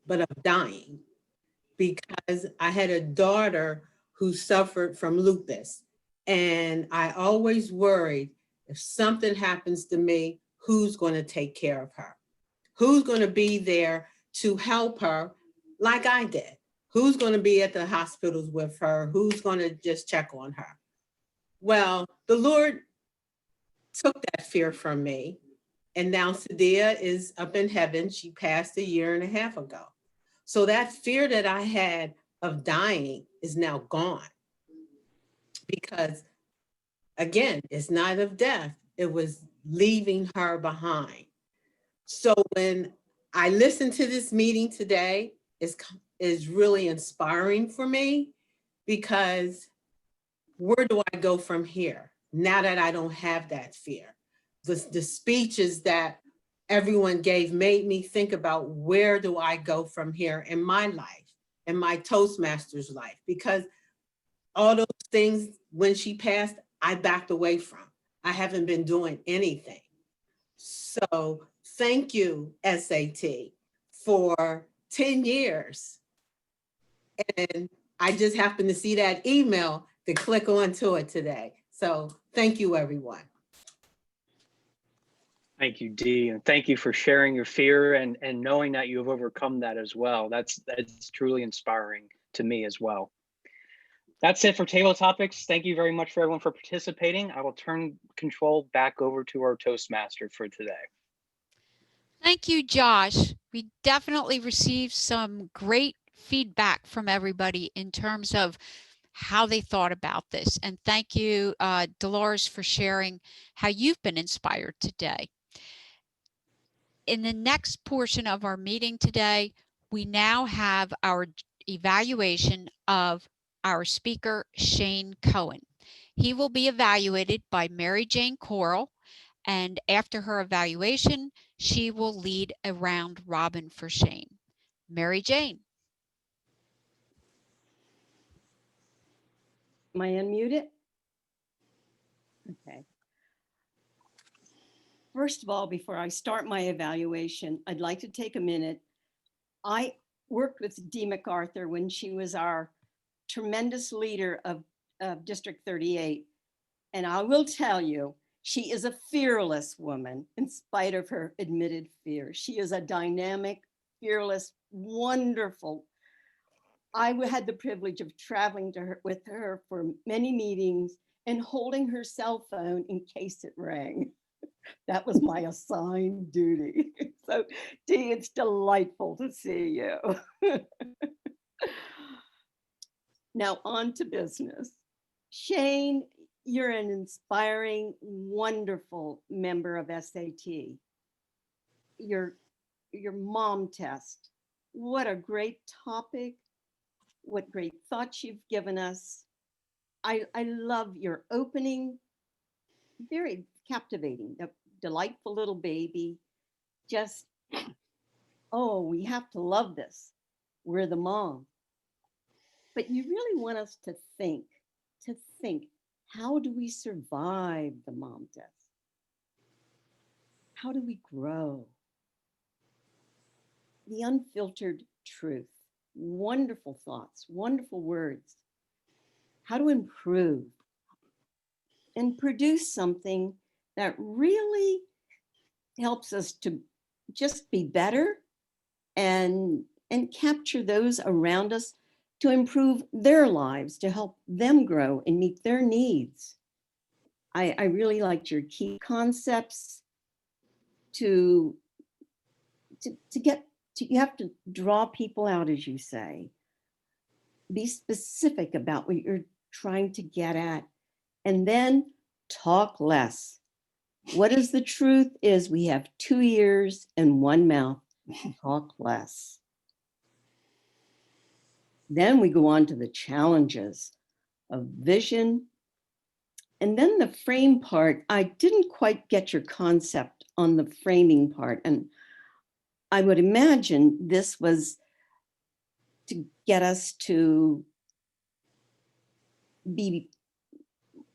but of dying, because I had a daughter who suffered from lupus. And I always worried, if something happens to me, who's going to take care of her? Who's going to be there to help her like I did? Who's going to be at the hospitals with her? Who's going to just check on her? Well, the Lord took that fear from me. And now Sadia is up in heaven. She passed 1.5 years ago. So that fear that I had of dying is now gone. Because again, it's not of death. It was leaving her behind. So when I listened to this meeting today, is really inspiring for me, because where do I go from here now that I don't have that fear? The speeches that everyone gave made me think about where do I go from here in my life, in my Toastmasters life, because all those things when she passed, I backed away from. I haven't been doing anything. So thank you, SAT, for 10 years. And I just happened to see that email to click onto it today. So thank you, everyone. Thank you, Dee, and thank you for sharing your fear and knowing that you have overcome that as well. That's truly inspiring to me as well. That's it for table topics. Thank you very much for everyone for participating. I will turn control back over to our Toastmaster for today. Thank you, Josh. We definitely received some great feedback from everybody in terms of how they thought about this. And thank you, Dolores, for sharing how you've been inspired today. In the next portion of our meeting today, we now have our evaluation of our speaker, Shane Cohen. He will be evaluated by Mary Jane Coral, and after her evaluation, she will lead a round robin for Shane. Mary Jane. Am I unmuted? Okay. First of all, before I start my evaluation, I'd like to take a minute. I worked with Dee MacArthur when she was our tremendous leader of District 38. And I will tell you, she is a fearless woman in spite of her admitted fear. She is a dynamic, fearless, wonderful. I had the privilege of traveling with her for many meetings and holding her cell phone in case it rang. That was my assigned duty. So, Dee, it's delightful to see you. Now, on to business. Shane, you're an inspiring, wonderful member of SAT. Your mom test. What a great topic. What great thoughts you've given us. I love your opening. Very captivating. The delightful little baby. Just, oh, we have to love this. We're the mom. But you really want us to think, how do we survive the mom test? How do we grow? The unfiltered truth, wonderful thoughts, wonderful words. How to improve and produce something that really helps us to just be better and capture those around us to improve their lives, to help them grow and meet their needs. I really liked your key concepts to get to, you have to draw people out, as you say. Be specific about what you're trying to get at, and then talk less. What is the truth is we have 2 ears and 1 mouth. Talk less. Then we go on to the challenges of vision. And then the frame part, I didn't quite get your concept on the framing part. And I would imagine this was to get us to be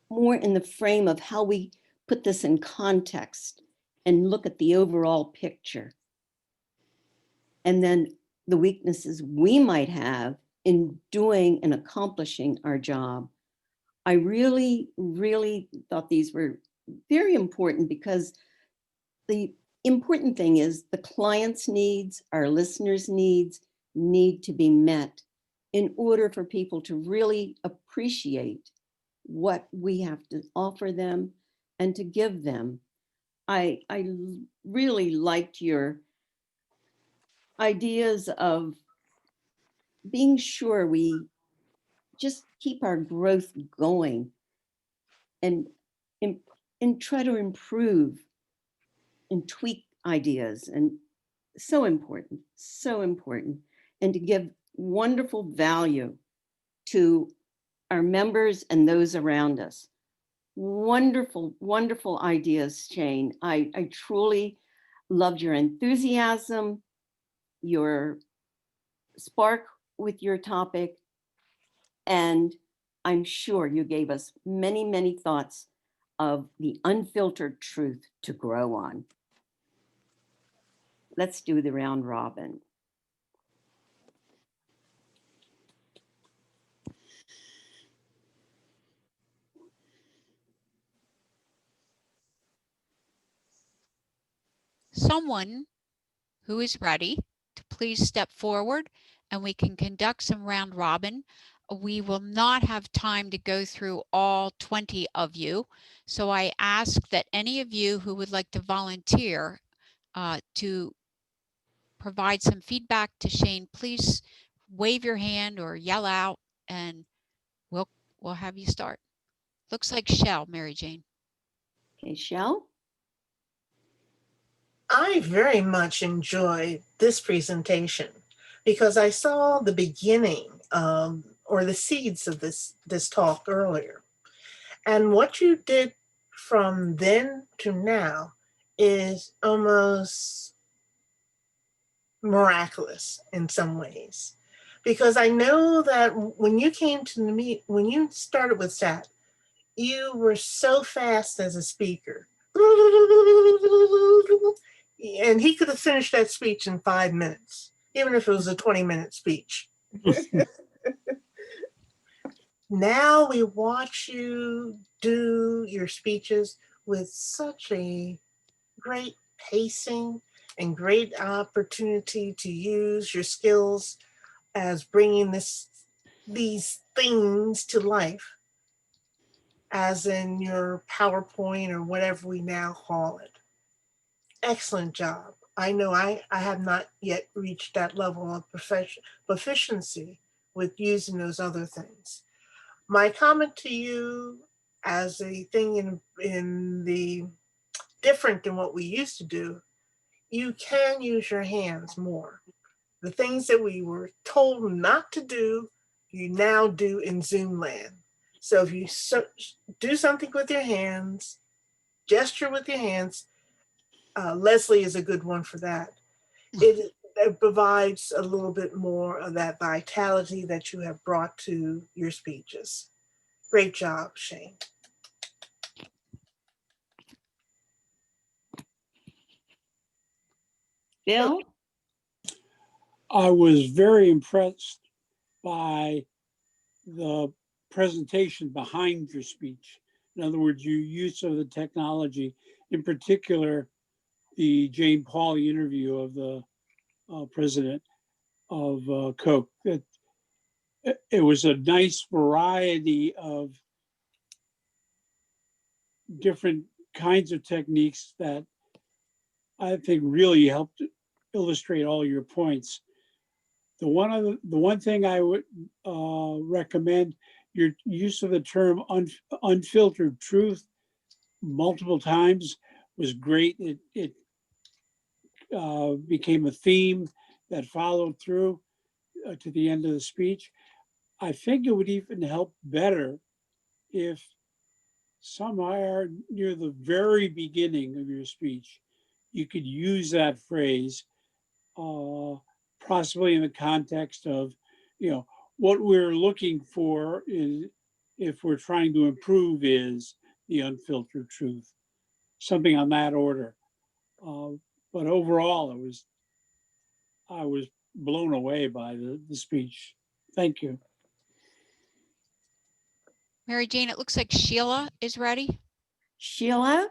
more in the frame of how we put this in context and look at the overall picture. And then the weaknesses we might have in doing and accomplishing our job. I really, really thought these were very important because the important thing is the client's needs, our listeners' needs need to be met in order for people to really appreciate what we have to offer them and to give them. I really liked your ideas of being sure we just keep our growth going and try to improve and tweak ideas. And so important, and to give wonderful value to our members and those around us. Wonderful, wonderful ideas, Shane. I truly Loved your enthusiasm, your spark with your topic, and I'm sure you gave us many, many thoughts of the unfiltered truth to grow on. Let's do the round robin. Someone who is ready to please step forward and we can conduct some round robin. We will not have time to go through all 20 of you. So I ask that any of you who would like to volunteer to provide some feedback to Shane, please wave your hand or yell out and we'll have you start. Looks like Shell, Mary Jane. Okay, Shell? I very much enjoyed this presentation because I saw the beginning or the seeds of this talk earlier. And what you did from then to now is almost miraculous in some ways. Because I know that when you came to me, when you started with SAT, you were so fast as a speaker. And he could have finished that speech in 5 minutes, even if it was a 20-minute speech. Now we watch you do your speeches with such a great pacing and great opportunity to use your skills as bringing these things to life, as in your PowerPoint or whatever we now call it. Excellent job. I know I have not yet reached that level of proficiency with using those other things. My comment to you as a thing in the different than what we used to do, you can use your hands more. The things that we were told not to do, you now do in Zoom land. So if you do something with your hands, gesture with your hands, Leslie is a good one for that. It provides a little bit more of that vitality that you have brought to your speeches. Great job, Shane. Bill? I was very impressed by the presentation behind your speech. In other words, your use of the technology, in particular, the Jane Pauley interview of the president of Coke. It was a nice variety of different kinds of techniques that I think really helped illustrate all your points. The one thing I would recommend, your use of the term unfiltered truth multiple times was great. It became a theme that followed through to the end of the speech. I think it would even help better if somewhere near the very beginning of your speech, you could use that phrase, possibly in the context of, what we're looking for is, if we're trying to improve, is the unfiltered truth, something on that order. But overall, I was blown away by the speech. Thank you. Mary Jane, it looks like Sheila is ready. Sheila?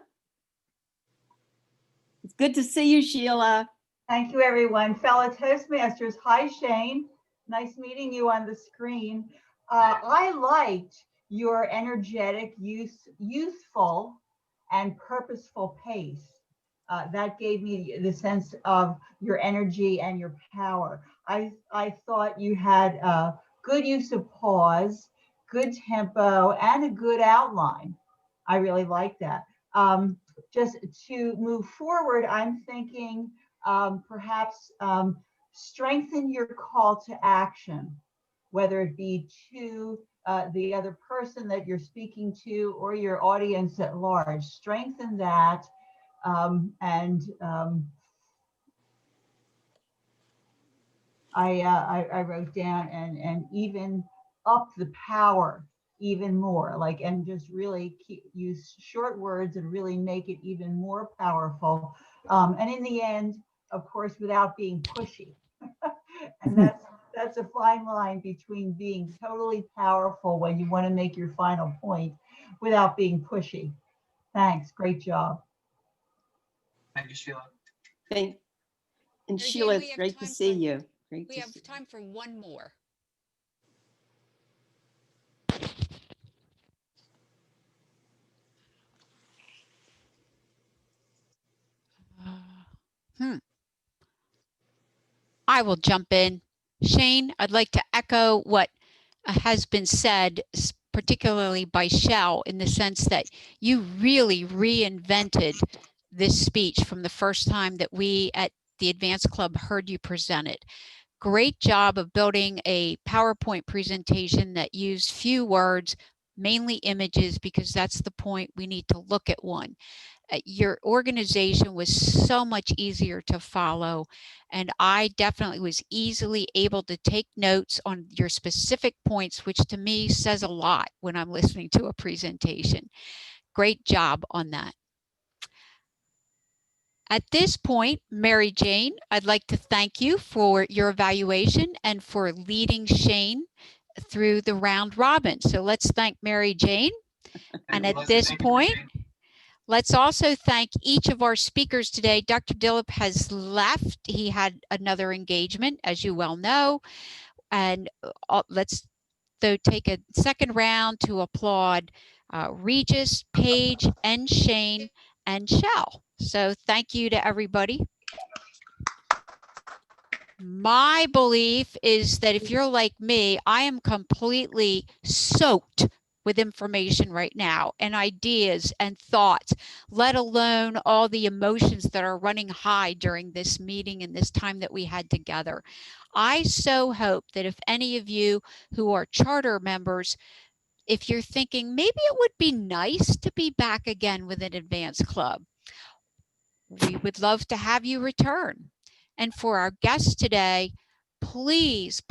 It's good to see you, Sheila. Thank you, everyone. Fellow Toastmasters, hi, Shane. Nice meeting you on the screen. I liked your energetic, youthful, and purposeful pace. That gave me the sense of your energy and your power. I thought you had good use of pause, good tempo, and a good outline. I really like that. Just to move forward, I'm thinking perhaps strengthen your call to action, whether it be to the other person that you're speaking to or your audience at large. Strengthen that and I wrote down, and even up the power even more, like, and just really use short words and really make it even more powerful. And in the end, of course, without being pushy. And that's a fine line between being totally powerful when you want to make your final point without being pushy. Thanks. Great job. Thank you, Sheila. And Mary Jane, Sheila, we it's have great to time see for- you. Great We to have see time for one more. I will jump in. Shane, I'd like to echo what has been said, particularly by Shell, in the sense that you really reinvented this speech from the first time that we at the Advanced Club heard you present it. Great job of building a PowerPoint presentation that used few words, mainly images, because that's the point. We need to look at one. Your organization was so much easier to follow, and I definitely was easily able to take notes on your specific points, which to me says a lot when I'm listening to a presentation. Great job on that. At this point, Mary Jane, I'd like to thank you for your evaluation and for leading Shane through the round robin. So let's thank Mary Jane. And at this point, let's also thank each of our speakers today. Dr. Dillip has left. He had another engagement, as you well know. And let's take a second round to applaud Regis, Paige, and Shane, and Shell. So thank you to everybody. My belief is that if you're like me, I am completely soaked with information right now and ideas and thoughts, let alone all the emotions that are running high during this meeting and this time that we had together. I so hope that if any of you who are charter members, if you're thinking maybe it would be nice to be back again with an advanced club, we would love to have you return. And for our guests today, please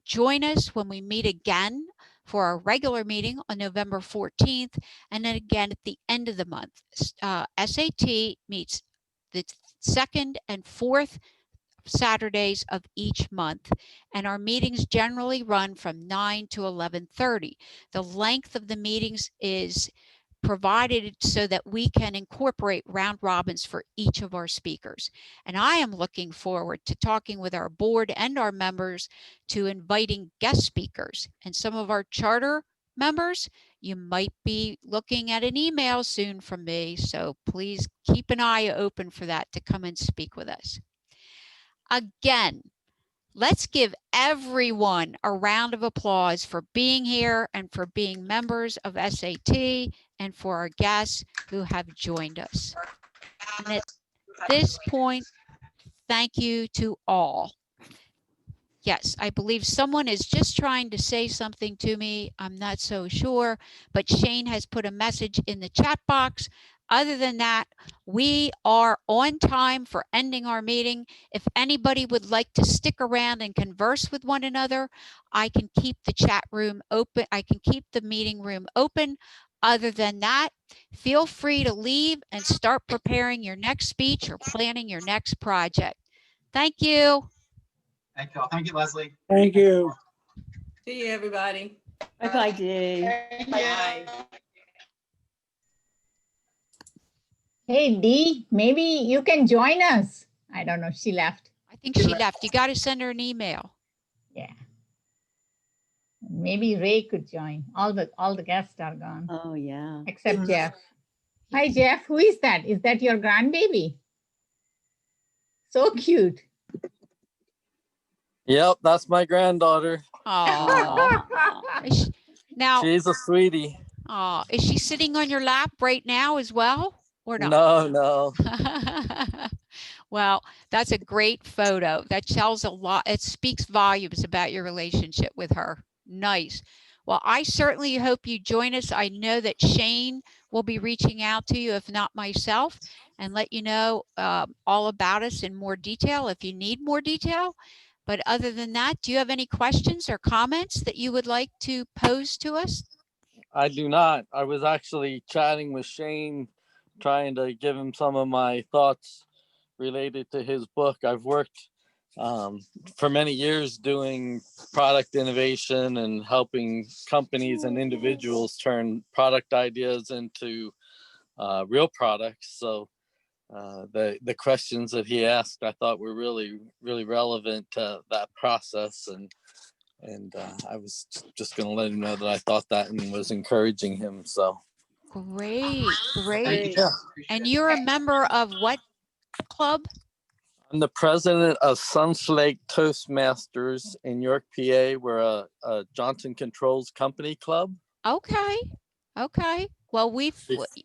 join us when we meet again for our regular meeting on November 14th, and then again at the end of the month. SAT meets the second and fourth Saturdays of each month, and our meetings generally run from 9 to 11:30. The length of the meetings is provided so that we can incorporate round robins for each of our speakers. And I am looking forward to talking with our board and our members to inviting guest speakers. And some of our charter members, you might be looking at an email soon from me, so please keep an eye open for that to come and speak with us. Again, let's give everyone a round of applause for being here and for being members of SAT and for our guests who have joined us. And at this point, thank you to all. Yes, I believe someone is just trying to say something to me. I'm not so sure, but Shane has put a message in the chat box. Other than that, we are on time for ending our meeting. If anybody would like to stick around and converse with one another, I can keep the chat room open. I can keep the meeting room open. Other than that, feel free to leave and start preparing your next speech or planning your next project. Thank you. Thank you all. Thank you, Leslie. Thank you. See you, everybody. Bye-bye, Dee. Bye. Hey, Dee, maybe you can join us. I don't know. She left. I think she left. You got to send her an email. Yeah. Maybe Ray could join. All the guests are gone. Oh, yeah. Except Jeff. Hi, Jeff. Who is that? Is that your grandbaby? So cute. Yep, that's my granddaughter. Oh, now She's a sweetie. oh, is she sitting on your lap right now as well, or not? No. Well, that's a great photo. That tells a lot. It speaks volumes about your relationship with her. Nice. Well, I certainly hope you join us. I know that Shane will be reaching out to you, if not myself, and let you know all about us in more detail if you need more detail. But other than that, do you have any questions or comments that you would like to pose to us? I do not. I was actually chatting with Shane, trying to give him some of my thoughts related to his book. I've worked for many years doing product innovation and helping companies and individuals turn product ideas into real products. So the questions that he asked, I thought were really relevant to that process, and I was just going to let him know that I thought that and was encouraging him. So Great, great. Thank you, Jeff. Appreciate And it. you're a member of what club? I'm the president of Suns Lake Toastmasters in York, PA. We're a Johnson Controls Company club. Okay, okay. Well,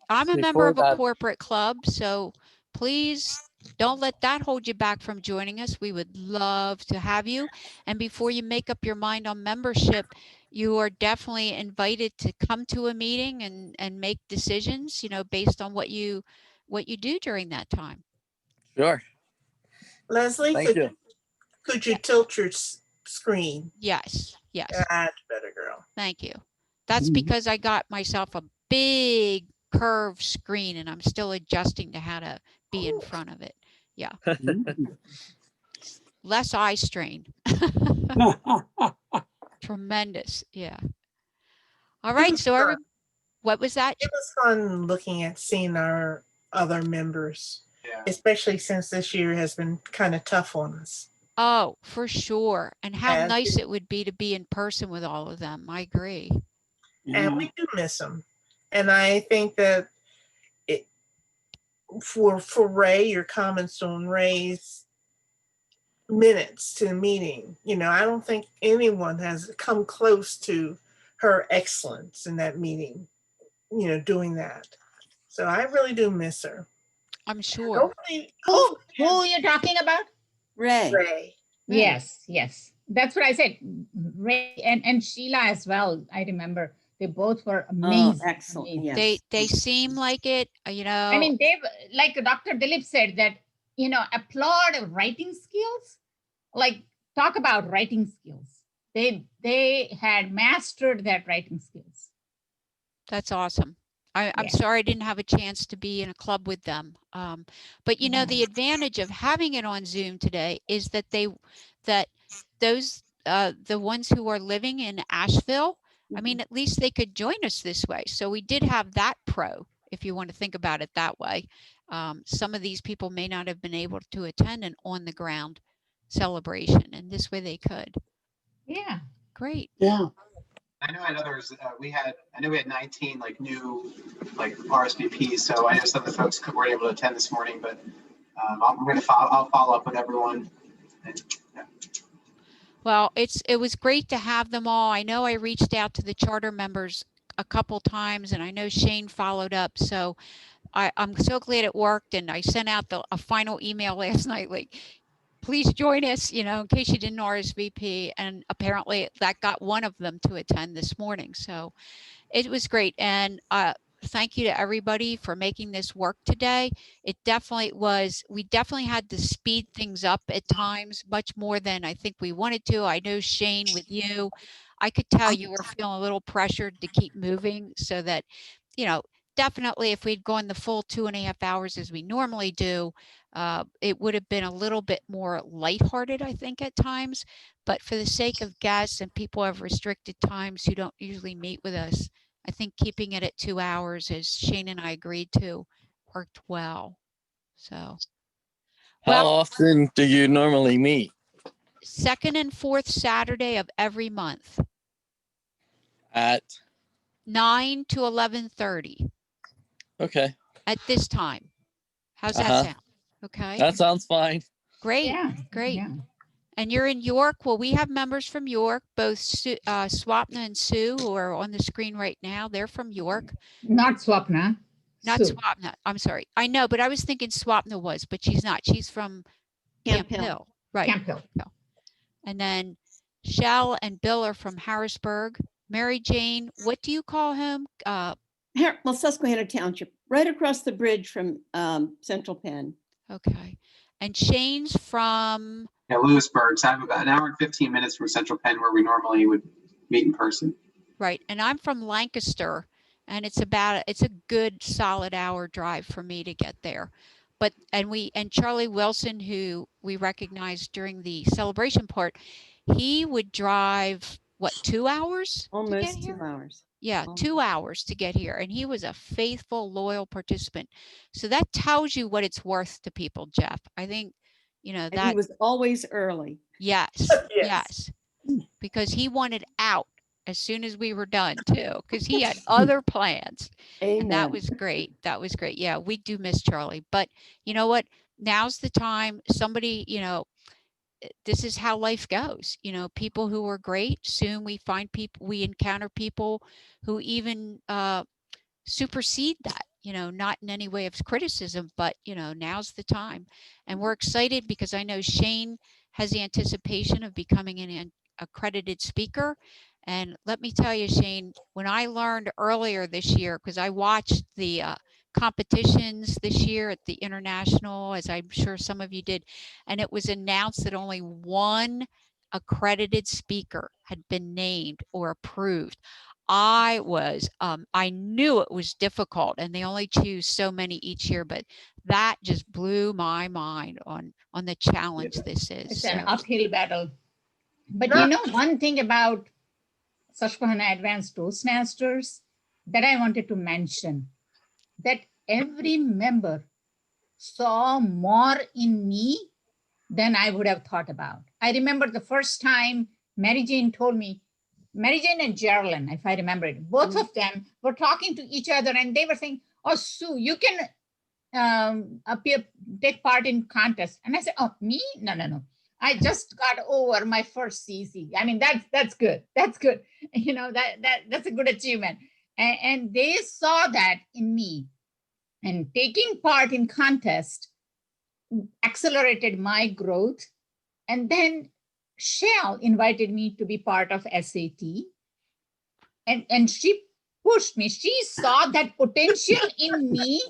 I'm a member Before of a that, corporate club, so please don't let that hold you back from joining us. We would love to have you. And before you make up your mind on membership, you are definitely invited to come to a meeting and make decisions, you know, based on what you do during that time. sure. Leslie, Thank you. could you tilt your screen? Yes, yes. That's better, girl. Thank you. That's because I got myself a big curved screen and I'm still adjusting to how to be in front of it. Yeah. Less eye strain. Tremendous. Yeah. All right. So what was that? It was fun looking at seeing our other members, especially since this year has been kind of tough on us. Oh, for sure. And how And nice it would be to be in person with all of them. I agree. And we do miss them. And I think that for Ray, your comments on Ray's minutes to the meeting, you know, I don't think anyone has come close to her excellence in that meeting, you know, doing that. So I really do miss her. I'm sure. Who are you talking about? Ray. Ray. Yes, yes. That's what I said. Ray and Sheila as well. I remember they both were amazing. Oh, excellent. Amazing. Yes. They seem like it, you know. I mean, they like Dr. Dilip said that, you know, applaud writing skills. Like talk about writing skills. They had mastered that writing skills. That's awesome. I'm sorry I didn't have a chance to be in a club with them. But you know, the advantage of having it on Zoom today is that those the ones who are living in Asheville, I mean, at least they could join us this way. So we did have that pro, if you want to think about it that way. Some of these people may not have been able to attend an on the ground celebration, and this way they could. Yeah. Great. Yeah. I know at others we had 19 like new like RSVPs, so I know some of the folks weren't able to attend this morning, but I'll follow up with everyone. And, yeah. Well, it was great to have them all. I know I reached out to the charter members a couple times, and I know Shane followed up. So I'm so glad it worked, and I sent out a final email last night, like, please join us, you know, in case you didn't RSVP. And apparently that got one of them to attend this morning. So it was great. And thank you to everybody for making this work today. It definitely was, we definitely had to speed things up at times, much more than I think we wanted to. I know Shane, with you, I could tell you were feeling a little pressured to keep moving, so that, you know, definitely if we'd gone the full 2.5 hours as we normally do, it would have been a little bit more lighthearted, I think, at times. But for the sake of guests and people who have restricted times who don't usually meet with us, I think keeping it at 2 hours, as Shane and I agreed to, worked well. So, How often do you normally meet? second and fourth Saturday of every month, At 9 to 11:30 okay. at this time. How's that sound? Okay. That sounds fine. Great. Yeah. Great. Yeah. And you're in York. Well, we have members from York, both Swapna and Sue, who are on the screen right now. They're from York. Not Swapna. Not Sue. Swapna. I'm sorry. I know, but I was thinking Swapna was, but she's not. She's from Camp Hill. Right. Camp Hill. And then Shell and Bill are from Harrisburg. Mary Jane, what do you call him? Well, Susquehanna Township, right across the bridge from Central Penn. Okay. And Shane's from? Yeah, Lewisburg. So I have about an hour and 15 minutes from Central Penn where we normally would meet in person. Right. And I'm from Lancaster, and it's a good solid hour drive for me to get there. But, and Charlie Wilson, who we recognized during the celebration part, he would drive, what, 2 hours? Almost 2 hours. Yeah, 2 hours to get here. And he was a faithful, loyal participant. So that tells you what it's worth to people, Jeff. I think, And that. he was always early. Yes, yes. Because he wanted out as soon as we were done too, because he had other plans. Amen. And that was great. That was great. Yeah, we do miss Charlie. But you know what? Now's the time. Somebody, this is how life goes. People who are great, soon we encounter people who even supersede that, not in any way of criticism, but now's the time. And we're excited because I know Shane has the anticipation of becoming an accredited speaker. And let me tell you, Shane, when I learned earlier this year, because I watched the competitions this year at the international, as I'm sure some of you did, and it was announced that only one accredited speaker had been named or approved. I knew it was difficult, and they only choose so many each year, but that just blew my mind on the challenge this is. It's an uphill battle. But one thing about Susquehanna Advanced Toastmasters that I wanted to mention, that every member saw more in me than I would have thought about. I remember the first time Mary Jane told me, Mary Jane and Geraldine, if I remember it, both of them were talking to each other and they were saying, oh, Sue, you can take part in contest. And I said, oh, me? No. I just got over my first CC. I mean, that's good. That's good. That's a good achievement. And they saw that in me. And taking part in contest accelerated my growth. And then Shell invited me to be part of SAT. And she pushed me. She saw that potential in me.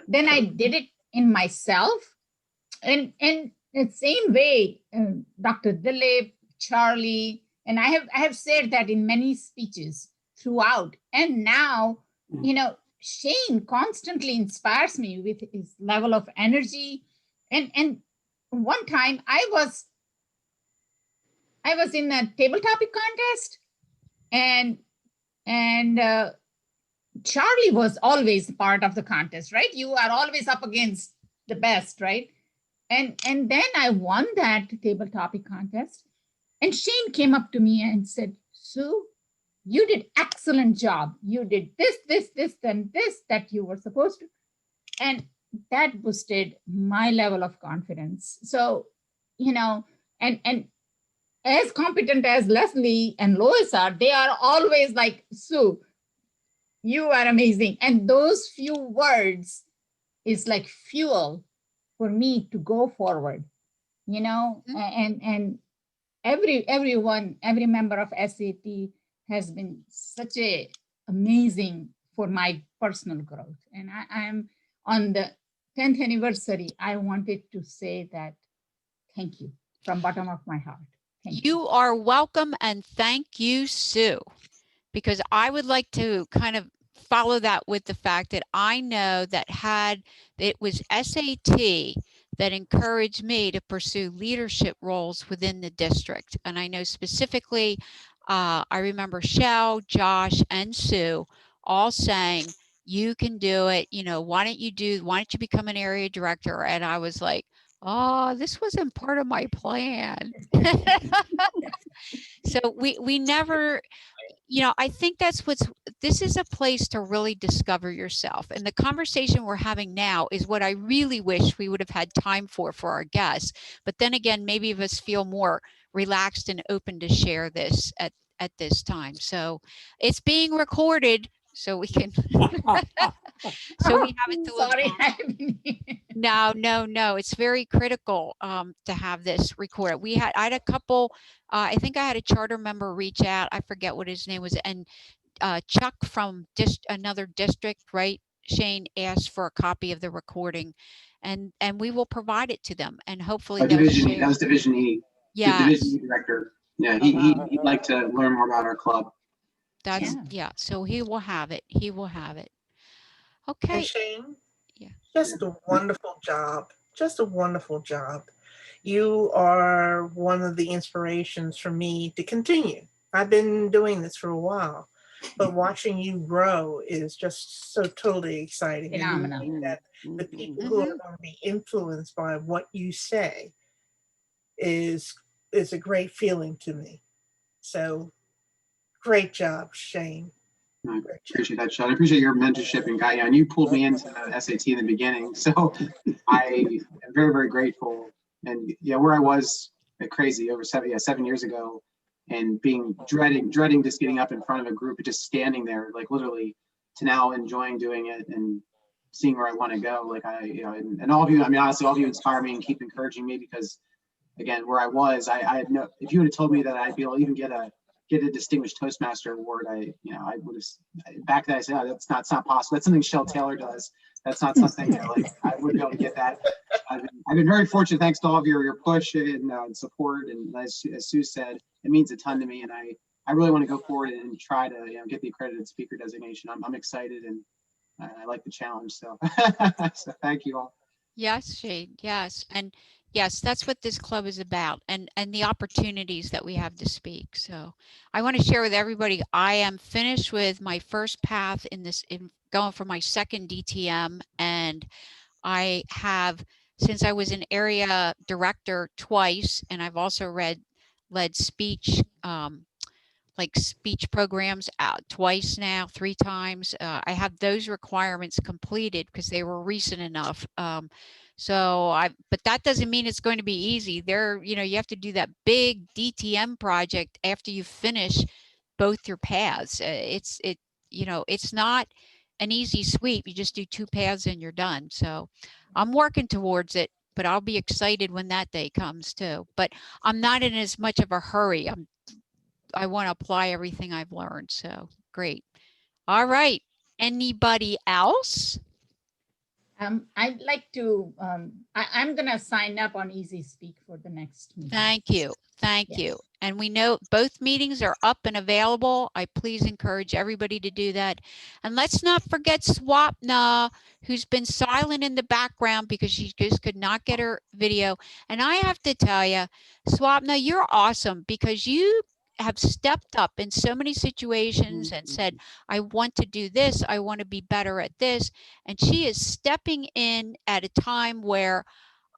Then I did it in myself. And the same way, Dr. Dilip, Charlie, and I have said that in many speeches throughout. And now, Shane constantly inspires me with his level of energy. And one time I was in a table topic contest, and Charlie was always part of the contest, right? You are always up against the best, right? And then I won that table topic contest, and Shane came up to me and said, Sue, you did excellent job. You did this, and this that you were supposed to. And that boosted my level of confidence. So, and as competent as Leslie and Lois are, they are always like, Sue, you are amazing. And those few words is like fuel for me to go forward, and every member of SAT has been such a amazing for my personal growth. And I'm on the 10th anniversary. I wanted to say that thank you from bottom of my heart. You are welcome, and thank you, Sue, because I would like to kind of follow that with the fact that I know that it was SAT that encouraged me to pursue leadership roles within the district. And I know specifically, I remember Shell, Josh, and Sue all saying, you can do it. Why don't you become an area director? And I was like, oh, this wasn't part of my plan. So we never, I think this is a place to really discover yourself. And the conversation we're having now is what I really wish we would have had time for our guests. But then again, maybe of us feel more relaxed and open to share this at this time. So it's being recorded. so we can, so we have it to look Sorry. back. No. It's very critical to have this recorded. I had a couple, I think I had a charter member reach out. I forget what his name was. And Chuck from another district, right, Shane, asked for a copy of the recording, and we will provide it to them, and hopefully they'll Division E, share. that was Division E. The Yes. Division E director. Yeah, he'd like to learn more about our club. That's yeah. So he will have it. He will have it. Okay. And Shane, yeah. Just a wonderful job. Just a wonderful job. You are one of the inspirations for me to continue. I've been doing this for a while, but watching you grow is just so totally exciting. Phenomenal. And that the people who are going to be influenced by what you say is a great feeling to me. So great job, Shane. I appreciate that, Sean. I appreciate your mentorship and guidance. And you pulled me into the SAT in the beginning, so I am very, very grateful. And yeah, where I was crazy over 7 years ago, and dreading just getting up in front of a group and just standing there, like literally, to now enjoying doing it and seeing where I want to go. Like and all of you, I mean, honestly, all of you inspire me and keep encouraging me, because again, where I was, I had no, if you would have told me that I'd be able to even get a distinguished Toastmaster award, I would have, back then I said, oh, that's not possible. That's something Shell Taylor does. That's not something like I wouldn't be able to get that. I've been very fortunate, thanks to all of your push and support. And as Sue said, it means a ton to me. And I really want to go forward and try to get the accredited speaker designation. I'm excited, and I like the challenge. So, so thank you all. Yes, Shane. Yes. And yes, that's what this club is about, and the opportunities that we have to speak. So I want to share with everybody, I am finished with my first path in going for my second DTM. And I have, since I was an area director twice, and I've also led speech, like speech programs out twice now, 3 times. I have those requirements completed because they were recent enough. But that doesn't mean it's going to be easy. You have to do that big DTM project after you finish both your paths. It's not an easy sweep. You just do 2 paths and you're done. So I'm working towards it, but I'll be excited when that day comes too. But I'm not in as much of a hurry. I want to apply everything I've learned. So great. All right. Anybody else? I'd like to, I'm going to sign up on Easy Speak for the next meeting. Thank you. Thank you. And we know both meetings are up and available. I please encourage everybody to do that. And let's not forget Swapna, who's been silent in the background because she just could not get her video. And I have to tell you, Swapna, you're awesome, because you have stepped up in so many situations and said, I want to do this. I want to be better at this. And she is stepping in at a time where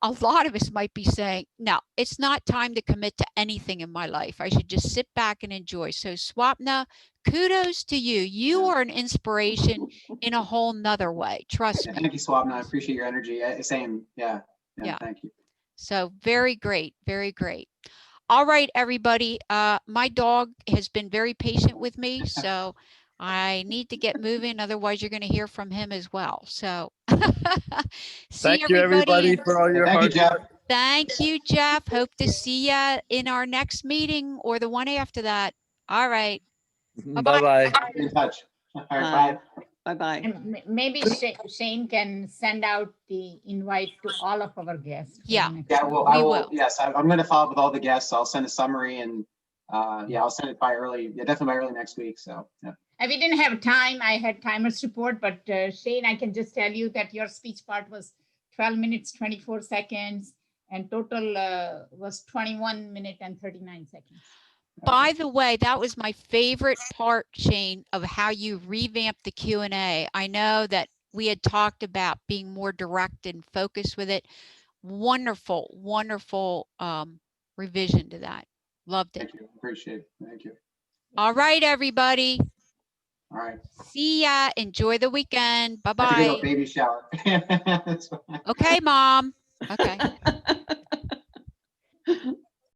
a lot of us might be saying, no, it's not time to commit to anything in my life. I should just sit back and enjoy. So Swapna, kudos to you. You are an inspiration in a whole nother way. Trust me. Thank you, Swapna. I appreciate your energy. Same. Yeah. Thank you. So very great. Very great. All right, everybody. My dog has been very patient with me, so I need to get moving. Otherwise, you're going to hear from him as well. So thank you, everybody, for all your hard work. Thank you, Jeff. Hope to see you in our next meeting or the one after that. All right. Bye-bye. Be in touch. All right, bye. Bye-bye. And maybe Shane can send out the invite to all of our guests. Yeah. Yeah, well, I will. Yes, I'm going to follow up with all the guests. I'll send a summary, and I'll send it by definitely by early next week. So yeah. We didn't have time. I had timer's report, but Shane, I can just tell you that your speech part was 12 minutes, 24 seconds, and total was 21 minutes and 39 seconds. By the way, that was my favorite part, Shane, of how you revamped the Q&A. I know that we had talked about being more direct and focused with it. Wonderful, wonderful revision to that. Loved it. Thank you. Appreciate it. Thank you. All right, everybody. All right. See ya. Enjoy the weekend. Bye-bye. I have to go to a baby shower. Okay, Mom. Okay.